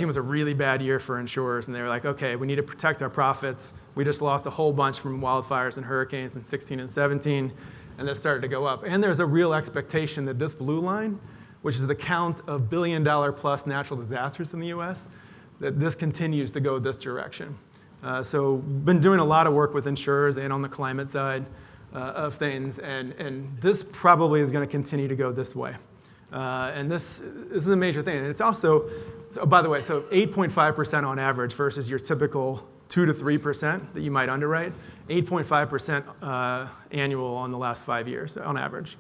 was a really bad year for insurers, and they were like, okay, we need to protect our profits. We just lost a whole bunch from wildfires and hurricanes in 16 and 17, and that started to go up. And there's a real expectation that this blue line, which is the count of billion-dollar-plus natural disasters in the US, that this continues to go this direction. So been doing a lot of work with insurers and on the climate side of things, and this probably is going to continue to go this way. And this is a major thing. And it's also, by the way, so 8.5% on average versus your typical 2 to 3% that you might underwrite, 8.5% annual on the last 5 years on average.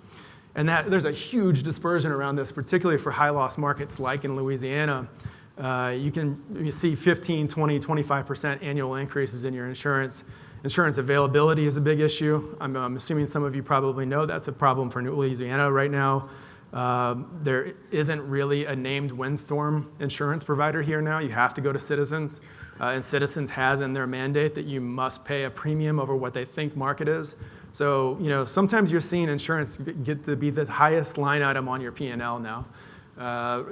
And there's a huge dispersion around this, particularly for high-loss markets like in Louisiana. You see 15, 20, 25% annual increases in your insurance. Insurance availability is a big issue. I'm assuming some of you probably know that's a problem for Louisiana right now. There isn't really a named windstorm insurance provider here now. You have to go to Citizens. And Citizens has in their mandate that you must pay a premium over what they think market is. So, sometimes you're seeing insurance get to be the highest line item on your P&L now.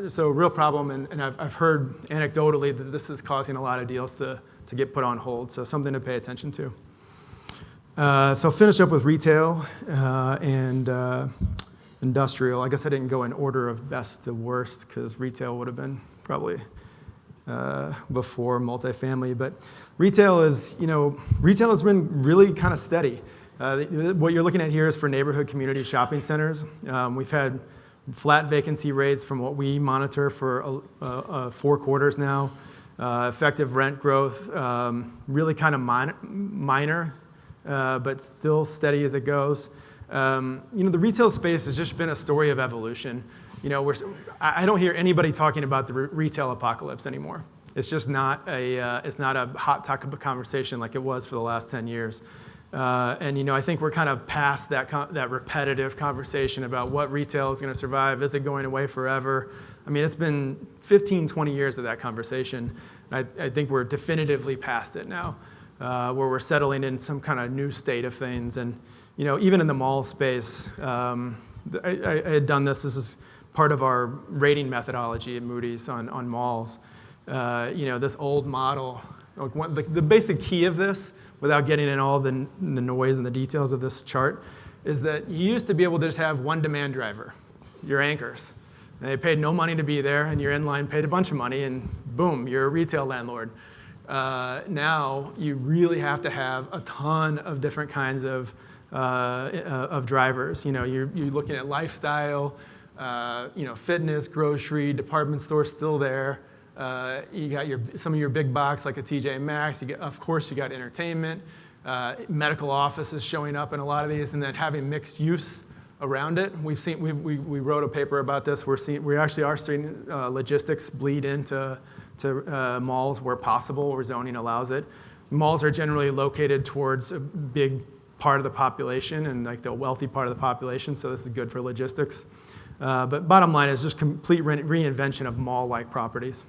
So real problem, and I've heard anecdotally that this is causing a lot of deals to get put on hold, so something to pay attention to. So I'll finish up with retail and industrial. I guess I didn't go in order of best to worst because retail would have been probably before multifamily, but retail has been really kind of steady. What you're looking at here is for neighborhood community shopping centers. We've had flat vacancy rates from what we monitor for 4 quarters now. Effective rent growth, really kind of minor, but still steady as it goes. The retail space has just been a story of evolution. I don't hear anybody talking about the retail apocalypse anymore. It's just not a hot topic of conversation like it was for the last 10 years. I think we're kind of past that repetitive conversation about what retail is going to survive. Is it going away forever? I mean, it's been 15, 20 years of that conversation. I think we're definitively past it now, where we're settling in some kind of new state of things. And, even in the mall space, I had done this. This is part of our rating methodology at Moody's on malls. This old model, the basic key of this, without getting in all the noise and the details of this chart, is that you used to be able to just have one demand driver, your anchors. They paid no money to be there, and your inline paid a bunch of money, and boom, you're a retail landlord. Now you really have to have a ton of different kinds of drivers. You're looking at lifestyle, fitness, grocery, department store still there. You got some of your big box like a TJ Maxx. Of course, you got entertainment. Medical office is showing up in a lot of these, and then having mixed use around it. We wrote a paper about this. We actually are seeing logistics bleed into malls where possible, where zoning allows it. Malls are generally located towards a big part of the population and like the wealthy part of the population, so this is good for logistics. But bottom line is just complete reinvention of mall-like properties.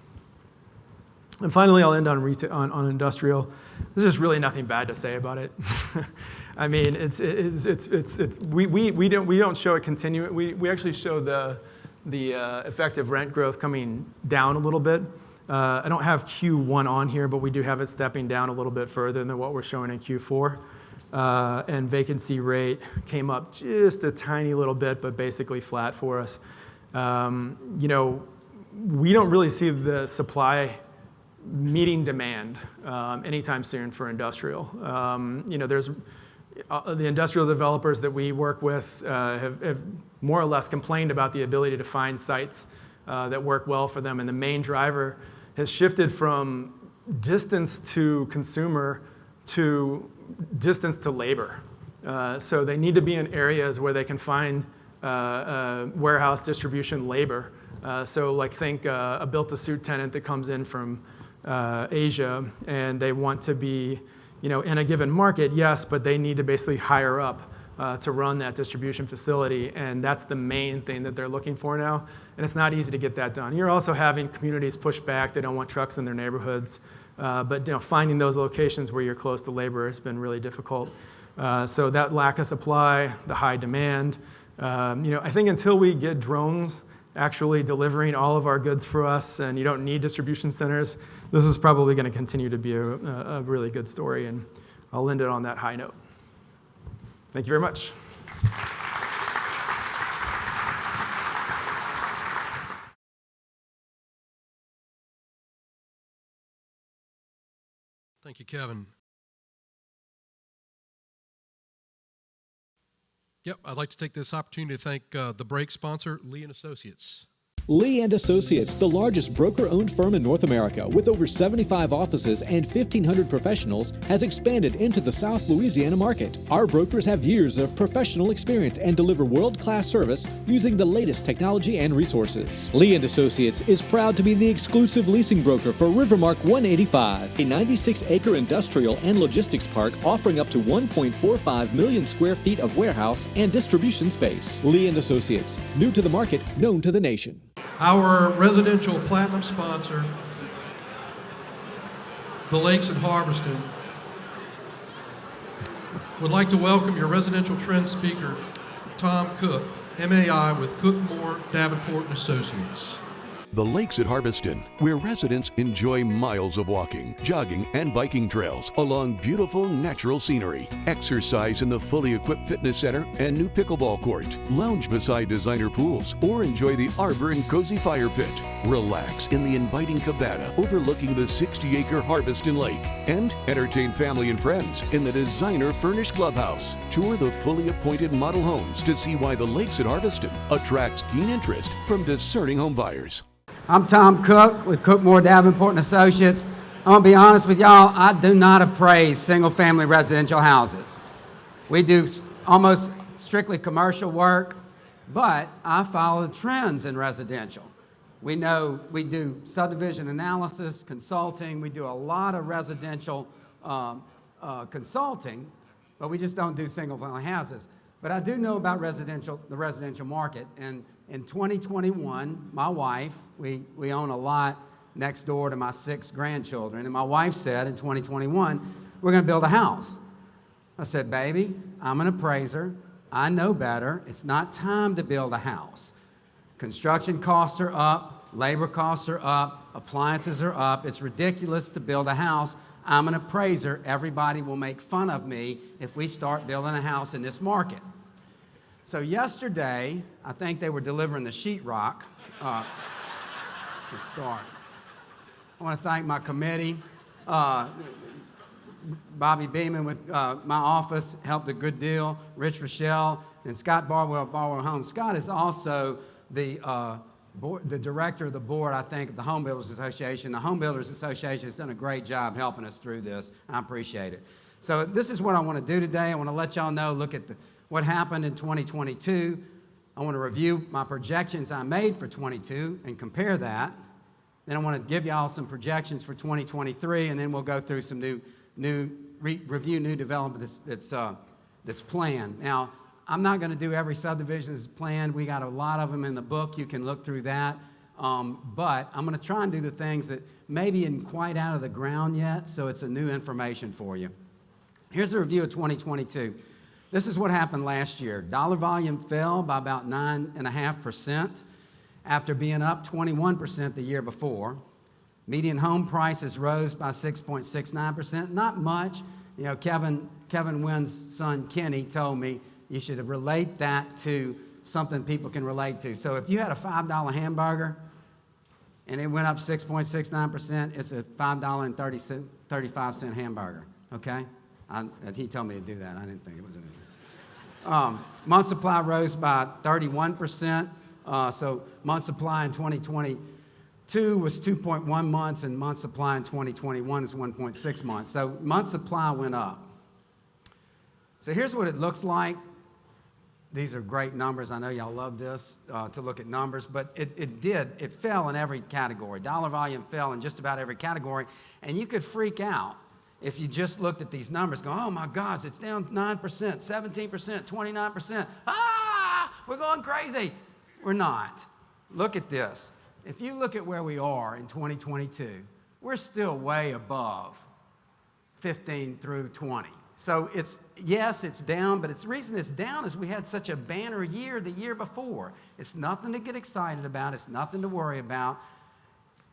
And finally, I'll end on industrial. There's just really nothing bad to say about it. I mean, we don't show it continuing. We actually show the effective rent growth coming down a little bit. I don't have Q1 on here, but we do have it stepping down a little bit further than what we're showing in Q4. And vacancy rate came up just a tiny little bit, but basically flat for us. We don't really see the supply meeting demand anytime soon for industrial. There's the industrial developers that we work with have more or less complained about the ability to find sites that work well for them, and the main driver has shifted from distance to consumer to distance to labor. So they need to be in areas where they can find warehouse distribution labor So like think a built-to-suit tenant that comes in from Asia and they want to be, in a given market, yes, but they need to basically hire up to run that distribution facility, and that's the main thing that they're looking for now, and it's not easy to get that done. You're also having communities push back. They don't want trucks in their neighborhoods, but finding those locations where you're close to labor has been really difficult. So that lack of supply, the high demand, I think until we get drones actually delivering all of our goods for us and you don't need distribution centers, this is probably going to continue to be a really good story, and I'll end it on that high note. Thank you very much. Thank you, Kevin. Yep, I'd like to take this opportunity to thank the break sponsor, Lee & Associates. Lee & Associates, the largest broker-owned firm in North America with over 75 offices and 1,500 professionals, has expanded into the South Louisiana market. Our brokers have years of professional experience and deliver world-class service using the latest technology and resources. Lee & Associates is proud to be the exclusive leasing broker for Rivermark 185, a 96-acre industrial and logistics park offering up to 1.45 million square feet of warehouse and distribution space. Lee & Associates, new to the market, known to the nation. Our residential platinum sponsor, the Lakes at Harveston, would like to welcome your residential trend speaker, Tom Cook, MAI with Cook Moore, Davenport & Associates. The Lakes at Harveston, where residents enjoy miles of walking, jogging, and biking trails along beautiful natural scenery. Exercise in the fully equipped fitness center and new pickleball court. Lounge beside designer pools or enjoy the arbor and cozy fire pit. Relax in the inviting cabana overlooking the 60-acre Harveston Lake. And entertain family and friends in the designer furnished clubhouse. Tour the fully appointed model homes to see why the Lakes at Harveston attracts keen interest from discerning home buyers. I'm Tom Cook with Cook Moore, Davenport & Associates. I'm gonna be honest with y'all, I do not appraise single-family residential houses. We do almost strictly commercial work, but I follow the trends in residential. We know we do subdivision analysis, consulting, we do a lot of residential consulting, but we just don't do single-family houses. But I do know about the residential market, and in 2021, my wife, we own a lot next door to my 6 grandchildren, and my wife said in 2021, we're gonna build a house. I said, baby, I'm an appraiser, I know better, it's not time to build a house. Construction costs are up, labor costs are up, appliances are up, it's ridiculous to build a house. I'm an appraiser, everybody will make fun of me if we start building a house in this market. So yesterday, I think they were delivering the sheetrock to start. I want to thank my committee. Bobby Beeman with my office helped a good deal. Rich Rochelle and Scott Barwell of Barwell Homes. Scott is also the director of the board, I think, of the Home Builders Association. The Home Builders Association has done a great job helping us through this. I appreciate it. So this is what I want to do today. I want to let y'all know, look at what happened in 2022. I want to review my projections I made for 22 and compare that. Then I want to give y'all some projections for 2023, and then we'll go through some review new development that's planned. Now, I'm not going to do every subdivision that's planned. We got a lot of them in the book. You can look through that. But I'm going to try and do the things that maybe isn't quite out of the ground yet, so it's a new information for you. Here's a review of 2022. This is what happened last year. Dollar volume fell by about 9.5% after being up 21% the year before. Median home prices rose by 6.69%, not much. You know, Kevin Wynn's son Kenny told me you should relate that to something people can relate to. So if you had a $5 hamburger and it went up 6.69%, it's a $5.35 hamburger, okay? He told me to do that. I didn't think it was anything. Month supply rose by 31%. So month supply in 2022 was 2.1 months, and month supply in 2021 is 1.6 months. So month supply went up. So here's what it looks like these are great numbers. I know y'all love this, to look at numbers, but it fell in every category. Dollar volume fell in just about every category, and you could freak out if you just looked at these numbers, go, oh my gosh, it's down 9%, 17%, 29%. Ah, we're going crazy. We're not. Look at this. If you look at where we are in 2022, we're still way above 15 through 20. So yes, it's down, but the reason it's down is we had such a banner year the year before. It's nothing to get excited about. It's nothing to worry about.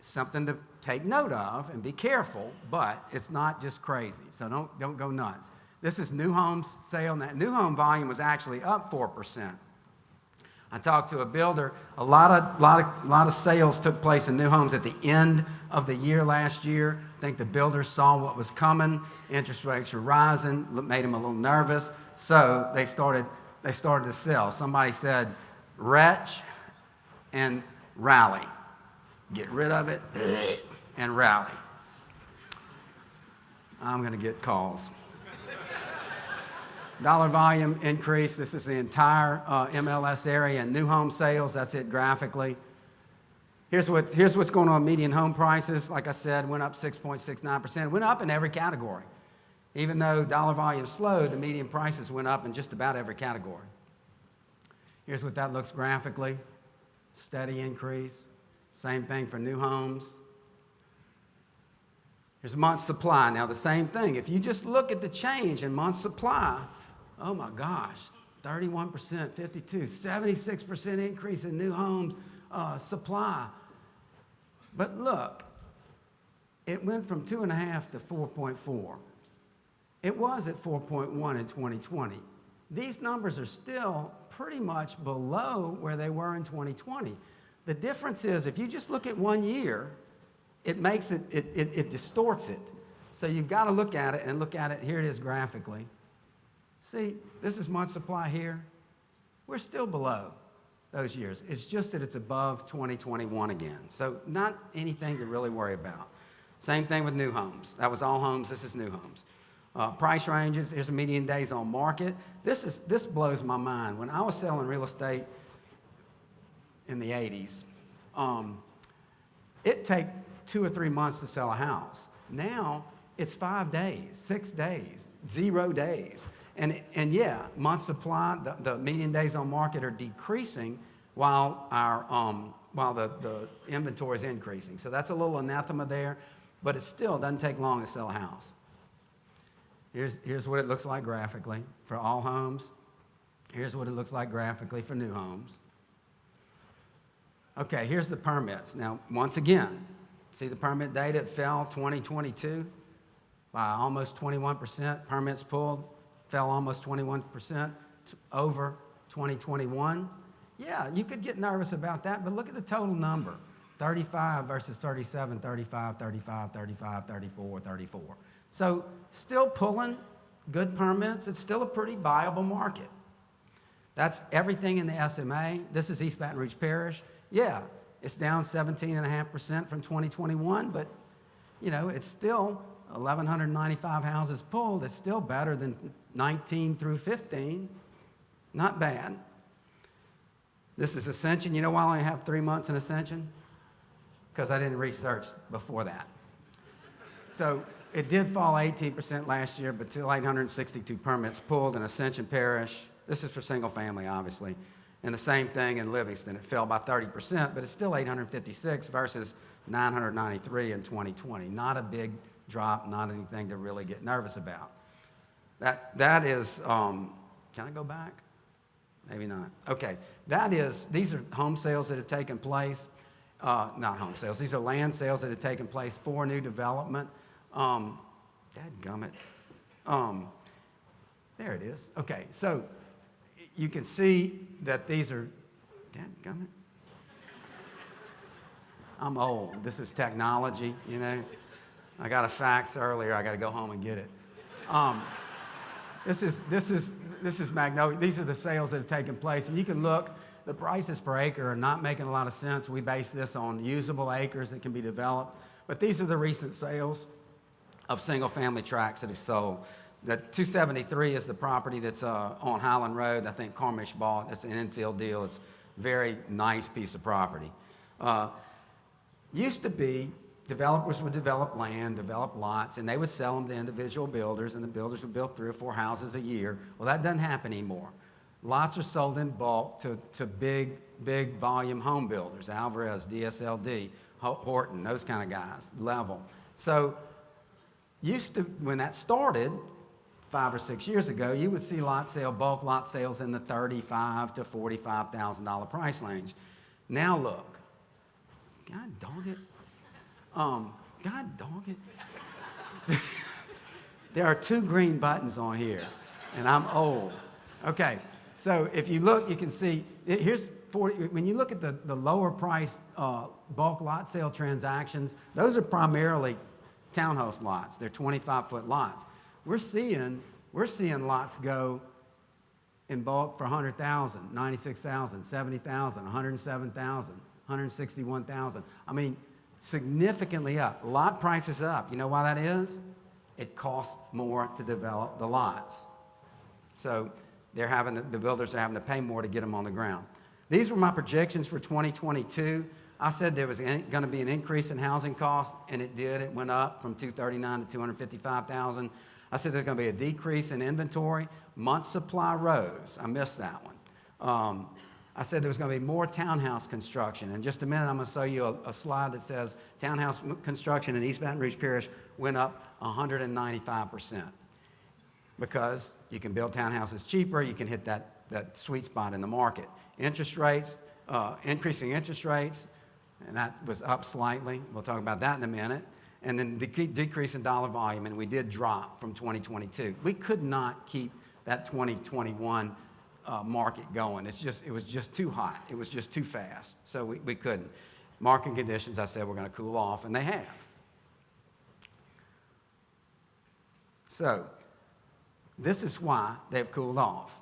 It's something to take note of and be careful, but it's not just crazy. So don't go nuts. This is new homes sale. Now, new home volume was actually up 4%. I talked to a builder. A lot of sales took place in new homes at the end of the year last year. I think the builders saw what was coming. Interest rates were rising, made them a little nervous. So they started to sell. Somebody said, retch and rally. Get rid of it and rally. I'm going to get calls. Dollar volume increase. This is the entire MLS area. And new home sales, that's it graphically. Here's what's going on. Median home prices, like I said, went up 6.69%. Went up in every category. Even though dollar volume slowed, the median prices went up in just about every category. Here's what that looks graphically. Steady increase. Same thing for new homes. Here's month supply. Now the same thing. If you just look at the change in month supply, oh my gosh, 31%, 52%, 76% increase in new homes supply. But look, it went from 2.5 to 4.4. It was at 4.1 in 2020. These numbers are still pretty much below where they were in 2020. The difference is if you just look at 1 year, it makes it distorts it. So you've got to look at it and look at it. Here it is graphically. See, this is month supply here. We're still below those years. It's just that it's above 2021 again. So not anything to really worry about. Same thing with new homes. That was all homes. This is new homes. Price ranges. Here's the median days on market. This blows my mind. When I was selling real estate in the 80s, it take 2 or 3 months to sell a house. Now it's 5 days, 6 days, 0 days. And yeah, month supply, the median days on market are decreasing while the inventory is increasing. So that's a little anathema there, but it still doesn't take long to sell a house. Here's what it looks like graphically for all homes. Here's what it looks like graphically for new homes. Okay, here's the permits. Now, once again, see the permit data, it fell 2022 by almost 21%. Permits pulled fell almost 21% over 2021. Yeah, you could get nervous about that, but look at the total number. 35 versus 37, 35, 35, 35, 34, 34. So still pulling good permits. It's still a pretty viable market. That's everything in the SMA. This is East Baton Rouge Parish. Yeah, it's down 17.5% from 2021, but you know, it's still 1,195 houses pulled. It's still better than 19 through 15. Not bad. This is Ascension. You know why I only have 3 months in Ascension? Because I didn't research before that. So it did fall 18% last year, but still 862 permits pulled in Ascension Parish. This is for single family, obviously. And the same thing in Livingston. It fell by 30%, but it's still 856 versus 993 in 2020. Not a big drop, not anything to really get nervous about. That is, can I go back? Maybe not. Okay, these are home sales that have taken place. Not home sales, these are land sales that have taken place for new development. Dadgummit. There it is. Okay, so you can see that these are, dadgummit. I'm old. This is technology, you know. I got a fax earlier. I got to go home and get it. This is Magnolia. These are the sales that have taken place, and you can look. The prices per acre are not making a lot of sense. We base this on usable acres that can be developed, but these are the recent sales of single-family tracts that have sold. The 273 is the property that's on Highland Road. I think Carmish bought. It's an infield deal. It's a very nice piece of property. Used to be developers would develop land, develop lots, and they would sell them to individual builders, and the builders would build 3 or 4 houses a year. Well, that doesn't happen anymore. Lots are sold in bulk to big volume home builders, Alvarez, DSLD, Horton, those kind of guys, Level. So used to, when that started 5 or 6 years ago, you would see bulk lot sales in the $35,000 to $45,000 price range. Now look, God dog it. God dog it. There are 2 green buttons on here, and I'm old. Okay, so if you look, you can see, here's 40, when you look at the lower price bulk lot sale transactions, those are primarily townhouse lots. They're 25-foot lots. We're seeing lots go in bulk for 100,000, 96,000, 70,000, 107,000, 161,000. I mean, significantly up. Lot prices up. You know why that is? It costs more to develop the lots. So the builders are having to pay more to get them on the ground. These were my projections for 2022. I said there was going to be an increase in housing costs, and it did. It went up from 239 to 255,000. I said there's going to be a decrease in inventory. Month supply rose. I missed that one. I said there was going to be more townhouse construction. In just a minute, I'm going to show you a slide that says townhouse construction in East Baton Rouge Parish went up 195%. Because you can build townhouses cheaper, you can hit that sweet spot in the market. Interest rates, increasing interest rates, and that was up slightly. We'll talk about that in a minute. And then the decrease in dollar volume, and we did drop from 2022. We could not keep that 2021 market going. It was just too hot. It was just too fast. So we couldn't. Market conditions, I said, we're going to cool off, and they have. So this is why they've cooled off.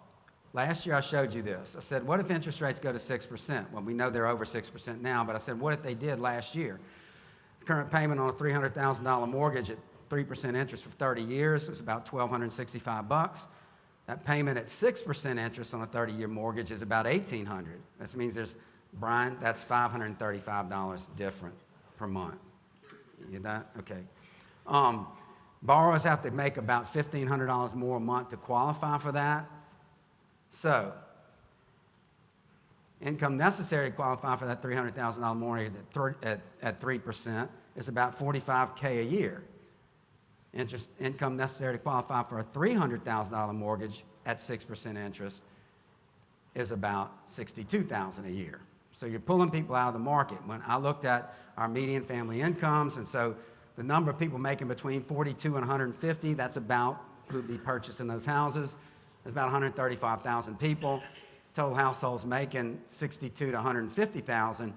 Last year I showed you this. I said, what if interest rates go to 6%? Well, we know they're over 6% now, but I said, what if they did last year? The current payment on a $300,000 mortgage at 3% interest for 30 years was about $1,265. That payment at 6% interest on a 30-year mortgage is about $1,800. That means Brian, that's $535 different per month. You get that? Okay. Borrowers have to make about $1,500 more a month to qualify for that. So, income necessary to qualify for that $300,000 mortgage at 3% is about $45K a year. Income necessary to qualify for a $300,000 mortgage at 6% interest is about $62,000 a year. So you're pulling people out of the market. When I looked at our median family incomes, and so the number of people making between 42 and 150, that's about who'd be purchasing those houses. There's about 135,000 people. Total households making 62 to 150,000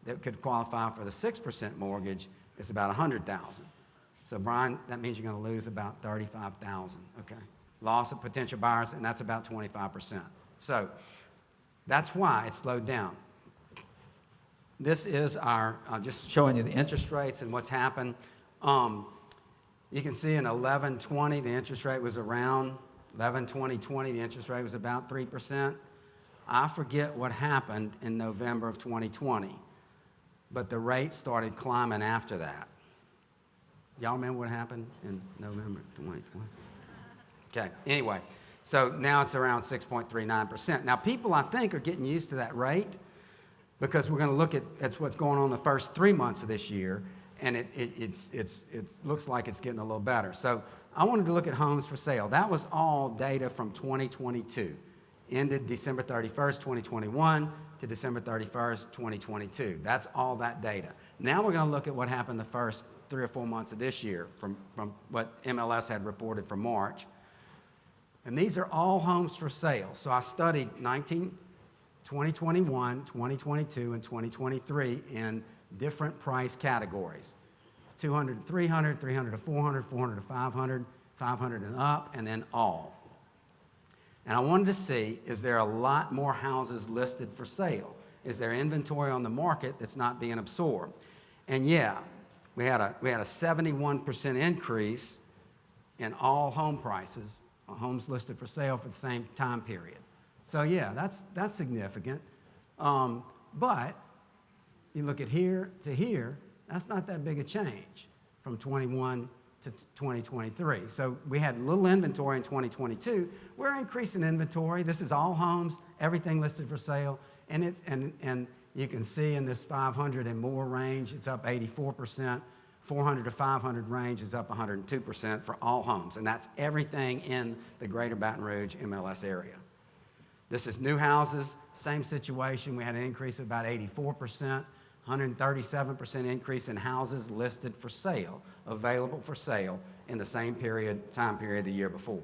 that could qualify for the 6% mortgage is about 100,000. So Brian, that means you're going to lose about 35,000, okay? Loss of potential buyers, and that's about 25%. So that's why it slowed down. This is I'm just showing you the interest rates and what's happened. You can see in 11-20, the interest rate was around 11-20-20, the interest rate was about 3%. I forget what happened in November of 2020, but the rate started climbing after that. Y'all remember what happened in November 2020? Okay, anyway, so now it's around 6.39%. Now people, I think, are getting used to that rate because we're going to look at what's going on the first 3 months of this year, and it looks like it's getting a little better. So I wanted to look at homes for sale. That was all data from 2022, ended December 31st, 2021 to December 31st, 2022. That's all that data. Now we're going to look at what happened the first 3 or 4 months of this year from what MLS had reported for March. And these are all homes for sale. So I studied 2021, 2022, and 2023 in different price categories. 200 to 300, 300 to 400, 400 to 500, 500 and up, and then all. And I wanted to see, is there a lot more houses listed for sale? Is there inventory on the market that's not being absorbed? And yeah, we had a 71% increase in all home prices, homes listed for sale for the same time period. So yeah, that's significant. But you look at here to here, that's not that big a change from 21 to 2023. So we had little inventory in 2022. We're increasing inventory. This is all homes, everything listed for sale, and you can see in this 500 and more range, it's up 84%. 400 to 500 range is up 102% for all homes, and that's everything in the greater Baton Rouge MLS area. This is new houses, same situation. We had an increase of about 84%, 137% increase in houses listed for sale, available for sale in the same time period the year before.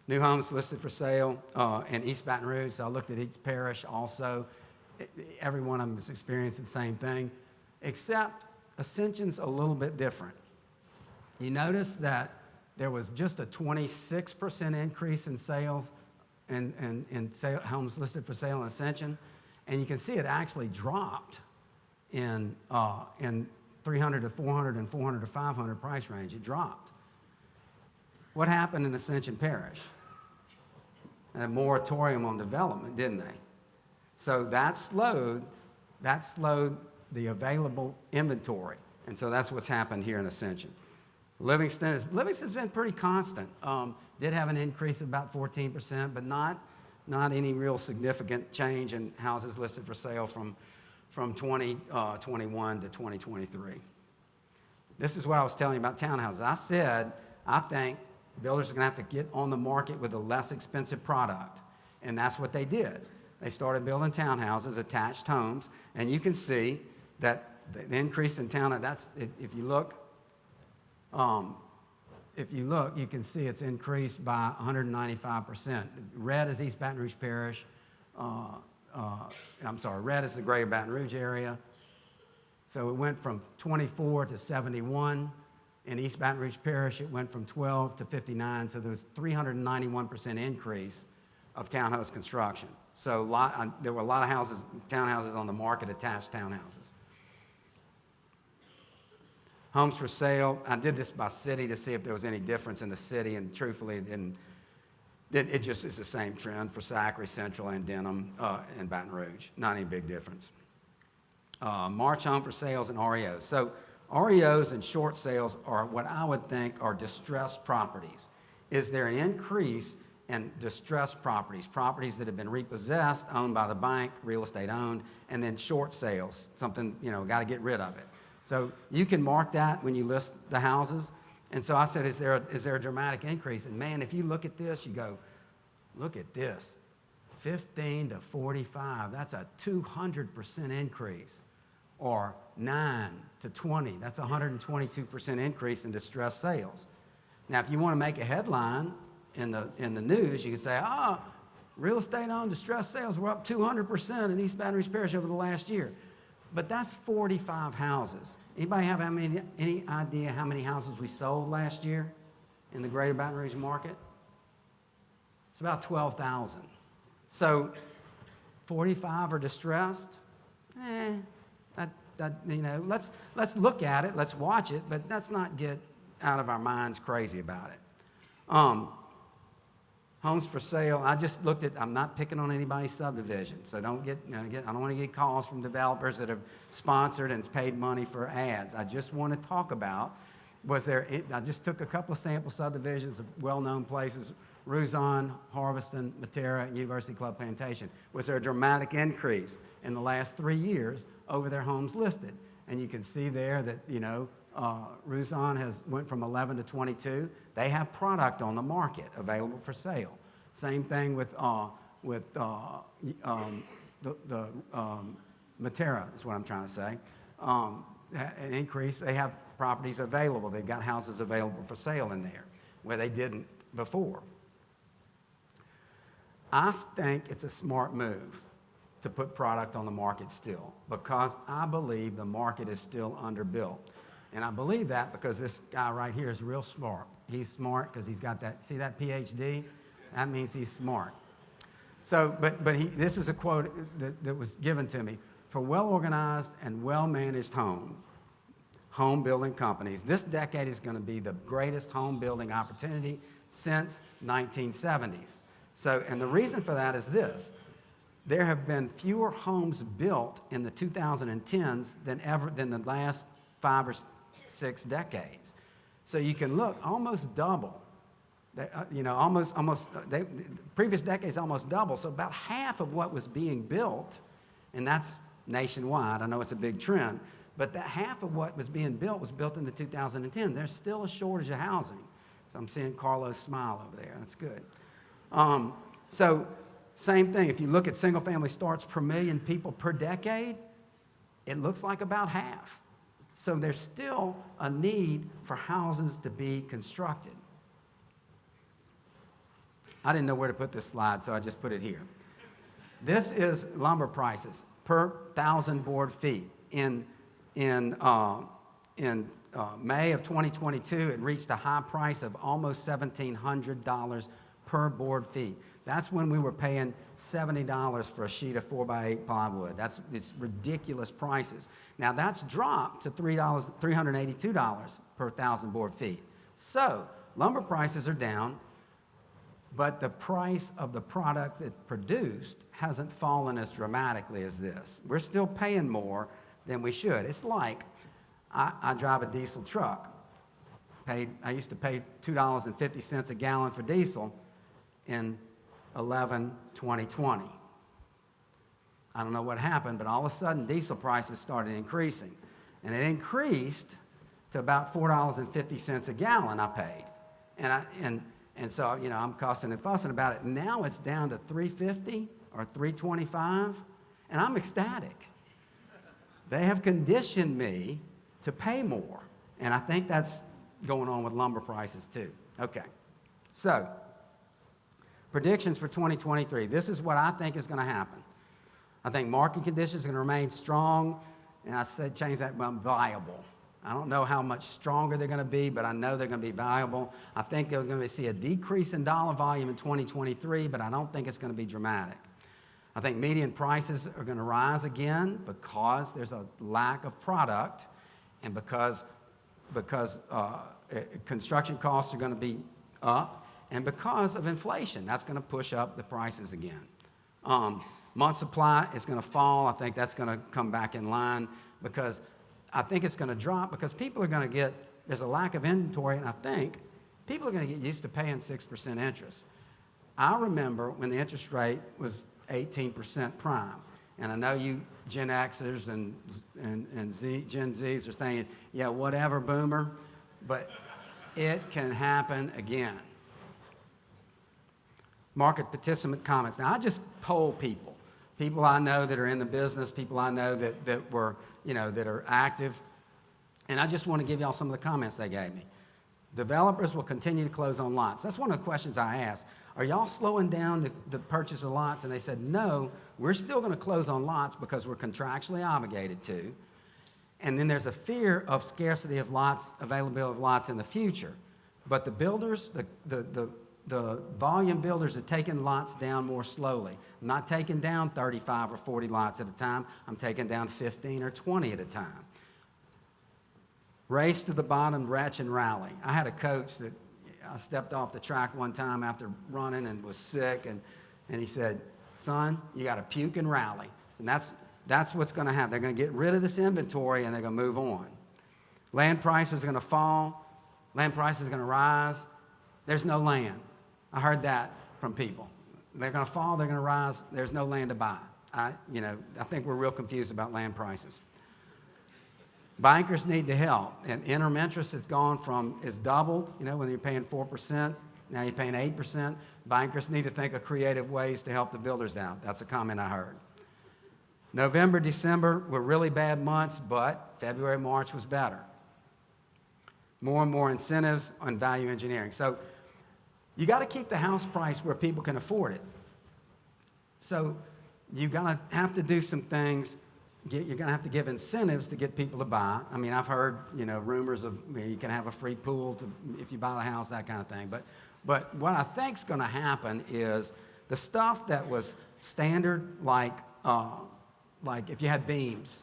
New homes listed for sale in East Baton Rouge, so I looked at each parish also. Every one of them is experiencing the same thing, except Ascension's a little bit different. You notice that there was just a 26% increase in sales and homes listed for sale in Ascension, and you can see it actually dropped in 300 to 400 and 400 to 500 price range. It dropped. What happened in Ascension Parish? A moratorium on development, didn't they? So that slowed the available inventory, and so that's what's happened here in Ascension. Livingston's been pretty constant. Did have an increase of about 14%, but not any real significant change in houses listed for sale from 2021 to 2023. This is what I was telling you about townhouses. I said I think builders are going to have to get on the market with a less expensive product, and that's what they did. They started building townhouses, attached homes, and you can see that the increase in townhouses, if you look, you can see it's increased by 195%. Red is East Baton Rouge Parish. Red is the greater Baton Rouge area. So it went from 24 to 71. In East Baton Rouge Parish, it went from 12 to 59. So there was 391% increase of townhouse construction. So there were a lot of townhouses on the market, attached townhouses. Homes for sale, I did this by city to see if there was any difference in the city, and truthfully, it just is the same trend for Zachary, Central, and Denham, and Baton Rouge. Not any big difference. March home for sales and REOs. So REOs and short sales are what I would think are distressed properties. Is there an increase in distressed properties that have been repossessed, owned by the bank, real estate owned, and then short sales, something, got to get rid of it. So you can mark that when you list the houses. And so I said, is there a dramatic increase? And man, if you look at this, you go, look at this, 15 to 45, that's a 200% increase. Or 9 to 20, that's a 122% increase in distressed sales. Now, if you want to make a headline in the news, you can say, real estate owned distressed sales were up 200% in East Baton Rouge Parish over the last year. But that's 45 houses. Anybody have any idea how many houses we sold last year in the greater Baton Rouge market? It's about 12,000. So 45 are distressed? Let's look at it, let's watch it, but let's not get out of our minds crazy about it. Homes for sale, I just looked at, I'm not picking on anybody's subdivision, so I don't want to get calls from developers that have sponsored and paid money for ads. I just want to talk about, I just took a couple of sample subdivisions of well-known places, Ruzon, Harveston, Matera, and University Club Plantation. Was there a dramatic increase in the last 3 years over their homes listed? And you can see there that, Ruzon went from 11 to 22. They have product on the market available for sale. Same thing with Matera is what I'm trying to say. An increase, they have properties available. They've got houses available for sale in there where they didn't before. I think it's a smart move to put product on the market still, because I believe the market is still underbuilt. And I believe that because this guy right here is real smart. He's smart because he's got that, see that PhD? That means he's smart. So, but this is a quote that was given to me. For well-organized and well-managed home building companies. This decade is going to be the greatest home building opportunity since 1970s. So, and the reason for that is this. There have been fewer homes built in the 2010s than the last 5 or 6 decades. So you can look, almost double. Previous decades almost double. So about half of what was being built, and that's nationwide. I know it's a big trend, but that half of what was being built was built in the 2010. There's still a shortage of housing. So I'm seeing Carlos smile over there. That's good. So same thing. If you look at single-family starts per million people per decade, it looks like about half. So there's still a need for houses to be constructed. I didn't know where to put this slide, so I just put it here. This is lumber prices per 1,000 board feet. In May of 2022, it reached a high price of almost $1,700 per board feet. That's when we were paying $70 for a sheet of 4x8 plywood. It's ridiculous prices. Now that's dropped to $382 per 1,000 board feet. So lumber prices are down, but the price of the product it produced hasn't fallen as dramatically as this. We're still paying more than we should. It's like I drive a diesel truck. I used to pay $2.50 a gallon for diesel in 2020. I don't know what happened, but all of a sudden diesel prices started increasing. And it increased to about $4.50 a gallon I paid. And so, I'm cussing and fussing about it. Now it's down to $3.50 or $3.25, and I'm ecstatic. They have conditioned me to pay more, and I think that's going on with lumber prices too. Okay, so predictions for 2023. This is what I think is going to happen. I think market conditions are going to remain strong, and I said change that by viable. I don't know how much stronger they're going to be, but I know they're going to be valuable. I think they're going to see a decrease in dollar volume in 2023, but I don't think it's going to be dramatic. I think median prices are going to rise again because there's a lack of product and because construction costs are going to be up and because of inflation. That's going to push up the prices again. Month supply is going to fall. I think that's going to come back in line because I think it's going to drop because people are going to there's a lack of inventory, and I think people are going to get used to paying 6% interest. I remember when the interest rate was 18% prime, and I know you Gen Xers and Gen Zs are saying, yeah, whatever, boomer, but it can happen again. Market participant comments. Now, I just poll people I know that are in the business, people I know that are active. And I just want to give y'all some of the comments they gave me. Developers will continue to close on lots. That's one of the questions I asked. Are y'all slowing down the purchase of lots? And they said, no, we're still going to close on lots because we're contractually obligated to. And then there's a fear of scarcity of lots, availability of lots in the future. But the builders, the volume builders are taking lots down more slowly. I'm not taking down 35 or 40 lots at a time. I'm taking down 15 or 20 at a time. Race to the bottom, retch and rally. I had a coach that I stepped off the track one time after running and was sick, and he said, son, you got to puke and rally. And that's what's going to happen. They're going to get rid of this inventory, and they're going to move on. Land prices are going to fall. Land prices are going to rise. There's no land. I heard that from people. They're going to fall, they're going to rise, there's no land to buy. I think we're real confused about land prices. Bankers need the help, and interim interest has doubled, when you're paying 4%, now you're paying 8%. Bankers need to think of creative ways to help the builders out. That's a comment I heard. November, December were really bad months, but February, March was better. More and more incentives on value engineering. So you got to keep the house price where people can afford it. So you're going to have to do some things. You're going to have to give incentives to get people to buy. I mean, I've heard, rumors of you can have a free pool if you buy the house, that kind of thing. But what I think is going to happen is the stuff that was standard, like if you had beams,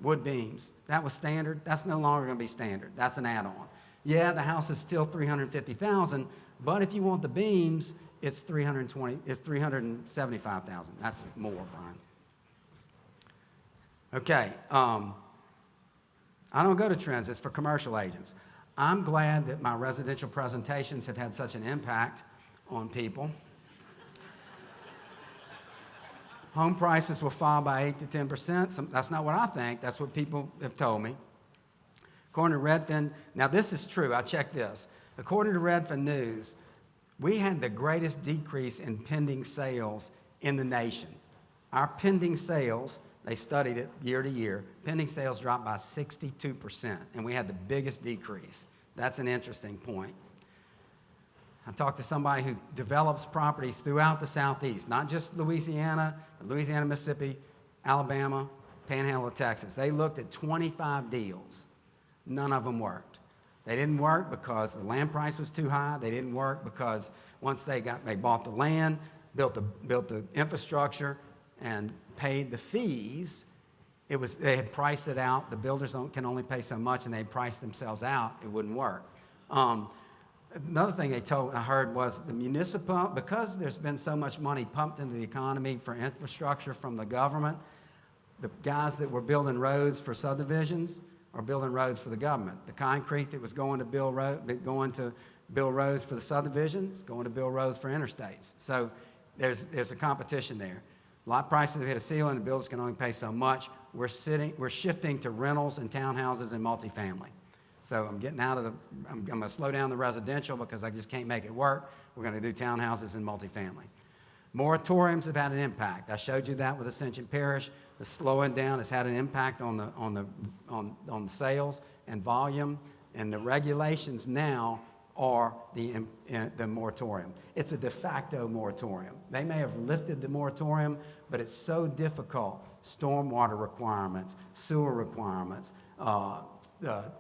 wood beams. That was standard. That's no longer going to be standard. That's an add-on. Yeah, the house is still $350,000, but if you want the beams, it's $375,000. That's more, Brian. Okay. I don't go to Trends. It's for commercial agents. I'm glad that my residential presentations have had such an impact on people. Home prices will fall by 8 to 10%. That's not what I think. That's what people have told me. According to Redfin, now this is true. I checked this. According to Redfin News, we had the greatest decrease in pending sales in the nation. Our pending sales, they studied it year to year, pending sales dropped by 62%, and we had the biggest decrease. That's an interesting point. I talked to somebody who develops properties throughout the Southeast, not just Louisiana, Mississippi, Alabama, Panhandle of Texas. They looked at 25 deals. None of them worked. They didn't work because the land price was too high. They didn't work because once they bought the land, built the infrastructure, and paid the fees, they had priced it out. The builders can only pay so much, and they priced themselves out. It wouldn't work. Another thing I heard was the municipal, because there's been so much money pumped into the economy for infrastructure from the government, the guys that were building roads for subdivisions are building roads for the government. The concrete that was going to build roads for the subdivisions is going to build roads for interstates. So there's a competition there. Lot prices have hit a ceiling. The builders can only pay so much. We're shifting to rentals and townhouses and multifamily. So I'm going to slow down the residential because I just can't make it work. We're going to do townhouses and multifamily. Moratoriums have had an impact. I showed you that with Ascension Parish. The slowing down has had an impact on the sales and volume, and the regulations now are the moratorium. It's a de facto moratorium. They may have lifted the moratorium, but it's so difficult. Stormwater requirements, sewer requirements,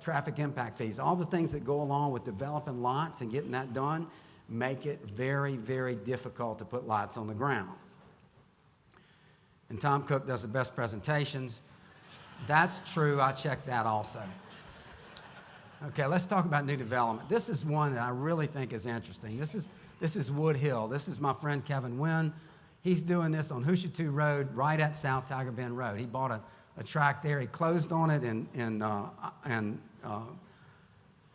traffic impact fees, all the things that go along with developing lots and getting that done make it very, very difficult to put lots on the ground. And Tom Cook does the best presentations. That's true. I checked that also. Okay, let's talk about new development. This is one that I really think is interesting. This is Wood Hill. This is my friend Kevin Wynn. He's doing this on Hoosiatu Road, right at South Tiger Bend Road. He bought a tract there. He closed on it in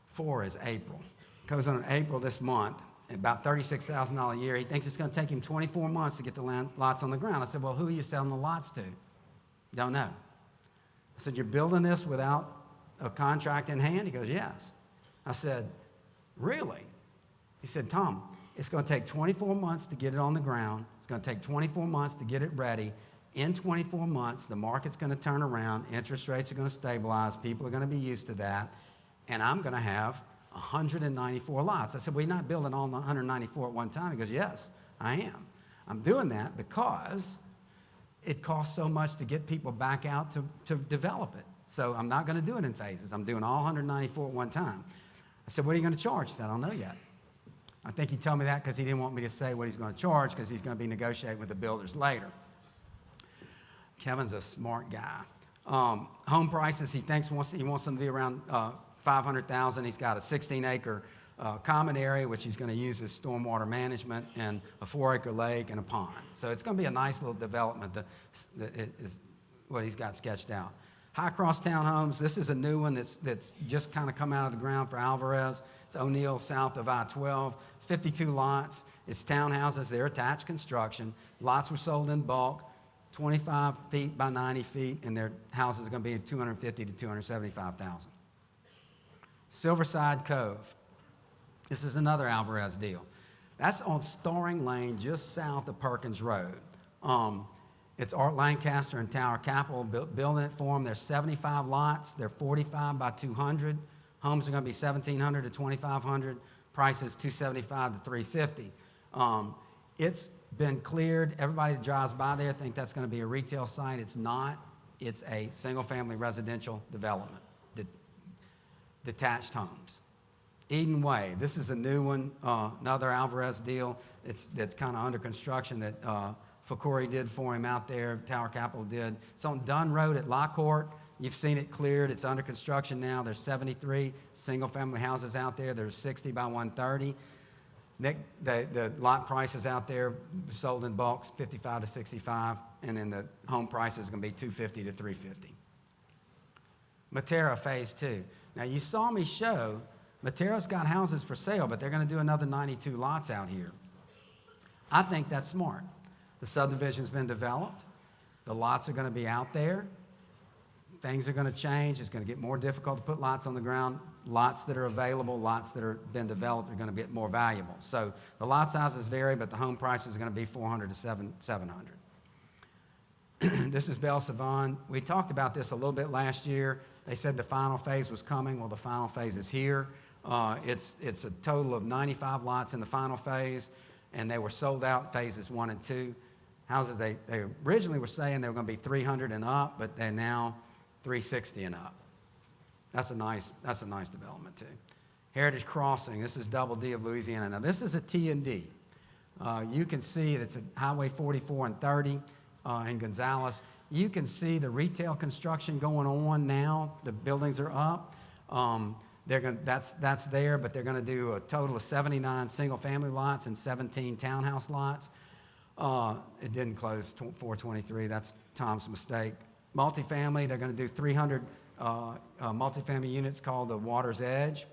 4 is April. Closed on it in April this month, about $36,000 a year. He thinks it's going to take him 24 months to get the lots on the ground. I said, well, who are you selling the lots to? Don't know. I said, you're building this without a contract in hand? He goes, yes. I said, really? He said, Tom, it's going to take 24 months to get it on the ground. It's going to take 24 months to get it ready. In 24 months, the market's going to turn around. Interest rates are going to stabilize. People are going to be used to that. And I'm going to have 194 lots. I said, well, you're not building all 194 at one time. He goes, yes, I am. I'm doing that because it costs so much to get people back out to develop it. So I'm not going to do it in phases. I'm doing all 194 at one time. I said, what are you going to charge? He said, I don't know yet. I think he told me that because he didn't want me to say what he's going to charge because he's going to be negotiating with the builders later. Kevin's a smart guy. Home prices, he wants them to be around $500,000. He's got a 16-acre common area, which he's going to use as stormwater management, and a 4-acre lake and a pond. So it's going to be a nice little development that is what he's got sketched out. High Cross Townhomes, this is a new one that's just kind of come out of the ground for Alvarez. It's O'Neill south of I-12. It's 52 lots. It's townhouses. They're attached construction. Lots were sold in bulk, 25 feet by 90 feet, and their houses are going to be $250,000 to $275,000. Silverside Cove. This is another Alvarez deal. That's on Storing Lane, just south of Perkins Road. It's Art Lancaster and Tower Capital building it for them. There's 75 lots. They're 45 by 200. Homes are going to be 1,700 to 2,500. Prices $275 to $350. It's been cleared. Everybody that drives by there think that's going to be a retail site. It's not. It's a single-family residential development, detached homes. Eden Way. This is a new one, another Alvarez deal. That's kind of under construction that Fakori did for him out there. Tower Capital did. It's on Dunn Road at Lockhart. You've seen it cleared. It's under construction now. There's 73 single-family houses out there. There's 60 by 130. The lot prices out there sold in bulks 55 to 65, and then the home price is going to be 250 to 350. Matera Phase 2. Now you saw me show Matera's got houses for sale, but they're going to do another 92 lots out here. I think that's smart. The subdivision's been developed. The lots are going to be out there. Things are going to change. It's going to get more difficult to put lots on the ground. Lots that are available, lots that have been developed are going to get more valuable. So the lot sizes vary, but the home price is going to be $400 to $700. This is Belle Savon. We talked about this a little bit last year. They said the final phase was coming. Well, the final phase is here. It's a total of 95 lots in the final phase, and they were sold out phases 1 and 2. Houses, they originally were saying they were going to be 300 and up, but they're now 360 and up. That's a nice development too. Heritage Crossing, this is Double D of Louisiana. Now this is a T&D. You can see it's at Highway 44 and 30 in Gonzales. You can see the retail construction going on now. The buildings are up. That's there, but they're going to do a total of 79 single-family lots and 17 townhouse lots. It didn't close 423. That's Tom's mistake. Multifamily, they're going to do 300 multifamily units called the Water's Edge.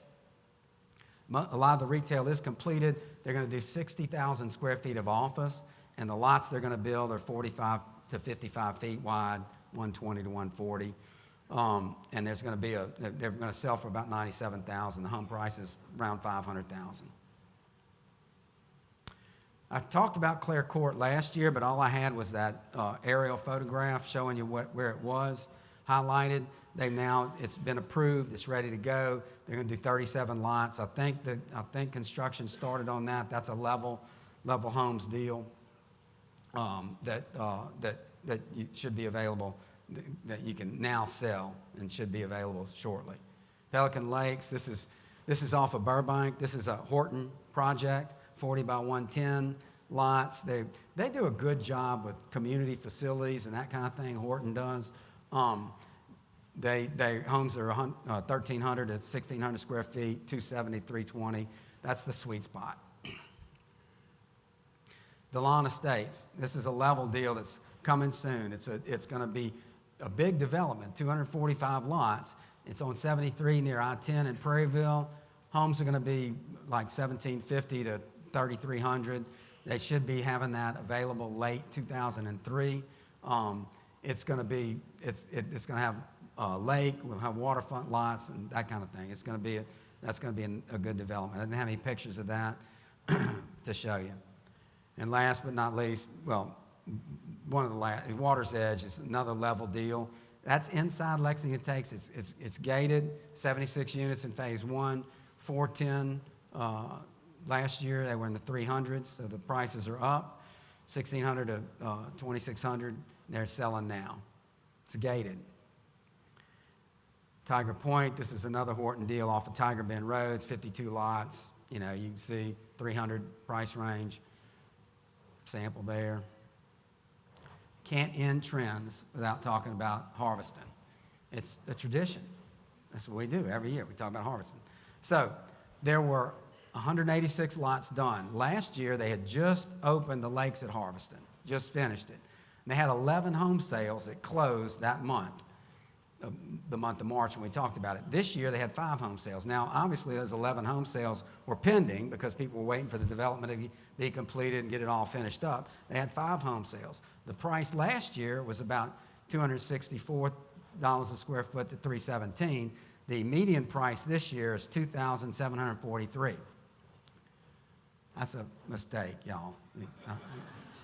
A lot of the retail is completed. They're going to do 60,000 square feet of office, and the lots they're going to build are 45 to 55 feet wide, 120 to 140. And there's going to be they're going to sell for about $97,000. The home price is around $500,000. I talked about Clare Court last year, but all I had was that aerial photograph showing you where it was highlighted. It's been approved. It's ready to go. They're going to do 37 lots. I think construction started on that. That's a level homes deal that should be available, that you can now sell and should be available shortly. Pelican Lakes. This is off of Burbank. This is a Horton project. 40 by 110 lots. They do a good job with community facilities and that kind of thing. Horton does. Homes are 1,300 to 1,600 square feet, 270, 320. That's the sweet spot. DeLon Estates. This is a level deal that's coming soon. It's going to be a big development, 245 lots. It's on 73 near I-10 in Prairieville. Homes are going to be like 1,750 to 3,300. They should be having that available late 2003. It's going to have a lake. We'll have waterfront lots and that kind of thing. That's going to be a good development. I didn't have any pictures of that to show you. And last but not least, well, Water's Edge is another level deal. That's inside Lexington Takes. It's gated, 76 units in phase 1, 410. Last year they were in the 300s, so the prices are up, 1,600 to 2,600. They're selling now. It's gated. Tiger Point. This is another Horton deal off of Tiger Bend Road, 52 lots. You can see 300 price range. Sample there. Can't end trends without talking about Harveston. It's a tradition. That's what we do every year. We talk about Harveston. So there were 186 lots done. Last year, they had just opened the lakes at Harveston, just finished it. And they had 11 home sales that closed that month, the month of March when we talked about it. This year, they had 5 home sales. Now, obviously, those 11 home sales were pending because people were waiting for the development to be completed and get it all finished up. They had 5 home sales. The price last year was about $264 a square foot to $317. The median price this year is $2,743. That's a mistake, y'all.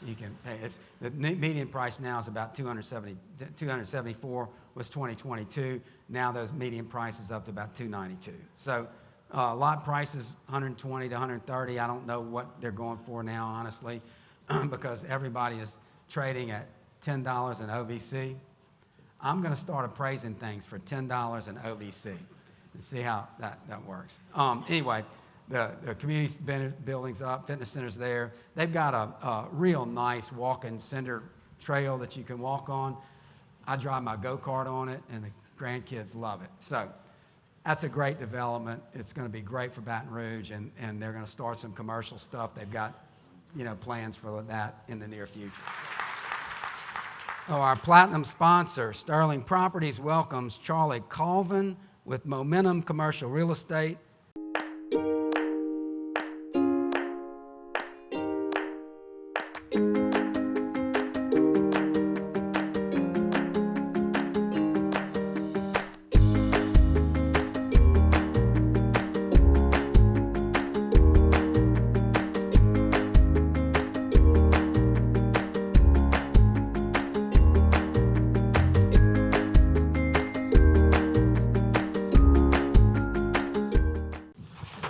You can pay. The median price now is about $274 was 2022. Now those median prices up to about $292. So lot prices 120 to 130. I don't know what they're going for now, honestly, because everybody is trading at $10 in OVC. I'm going to start appraising things for $10 in OVC and see how that works. Anyway. The community building's up, fitness center's there. They've got a real nice walking cinder trail that you can walk on. I drive my go-kart on it, and the grandkids love it. So that's a great development. It's going to be great for Baton Rouge, and they're going to start some commercial stuff. They've got, plans for that in the near future. Oh, our platinum sponsor, Sterling Properties, welcomes Charlie Colvin with Momentum Commercial Real Estate.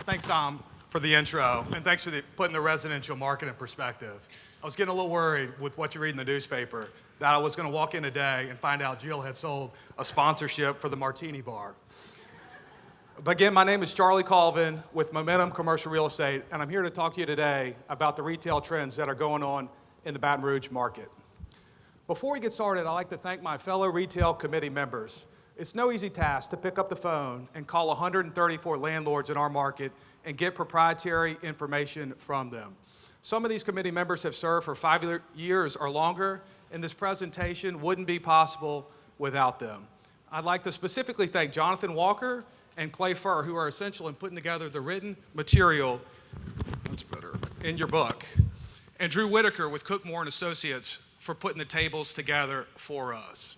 Thanks, Tom, for the intro, and thanks for putting the residential market in perspective. I was getting a little worried with what you read in the newspaper that I was going to walk in today and find out Jill had sold a sponsorship for the Martini Bar. But again, my name is Charlie Colvin with Momentum Commercial Real Estate, and I'm here to talk to you today about the retail trends that are going on in the Baton Rouge market. Before we get started, I'd like to thank my fellow retail committee members. It's no easy task to pick up the phone and call 134 landlords in our market and get proprietary information from them. Some of these committee members have served for 5 years or longer, and this presentation wouldn't be possible without them. I'd like to specifically thank Jonathan Walker and Clay Furr, who are essential in putting together the written material, that's better, in your book, and Drew Whitaker with Cookmore and Associates for putting the tables together for us.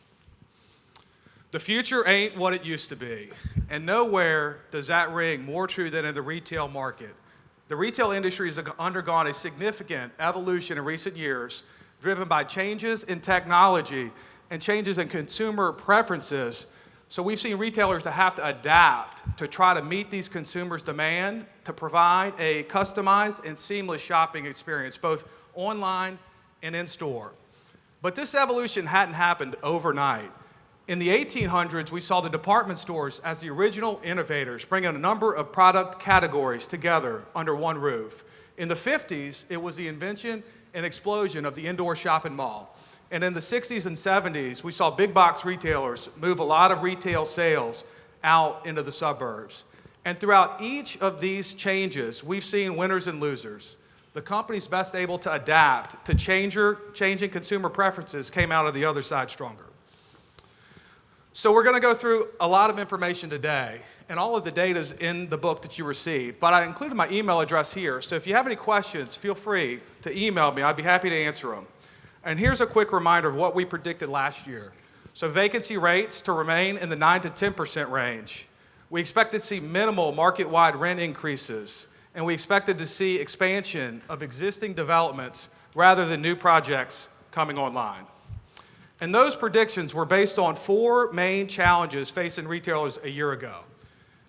The future ain't what it used to be, and nowhere does that ring more true than in the retail market. The retail industry has undergone a significant evolution in recent years, driven by changes in technology and changes in consumer preferences. So we've seen retailers to have to adapt to try to meet these consumers' demand to provide a customized and seamless shopping experience, both online and in store. But this evolution hadn't happened overnight. In the 1800s, we saw the department stores as the original innovators, bringing a number of product categories together under one roof. In the 50s, it was the invention and explosion of the indoor shopping mall. And in the 60s and 70s, we saw big box retailers move a lot of retail sales out into the suburbs. And throughout each of these changes, we've seen winners and losers. The companies best able to adapt to changing consumer preferences came out of the other side stronger. So we're going to go through a lot of information today, and all of the data is in the book that you received, but I included my email address here, so if you have any questions, feel free to email me. I'd be happy to answer them. And here's a quick reminder of what we predicted last year. So vacancy rates to remain in the 9 to 10% range. We expected to see minimal market-wide rent increases, and we expected to see expansion of existing developments rather than new projects coming online. And those predictions were based on 4 main challenges facing retailers a year ago.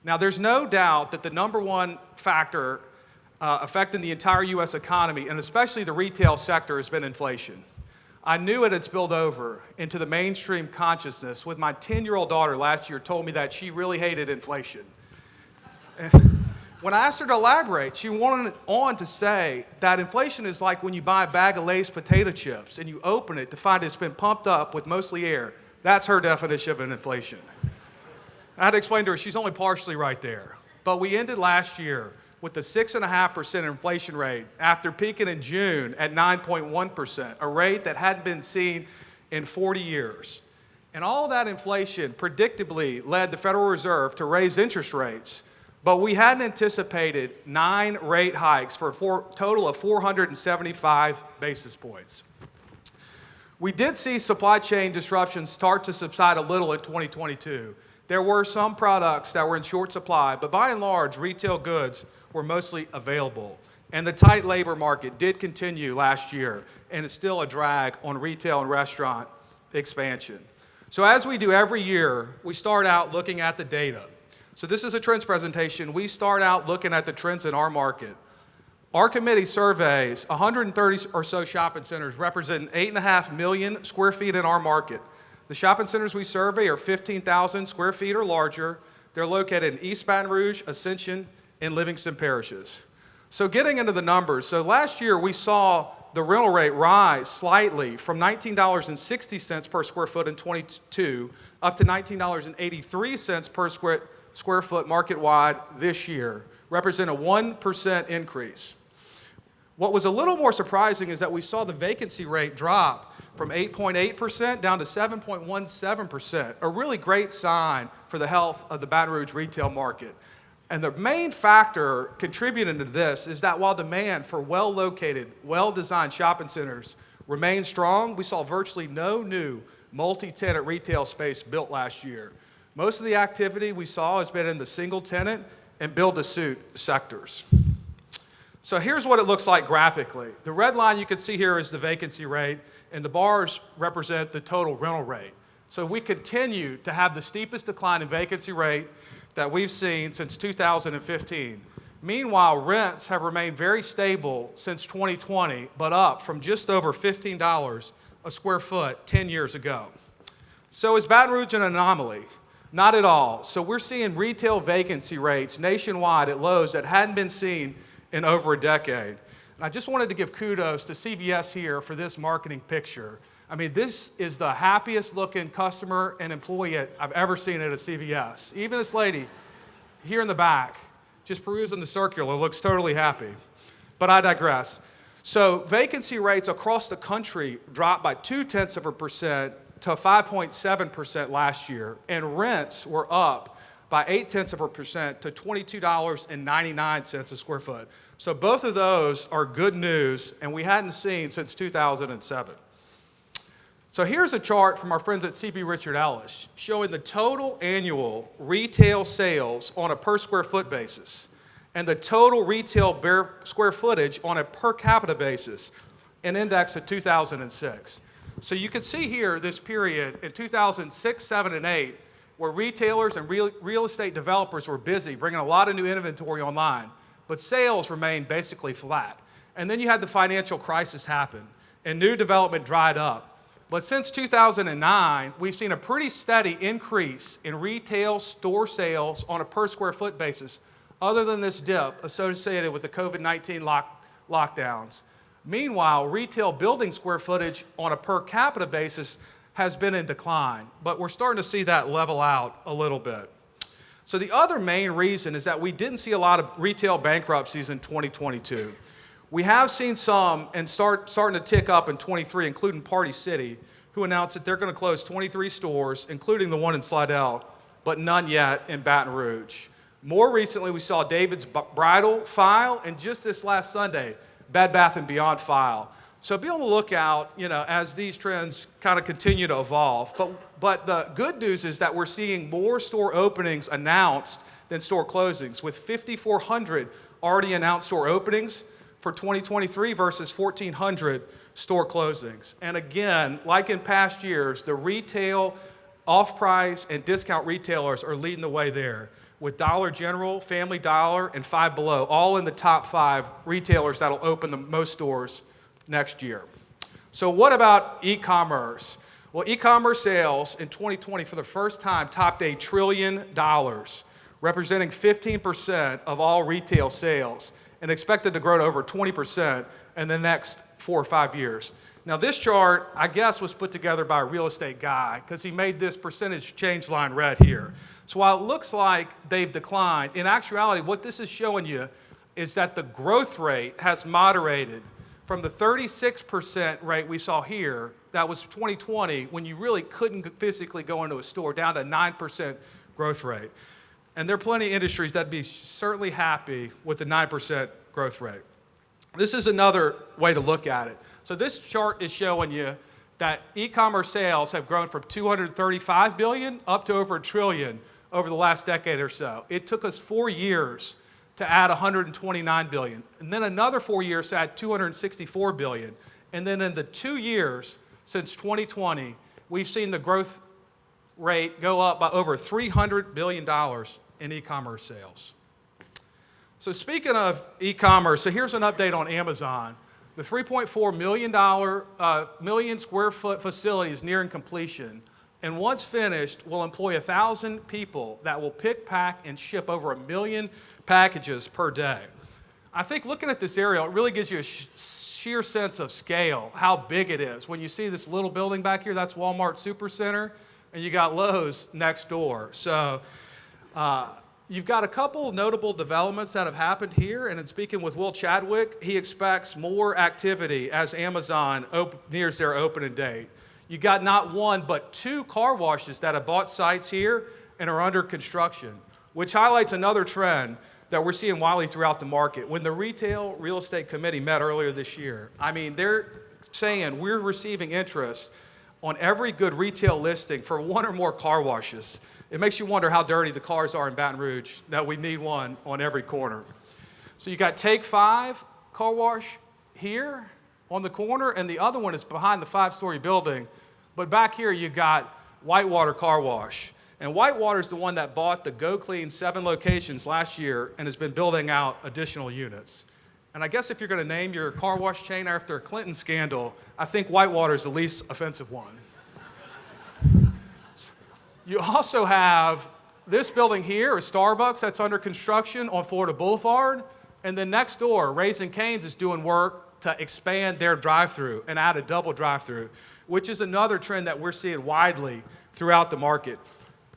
Now, there's no doubt that the number one factor affecting the entire U.S. economy, and especially the retail sector, has been inflation. I knew it had spilled over into the mainstream consciousness with my 10-year-old daughter last year told me that she really hated inflation. When I asked her to elaborate, she went on to say that inflation is like when you buy a bag of Lay's potato chips and you open it to find it's been pumped up with mostly air. That's her definition of an inflation. I had to explain to her she's only partially right there. But we ended last year with the 6.5% inflation rate after peaking in June at 9.1%, a rate that hadn't been seen in 40 years. And all of that inflation predictably led the Federal Reserve to raise interest rates. But we hadn't anticipated 9 rate hikes for a total of 475 basis points. We did see supply chain disruptions start to subside a little in 2022. There were some products that were in short supply, but by and large, retail goods were mostly available. And the tight labor market did continue last year, and is still a drag on retail and restaurant expansion. So as we do every year, we start out looking at the data. So this is a trends presentation. We start out looking at the trends in our market. Our committee surveys 130 or so shopping centers representing 8.5 million square feet in our market. The shopping centers we survey are 15,000 square feet or larger. They're located in East Baton Rouge, Ascension, and Livingston parishes. So getting into the numbers, so last year we saw the rental rate rise slightly from $19.60 per square foot in 22 up to $19.83 per square foot market-wide this year, represent a 1% increase. What was a little more surprising is that we saw the vacancy rate drop from 8.8% down to 7.17%, a really great sign for the health of the Baton Rouge retail market. And the main factor contributing to this is that while demand for well-located, well-designed shopping centers remains strong, we saw virtually no new multi-tenant retail space built last year. Most of the activity we saw has been in the single-tenant and build-to-suit sectors. So here's what it looks like graphically. The red line you can see here is the vacancy rate, and the bars represent the total rental rate. So we continue to have the steepest decline in vacancy rate that we've seen since 2015. Meanwhile, rents have remained very stable since 2020, but up from just over $15 a square foot 10 years ago. So is Baton Rouge an anomaly? Not at all. So we're seeing retail vacancy rates nationwide at lows that hadn't been seen in over a decade. And I just wanted to give kudos to CVS here for this marketing picture. I mean, this is the happiest looking customer and employee I've ever seen at a CVS. Even this lady here in the back, just perusing the circular, looks totally happy. But I digress. So vacancy rates across the country dropped by 0.2% to 5.7% last year, and rents were up by 0.8% to $22.99 a square foot. So both of those are good news, and we hadn't seen since 2007. So here's a chart from our friends at CB Richard Ellis showing the total annual retail sales on a per square foot basis and the total retail bare square footage on a per capita basis, an index of 2006. So you can see here this period in 2006, 7, and 8 where retailers and real estate developers were busy bringing a lot of new inventory online, but sales remained basically flat. And then you had the financial crisis happen and new development dried up. But since 2009, we've seen a pretty steady increase in retail store sales on a per square foot basis, other than this dip associated with the COVID-19 lockdowns. Meanwhile, retail building square footage on a per capita basis has been in decline, but we're starting to see that level out a little bit. So the other main reason is that we didn't see a lot of retail bankruptcies in 2022. We have seen some and starting to tick up in 23, including Party City, who announced that they're going to close 23 stores, including the one in Slidell, but none yet in Baton Rouge. More recently, we saw David's Bridal file, and just this last Sunday, Bed Bath & Beyond file. So be on the lookout, as these trends kind of continue to evolve. But the good news is that we're seeing more store openings announced than store closings, with 5,400 already announced store openings for 2023 versus 1,400 store closings. And again, like in past years, the retail, off-price, and discount retailers are leading the way there, with Dollar General, Family Dollar, and Five Below all in the top 5 retailers that'll open the most stores next year. So what about e-commerce? Well, e-commerce sales in 2020 for the first time topped $1 trillion, representing 15% of all retail sales, and expected to grow to over 20% in the next 4 or 5 years. Now this chart, I guess, was put together by a real estate guy because he made this percentage change line red here. So while it looks like they've declined, in actuality, what this is showing you is that the growth rate has moderated from the 36% rate we saw here, that was 2020, when you really couldn't physically go into a store, down to 9% growth rate. And there are plenty of industries that'd be certainly happy with the 9% growth rate. This is another way to look at it. So this chart is showing you that e-commerce sales have grown from $235 billion up to over $1 trillion over the last decade or so. It took us 4 years to add $129 billion, and then another 4 years to add $264 billion. And then in the 2 years since 2020, we've seen the growth rate go up by over $300 billion in e-commerce sales. So speaking of e-commerce, so here's an update on Amazon. The $3.4 million square foot facility is nearing completion, and once finished, will employ 1,000 people that will pick, pack, and ship over 1 million packages per day. I think looking at this aerial, it really gives you a sheer sense of scale, how big it is. When you see this little building back here, that's Walmart Supercenter, and you got Lowe's next door. So you've got a couple notable developments that have happened here, and in speaking with Will Chadwick, he expects more activity as Amazon nears their opening date. You got not one, but 2 car washes that have bought sites here and are under construction, which highlights another trend that we're seeing widely throughout the market. When the Retail Real Estate Committee met earlier this year, I mean, they're saying we're receiving interest on every good retail listing for 1 or more car washes. It makes you wonder how dirty the cars are in Baton Rouge that we need one on every corner. So you got Take 5 car wash here on the corner, and the other one is behind the 5-story building. But back here you got Whitewater Car Wash. And Whitewater is the one that bought the Go Clean 7 locations last year and has been building out additional units. And I guess if you're going to name your car wash chain after a Clinton scandal, I think Whitewater is the least offensive one. You also have this building here, a Starbucks that's under construction on Florida Boulevard. And then next door, Raising Cane's is doing work to expand their drive-through and add a double drive-through, which is another trend that we're seeing widely throughout the market.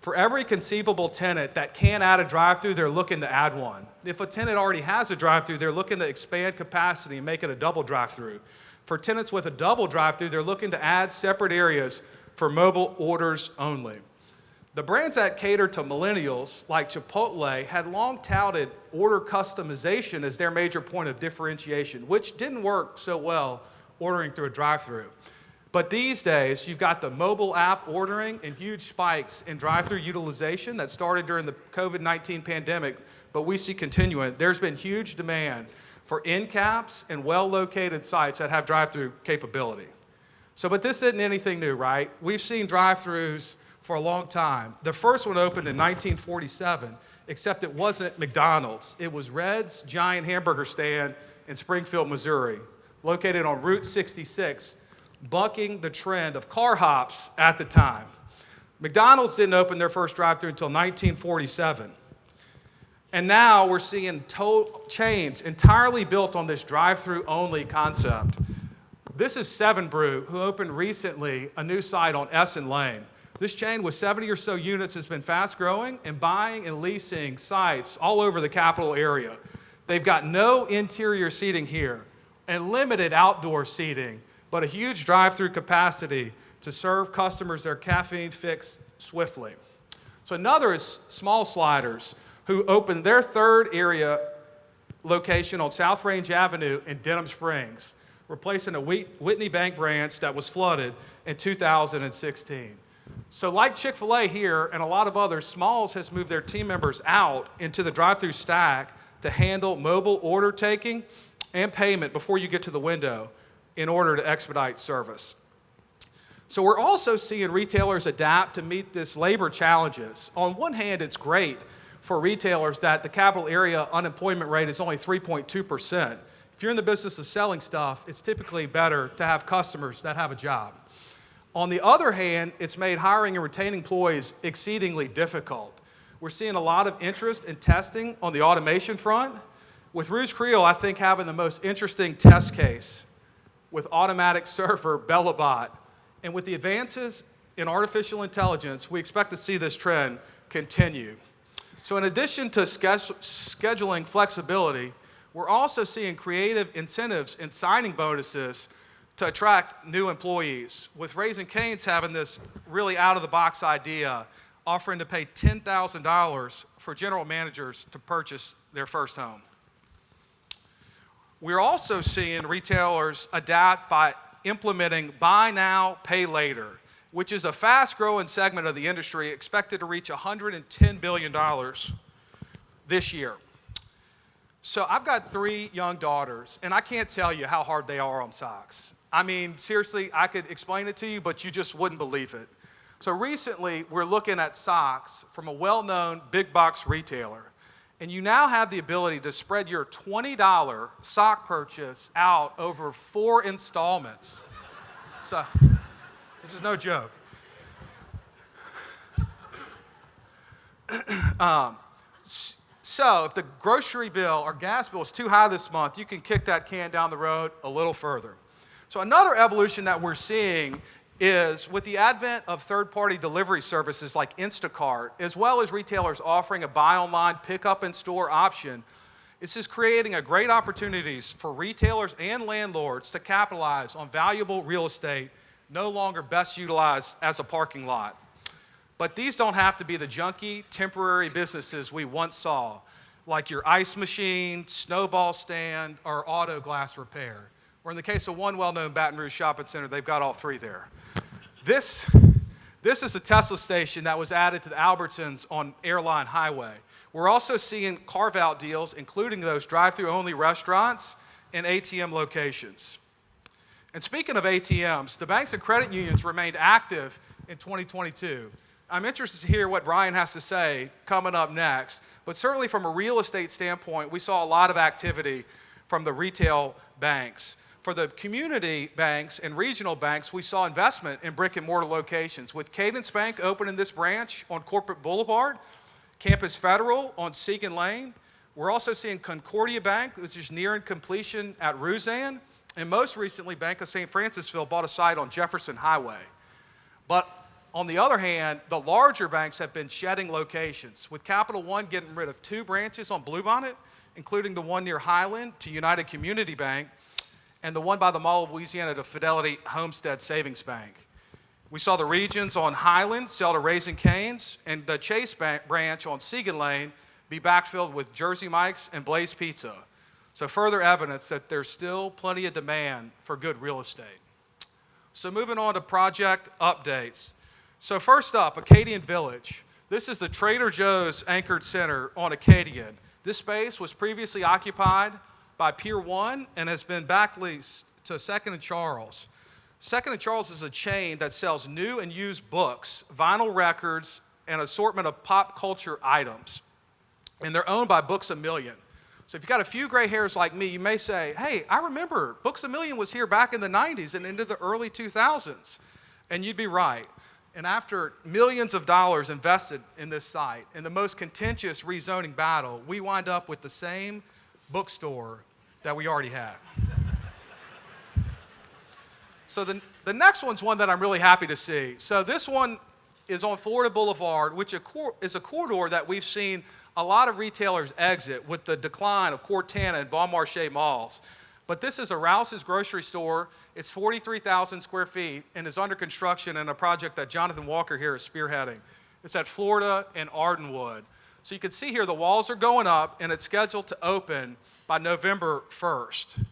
For every conceivable tenant that can add a drive-through, they're looking to add one. If a tenant already has a drive-through, they're looking to expand capacity and make it a double drive-through. For tenants with a double drive-through, they're looking to add separate areas for mobile orders only. The brands that cater to millennials, like Chipotle, had long touted order customization as their major point of differentiation, which didn't work so well ordering through a drive-through. But these days, you've got the mobile app ordering and huge spikes in drive-through utilization that started during the COVID-19 pandemic, but we see continuing. There's been huge demand for end caps and well-located sites that have drive-through capability. But this isn't anything new, right? We've seen drive-throughs for a long time. The first one opened in 1947, except it wasn't McDonald's. It was Red's Giant Hamburger Stand in Springfield, Missouri, located on Route 66, bucking the trend of car hops at the time. McDonald's didn't open their first drive-thru until 1947. And now we're seeing chains entirely built on this drive-thru only concept. This is 7 Brew, who opened recently a new site on Essen Lane. This chain with 70 or so units has been fast growing and buying and leasing sites all over the capital area. They've got no interior seating here and limited outdoor seating, but a huge drive-through capacity to serve customers their caffeine fix swiftly. So another is Small Sliders, who opened their 3rd area location on South Range Avenue in Denham Springs, replacing a Whitney Bank branch that was flooded in 2016. So like Chick-fil-A here and a lot of others, Smalls has moved their team members out into the drive-through stack to handle mobile order taking and payment before you get to the window in order to expedite service. So we're also seeing retailers adapt to meet this labor challenges. On one hand, it's great for retailers that the capital area unemployment rate is only 3.2%. If you're in the business of selling stuff, it's typically better to have customers that have a job. On the other hand, it's made hiring and retaining employees exceedingly difficult. We're seeing a lot of interest in testing on the automation front, with Rouge Creole, I think, having the most interesting test case with automatic server Bellabot. And with the advances in artificial intelligence, we expect to see this trend continue. So in addition to scheduling flexibility, we're also seeing creative incentives and signing bonuses to attract new employees, with Raising Cane's having this really out-of-the-box idea, offering to pay $10,000 for general managers to purchase their first home. We're also seeing retailers adapt by implementing buy now, pay later, which is a fast-growing segment of the industry expected to reach $110 billion this year. So I've got 3 young daughters, and I can't tell you how hard they are on socks. I mean, seriously, I could explain it to you, but you just wouldn't believe it. So recently, we're looking at socks from a well-known big box retailer. And you now have the ability to spread your $20 sock purchase out over 4 installments. So this is no joke. So if the grocery bill or gas bill is too high this month, you can kick that can down the road a little further. So another evolution that we're seeing is with the advent of third-party delivery services like Instacart, as well as retailers offering a buy online, pick up in store option, this is creating a great opportunities for retailers and landlords to capitalize on valuable real estate no longer best utilized as a parking lot. But these don't have to be the junky, temporary businesses we once saw, like your ice machine, snowball stand, or auto glass repair. Or in the case of one well-known Baton Rouge shopping center, they've got all three there. This is a Tesla station that was added to the Albertsons on Airline Highway. We're also seeing carve-out deals, including those drive-through only restaurants and ATM locations. And speaking of ATMs, the banks and credit unions remained active in 2022. I'm interested to hear what Brian has to say coming up next, but certainly from a real estate standpoint, we saw a lot of activity from the retail banks. For the community banks and regional banks, we saw investment in brick and mortar locations, with Cadence Bank opening this branch on Corporate Boulevard, Campus Federal on Segan Lane. We're also seeing Concordia Bank, which is nearing completion at Ruzan, and most recently, Bank of St. Francisville bought a site on Jefferson Highway. But on the other hand, the larger banks have been shedding locations, with Capital One getting rid of 2 branches on Bluebonnet, including the one near Highland to United Community Bank, and the one by the Mall of Louisiana to Fidelity Homestead Savings Bank. We saw the Regions on Highland sell to Raising Cane's, and the Chase branch on Segan Lane be backfilled with Jersey Mike's and Blaze Pizza. So further evidence that there's still plenty of demand for good real estate. So moving on to project updates. So first up, Acadian Village. This is the Trader Joe's anchored center on Acadian. This space was previously occupied by Pier 1 and has been back leased to Second and Charles. Second and Charles is a chain that sells new and used books, vinyl records, and assortment of pop culture items. And they're owned by Books A Million. So if you've got a few gray hairs like me, you may say, hey, I remember Books A Million was here back in the 90s and into the early 2000s. And you'd be right. And after millions of dollars invested in this site, in the most contentious rezoning battle, we wind up with the same bookstore that we already had. So the next one's one that I'm really happy to see. So this one is on Florida Boulevard, which is a corridor that we've seen a lot of retailers exit with the decline of Cortana and Bon Marché malls. But this is a Rouse's grocery store. It's 43,000 square feet and is under construction in a project that Jonathan Walker here is spearheading. It's at Florida and Ardenwood. So you can see here the walls are going up and it's scheduled to open by November 1st.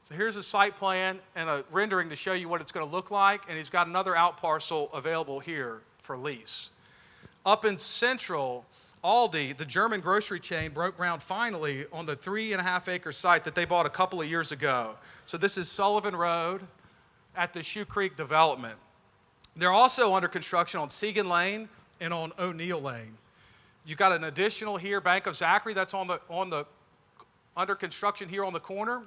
So here's a site plan and a rendering to show you what it's going to look like, and he's got another out parcel available here for lease. Up in Central, Aldi, the German grocery chain, broke ground finally on the 3.5-acre site that they bought a couple of years ago. So this is Sullivan Road at the Shoe Creek development. They're also under construction on Segan Lane and on O'Neill Lane. You've got an additional here, Bank of Zachary, that's under construction here on the corner.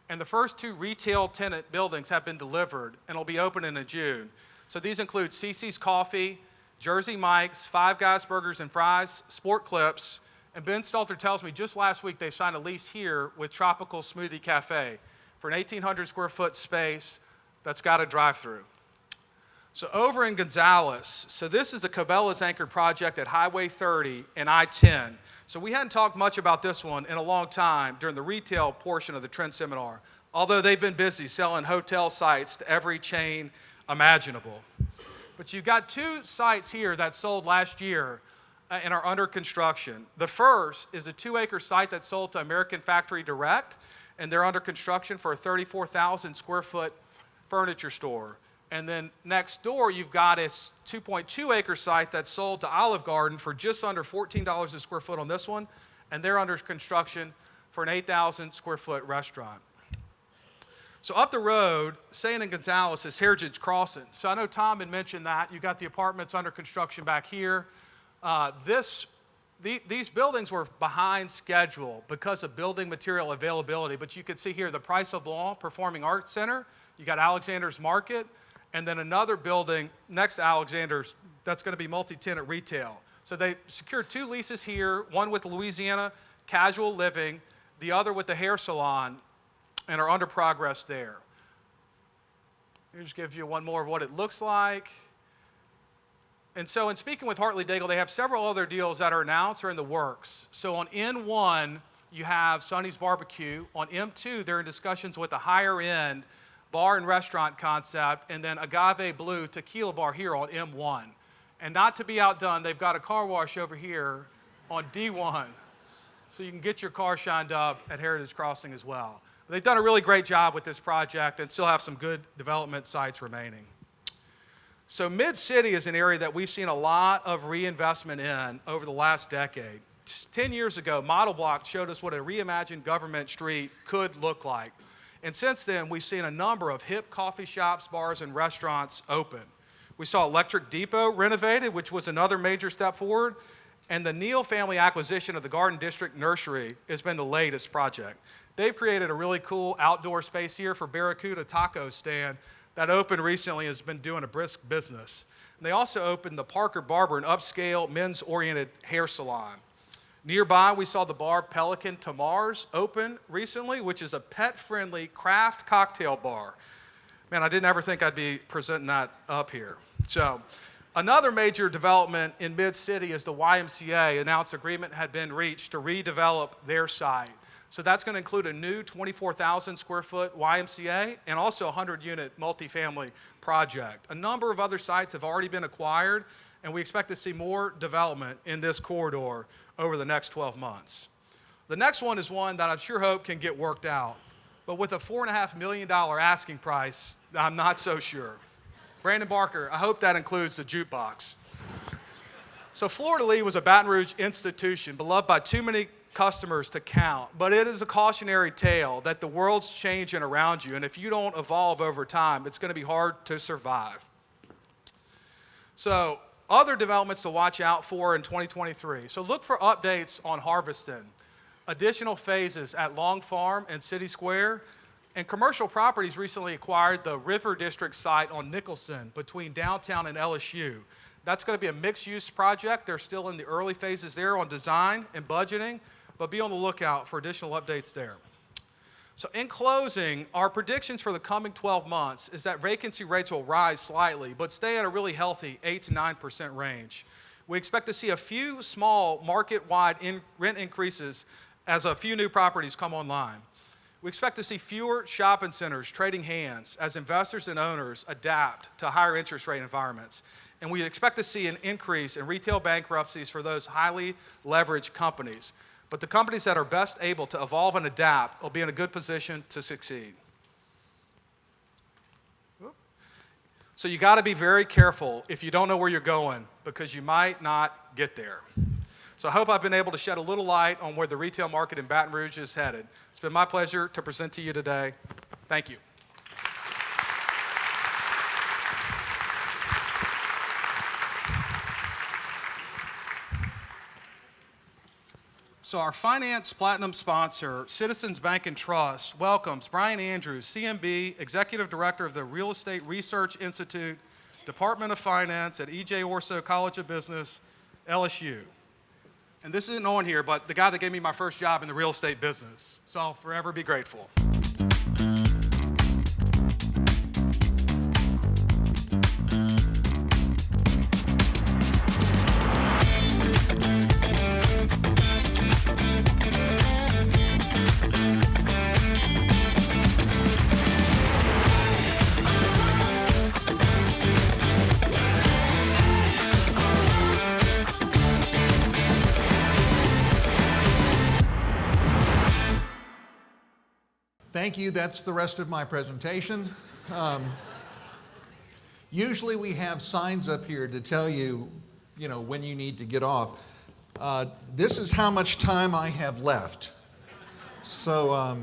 And the first 2 retail tenant buildings have been delivered and will be opening in June. So these include CC's Coffee, Jersey Mike's, Five Guys Burgers and Fries, Sport Clips, and Ben Stelter tells me just last week they signed a lease here with Tropical Smoothie Cafe for an 1,800 square foot space that's got a drive-through. So over in Gonzales, so this is the Cabela's anchored project at Highway 30 and I-10. So we hadn't talked much about this one in a long time during the retail portion of the Trend Seminar, although they've been busy selling hotel sites to every chain imaginable. But you've got 2 sites here that sold last year and are under construction. The first is a 2-acre site that sold to American Factory Direct, and they're under construction for a 34,000 square foot furniture store. And then next door, you've got a 2.2-acre site that's sold to Olive Garden for just under $14 a square foot on this one, and they're under construction for an 8,000 square foot restaurant. So up the road, staying in Gonzales, is Heritage Crossing. So I know Tom had mentioned that. You've got the apartments under construction back here. These buildings were behind schedule because of building material availability, but you can see here the Price of Law Performing Arts Center. You got Alexander's Market, and then another building next to Alexander's that's going to be multi-tenant retail. So they secured 2 leases here, one with Louisiana Casual Living, the other with the hair salon, and are under progress there. Here's just give you one more of what it looks like. And so in speaking with Hartley Daigle, they have several other deals that are announced or in the works. So on N1, you have Sonny's Barbecue. On M2, they're in discussions with a higher end bar and restaurant concept, and then Agave Blue Tequila Bar here on M1. And not to be outdone, they've got a car wash over here on D1. So you can get your car shined up at Heritage Crossing as well. They've done a really great job with this project and still have some good development sites remaining. So Mid-City is an area that we've seen a lot of reinvestment in over the last decade. 10 years ago, Model Block showed us what a reimagined government street could look like. And since then, we've seen a number of hip coffee shops, bars, and restaurants open. We saw Electric Depot renovated, which was another major step forward. And the Neal family acquisition of the Garden District Nursery has been the latest project. They've created a really cool outdoor space here for Barracuda Taco Stand that opened recently and has been doing a brisk business. And they also opened the Parker Barber, an upscale men's-oriented hair salon. Nearby, we saw the bar Pelican Tamar's open recently, which is a pet-friendly craft cocktail bar. Man, I didn't ever think I'd be presenting that up here. So, another major development in Mid-City is the YMCA announced agreement had been reached to redevelop their site. So that's going to include a new 24,000 square foot YMCA and also a 100-unit multifamily project. A number of other sites have already been acquired, and we expect to see more development in this corridor over the next 12 months. The next one is one that I sure hope can get worked out, but with a $4.5 million asking price, I'm not so sure. Brandon Barker, I hope that includes the jukebox. So Fleur de Lis was a Baton Rouge institution beloved by too many customers to count, but it is a cautionary tale that the world's changing around you, and if you don't evolve over time, it's going to be hard to survive. So other developments to watch out for in 2023. So look for updates on Harveston, additional phases at Long Farm and City Square, and Commercial Properties recently acquired the River District site on Nicholson between downtown and LSU. That's going to be a mixed-use project. They're still in the early phases there on design and budgeting, but be on the lookout for additional updates there. So in closing, our predictions for the coming 12 months is that vacancy rates will rise slightly, but stay at a really healthy 8 to 9% range. We expect to see a few small market-wide rent increases as a few new properties come online. We expect to see fewer shopping centers trading hands as investors and owners adapt to higher interest rate environments. And we expect to see an increase in retail bankruptcies for those highly leveraged companies. But the companies that are best able to evolve and adapt will be in a good position to succeed. So you got to be very careful if you don't know where you're going, because you might not get there. So I hope I've been able to shed a little light on where the retail market in Baton Rouge is headed. It's been my pleasure to present to you today. Thank you. So our Finance Platinum sponsor, Citizens Bank and Trust, welcomes Brian Andrews, CMB, Executive Director of the Real Estate Research Institute, Department of Finance at E.J. Orso College of Business, LSU. And this isn't on here, but the guy that gave me my first job in the real estate business. So I'll forever be grateful. Thank you. That's the rest of my presentation. Usually we have signs up here to tell you, when you need to get off. This is how much time I have left. So,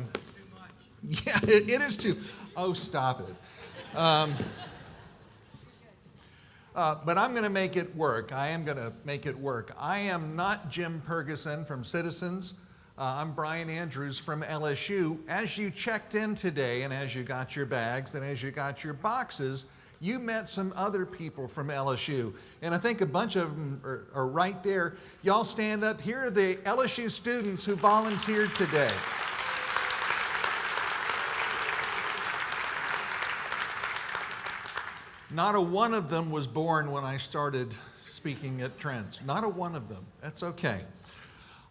yeah, it is too. Oh, stop it. But I'm going to make it work. I am going to make it work. I am not Jim Ferguson from Citizens. I'm Brian Andrews from LSU. As you checked in today and as you got your bags and as you got your boxes, You met some other people from LSU, and I think a bunch of them are right there. Y'all stand up. Here are the LSU students who volunteered today. Not a one of them was born when I started speaking at Trends. Not a one of them. That's okay.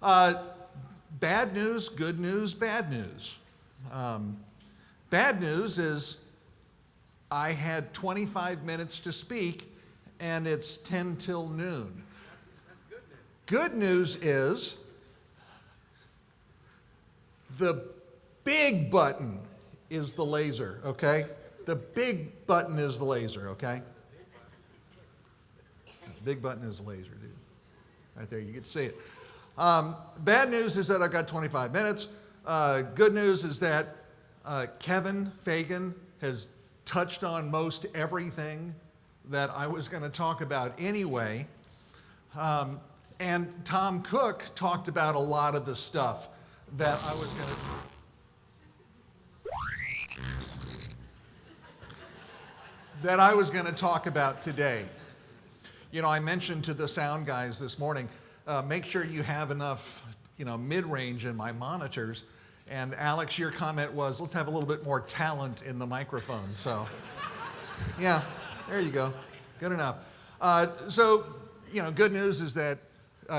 Bad news, good news, bad news. Bad news is I had 25 minutes to speak, and it's 10 till noon. Good news is the big button is the laser, okay? The big button is the laser, okay? The big button is the laser, dude. Right there, you get to see it. Bad news is that I've got 25 minutes. Good news is that Kevin Fagan has touched on most everything that I was going to talk about anyway. And Tom Cook talked about a lot of the stuff that I was going to... that I was going to talk about today. You know, I mentioned to the sound guys this morning, make sure you have enough, mid-range in my monitors. And Alex, your comment was, let's have a little bit more talent in the microphone. So, yeah, there you go. Good enough. Good news is that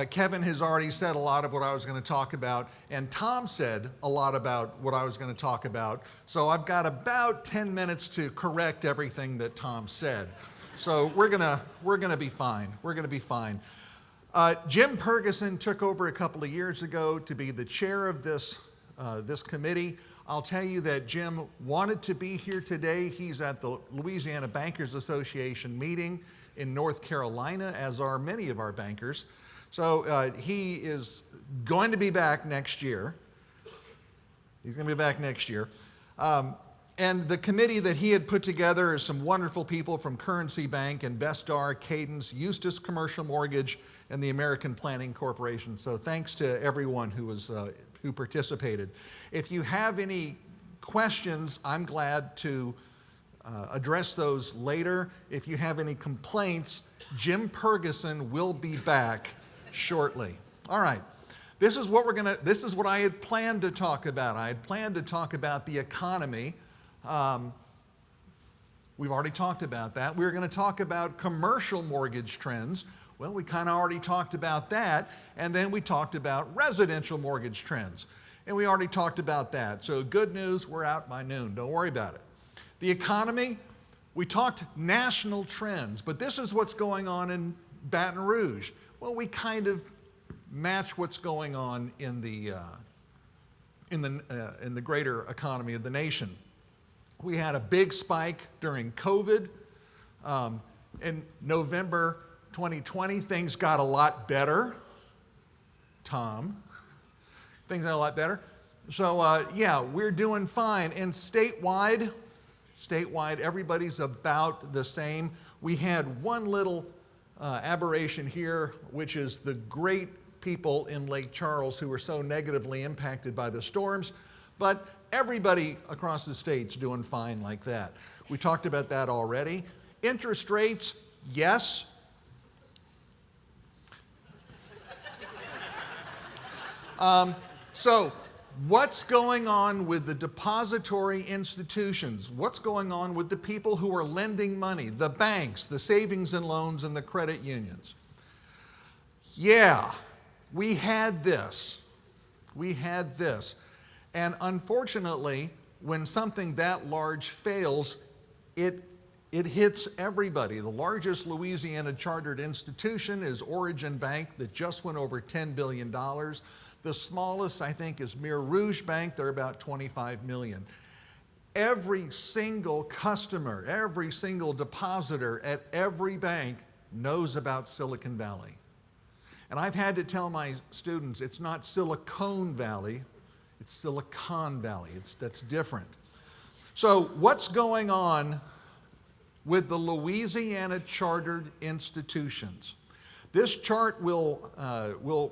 Kevin has already said a lot of what I was going to talk about, and Tom said a lot about what I was going to talk about. So I've got about 10 minutes to correct everything that Tom said. So we're gonna be fine. We're gonna be fine. Jim Ferguson took over a couple of years ago to be the chair of this committee. I'll tell you that Jim wanted to be here today. He's at the Louisiana Bankers Association meeting in North Carolina, as are many of our bankers. So he is going to be back next year. He's going to be back next year. And the committee that he had put together is some wonderful people from Currency Bank, Investar, Cadence, Eustis Commercial Mortgage, and the American Planning Corporation. So thanks to everyone who participated. If you have any questions, I'm glad to address those later. If you have any complaints, Jim Ferguson will be back shortly. All right. This is what I had planned to talk about. I had planned to talk about the economy. We've already talked about that. We're going to talk about commercial mortgage trends. Well, we kind of already talked about that. And then we talked about residential mortgage trends. And we already talked about that. So good news, we're out by noon. Don't worry about it. The economy, we talked national trends, but this is what's going on in Baton Rouge. Well, we kind of match what's going on in the greater economy of the nation. We had a big spike during COVID. In November 2020, things got a lot better. Tom, things got a lot better. So yeah, we're doing fine. And statewide, everybody's about the same. We had one little aberration here, which is the great people in Lake Charles who were so negatively impacted by the storms, but everybody across the state's doing fine like that. We talked about that already. Interest rates, yes. So what's going on with the depository institutions? What's going on with the people who are lending money, the banks, the savings and loans, and the credit unions? Yeah, we had this. We had this. And unfortunately, when something that large fails, it hits everybody. The largest Louisiana chartered institution is Origin Bank that just went over $10 billion. The smallest, I think, is Mer Rouge Bank. They're about $25 million. Every single customer, every single depositor at every bank knows about Silicon Valley. And I've had to tell my students, it's not Silicon Valley, it's Silicon Valley. That's different. So what's going on with the Louisiana chartered institutions? This chart will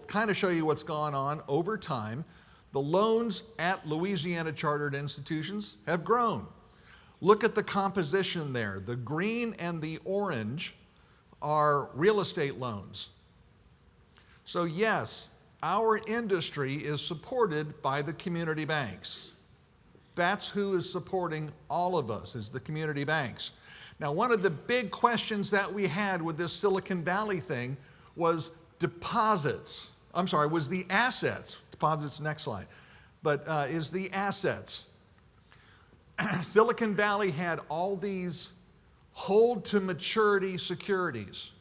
kind of show you what's gone on over time. The loans at Louisiana chartered institutions have grown. Look at the composition there. The green and the orange are real estate loans. So yes, our industry is supported by the community banks. That's who is supporting all of us, is the community banks. Now, one of the big questions that we had with this Silicon Valley thing was deposits. I'm sorry, was the assets. Deposits, next slide. But is the assets. Silicon Valley had all these hold to maturity securities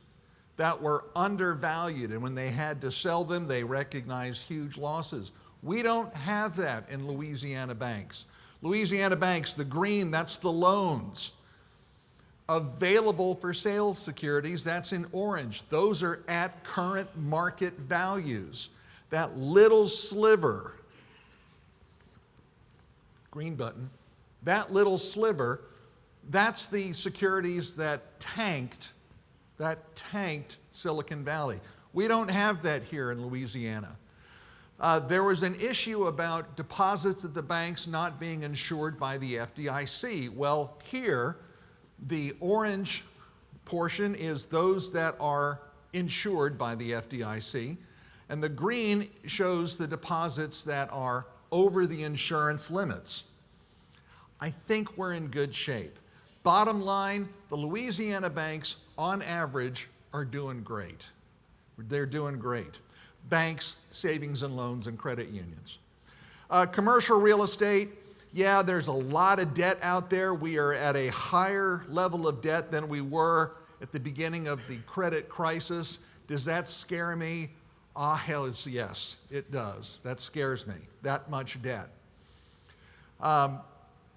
that were undervalued, and when they had to sell them, they recognized huge losses. We don't have that in Louisiana banks. Louisiana banks, the green, that's the loans. Available for sale securities, that's in orange. Those are at current market values. That little sliver, green button, that little sliver, that's the securities that tanked Silicon Valley. We don't have that here in Louisiana. There was an issue about deposits at the banks not being insured by the FDIC. Well, here, the orange portion is those that are insured by the FDIC, and the green shows the deposits that are over the insurance limits. I think we're in good shape. Bottom line, the Louisiana banks, on average, are doing great. They're doing great. Banks, savings and loans, and credit unions. Commercial real estate, yeah, there's a lot of debt out there. We are at a higher level of debt than we were at the beginning of the credit crisis. Does that scare me? Hell yes, it does. That scares me, that much debt.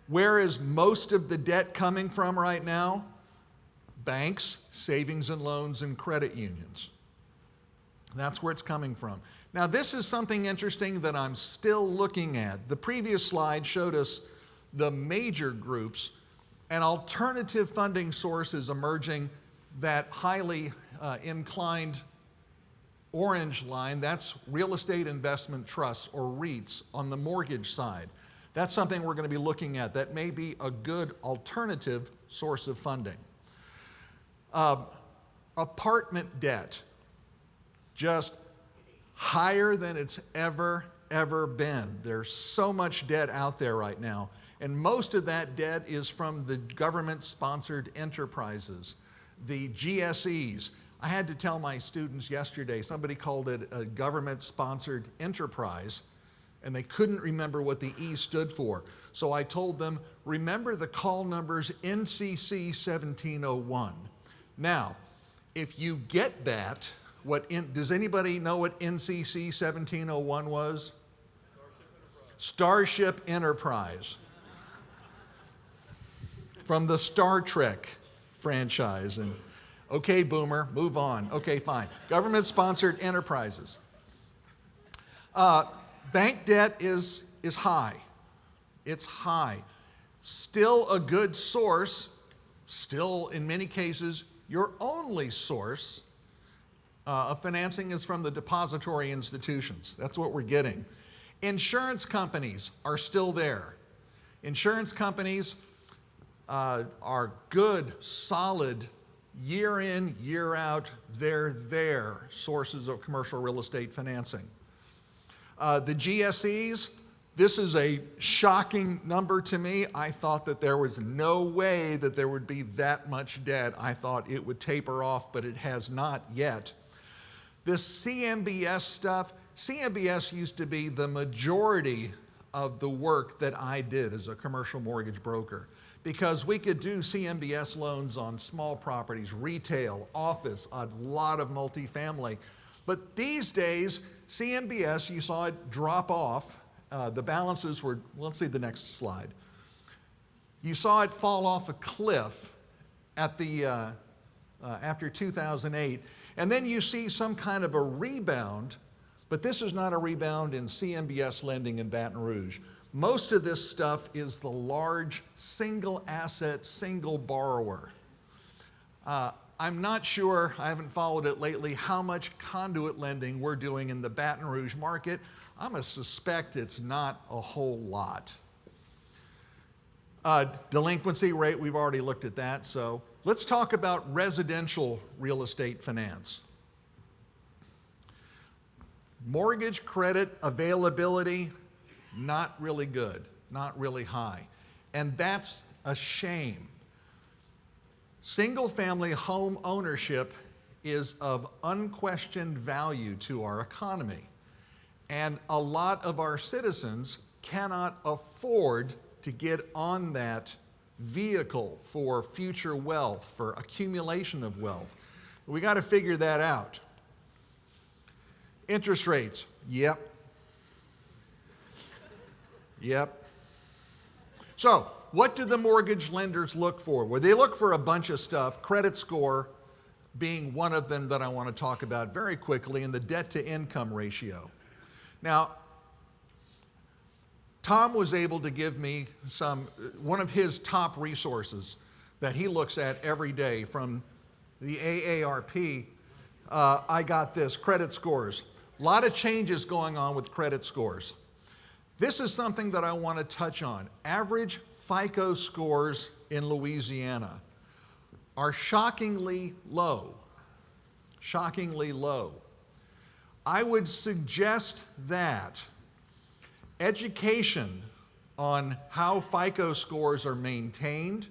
Where is most of the debt coming from right now? Banks, savings and loans, and credit unions. That's where it's coming from. Now, this is something interesting that I'm still looking at. The previous slide showed us the major groups and alternative funding sources emerging. That highly inclined orange line, that's real estate investment trusts, or REITs, on the mortgage side. That's something we're going to be looking at. That may be a good alternative source of funding. Apartment debt, just higher than it's ever been. There's so much debt out there right now, and most of that debt is from the government-sponsored enterprises, the GSEs. I had to tell my students yesterday, somebody called it a government-sponsored enterprise, and they couldn't remember what the E stood for. So I told them, remember the call number's NCC 1701. Now, if you get that, does anybody know what NCC 1701 was? Starship Enterprise. From the Star Trek franchise. And okay, boomer, move on. Okay, fine. Government-sponsored enterprises. Bank debt is high. It's high. Still a good source, still in many cases your only source of financing is from the depository institutions. That's what we're getting. Insurance companies are still there. Insurance companies are good, solid, year in, year out, they're their sources of commercial real estate financing. The GSEs, this is a shocking number to me. I thought that there was no way that there would be that much debt. I thought it would taper off, but it has not yet. This CMBS stuff, CMBS used to be the majority of the work that I did as a commercial mortgage broker, because we could do CMBS loans on small properties, retail, office, a lot of multifamily. But these days, CMBS, you saw it drop off. The balances were, let's see the next slide. You saw it fall off a cliff at the, after 2008. And then you see some kind of a rebound, but this is not a rebound in CMBS lending in Baton Rouge. Most of this stuff is the large single asset, single borrower. I'm not sure, I haven't followed it lately, how much conduit lending we're doing in the Baton Rouge market. I'm going to suspect it's not a whole lot. Delinquency rate, we've already looked at that. So let's talk about residential real estate finance. Mortgage credit availability, not really good, not really high. And that's a shame. Single-family home ownership is of unquestioned value to our economy. And a lot of our citizens cannot afford to get on that vehicle for future wealth, for accumulation of wealth. We got to figure that out. Interest rates, yep. So, what do the mortgage lenders look for? Well, they look for a bunch of stuff, credit score being one of them that I want to talk about very quickly, and the debt-to-income ratio. Now, Tom was able to give me one of his top resources that he looks at every day from the AARP. I got this, credit scores. A lot of changes going on with credit scores. This is something that I want to touch on. Average FICO scores in Louisiana are shockingly low. Shockingly low. I would suggest that education on how FICO scores are maintained,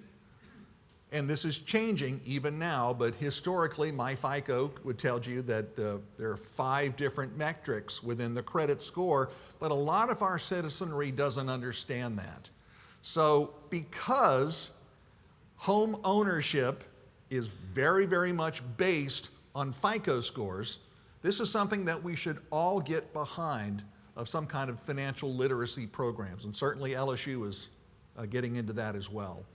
and this is changing even now, but historically my FICO would tell you that there are 5 different metrics within the credit score, but a lot of our citizenry doesn't understand that. So because home ownership is very, very much based on FICO scores, this is something that we should all get behind of some kind of financial literacy programs, and certainly LSU is getting into that as well.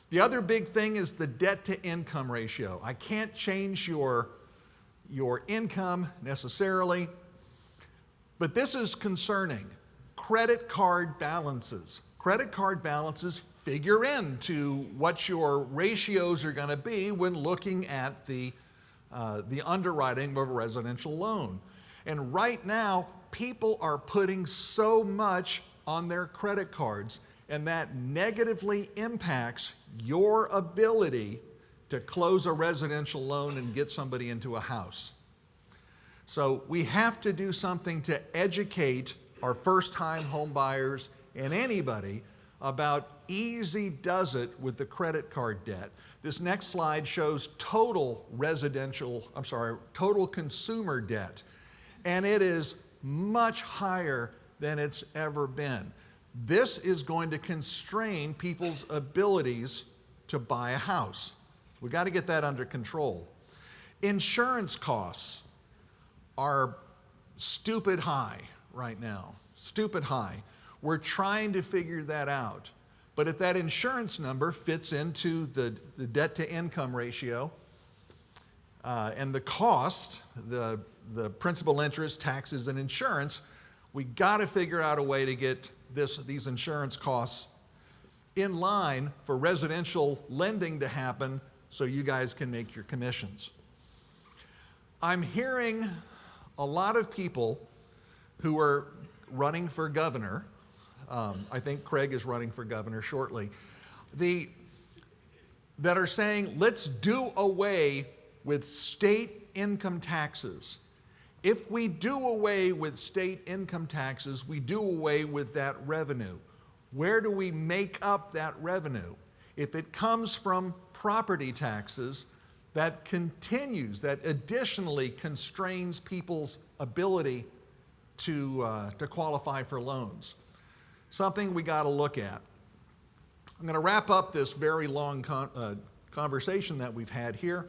The other big thing is the debt-to-income ratio. I can't change your income necessarily, but this is concerning. Credit card balances. Credit card balances figure into what your ratios are going to be when looking at the underwriting of a residential loan. And right now, people are putting so much on their credit cards, and that negatively impacts your ability to close a residential loan and get somebody into a house. So we have to do something to educate our first-time home buyers and anybody about easy does it with the credit card debt. This next slide shows total consumer debt, and it is much higher than it's ever been. This is going to constrain people's abilities to buy a house. We've got to get that under control. Insurance costs are stupid high right now, stupid high. We're trying to figure that out. But if that insurance number fits into the debt-to-income ratio and the cost, the principal, interest, taxes, and insurance, we got to figure out a way to get these insurance costs in line for residential lending to happen so you guys can make your commissions. I'm hearing a lot of people who are running for governor. I think Craig is running for governor shortly. That are saying, let's do away with state income taxes. If we do away with state income taxes, we do away with that revenue. Where do we make up that revenue? If it comes from property taxes, that continues, that additionally constrains people's ability to qualify for loans. Something we got to look at. I'm going to wrap up this very long conversation that we've had here.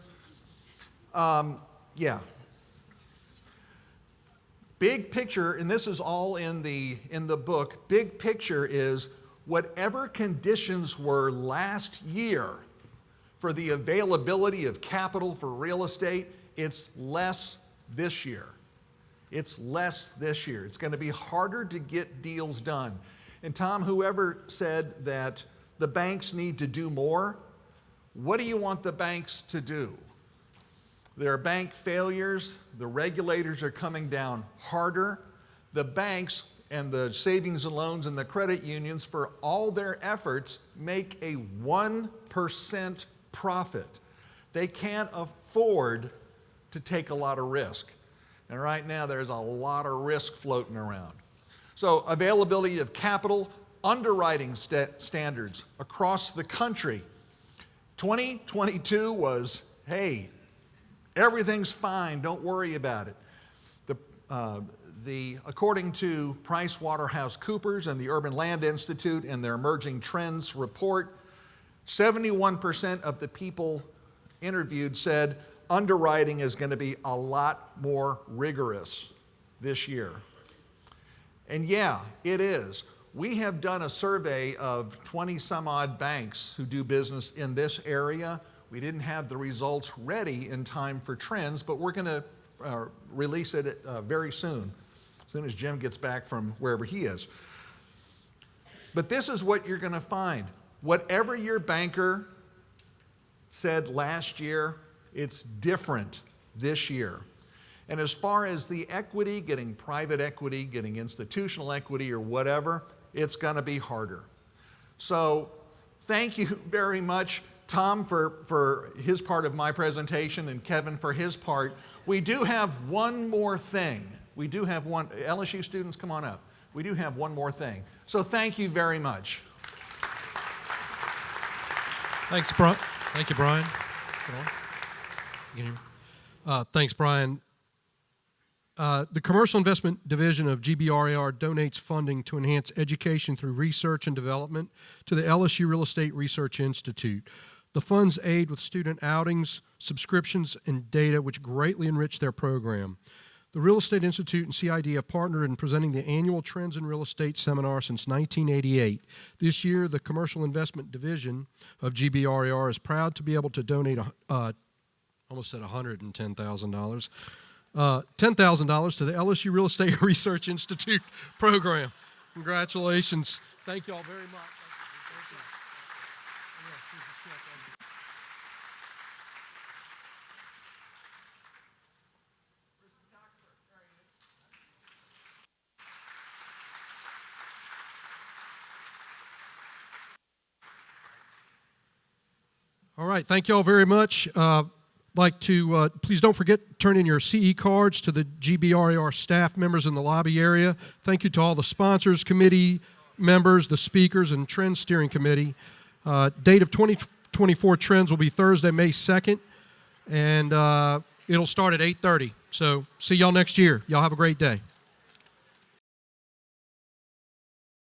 Big picture, and this is all in the book, big picture is whatever conditions were last year for the availability of capital for real estate, it's less this year. It's less this year. It's going to be harder to get deals done. And Tom, whoever said that the banks need to do more, what do you want the banks to do? There are bank failures. The regulators are coming down harder. The banks, and the savings and loans and the credit unions, for all their efforts, make a 1% profit. They can't afford to take a lot of risk. And right now there's a lot of risk floating around. So availability of capital, underwriting standards across the country. 2022 was, hey, everything's fine, don't worry about it. According to PricewaterhouseCoopers and the Urban Land Institute and their Emerging Trends report, 71% of the people interviewed said underwriting is going to be a lot more rigorous this year. And yeah, it is. We have done a survey of 20 some odd banks who do business in this area. We didn't have the results ready in time for Trends, but we're going to release it very soon as Jim gets back from wherever he is. But this is what you're going to find. Whatever your banker said last year, it's different this year. And as far as the equity, getting private equity, getting institutional equity or whatever, it's going to be harder. So thank you very much, Tom, for his part of my presentation and Kevin for his part. We do have one more thing. We do have one. LSU students, come on up. We do have one more thing. So thank you very much. Thanks, Brian. Thank you, Brian. Thanks, Brian. The Commercial Investment Division of GBRAR donates funding to enhance education through research and development to the LSU Real Estate Research Institute. The funds aid with student outings, subscriptions, and data which greatly enrich their program. The Real Estate Institute and CID have partnered in presenting the annual Trends in Real Estate seminar since 1988. This year, the Commercial Investment Division of GBRAR is proud to be able to donate, almost said $110,000, $10,000 to the LSU Real Estate Research Institute program. Congratulations. Thank you all very much. All right, thank you all very much. Like to, please don't forget to turn in your CE cards to the GBRAR staff members in the lobby area. Thank you to all the sponsors, committee members, the speakers, and Trends Steering Committee. Date of 2024 Trends will be Thursday, May 2nd, and it'll start at 8:30. So see y'all next year. Y'all have a great day.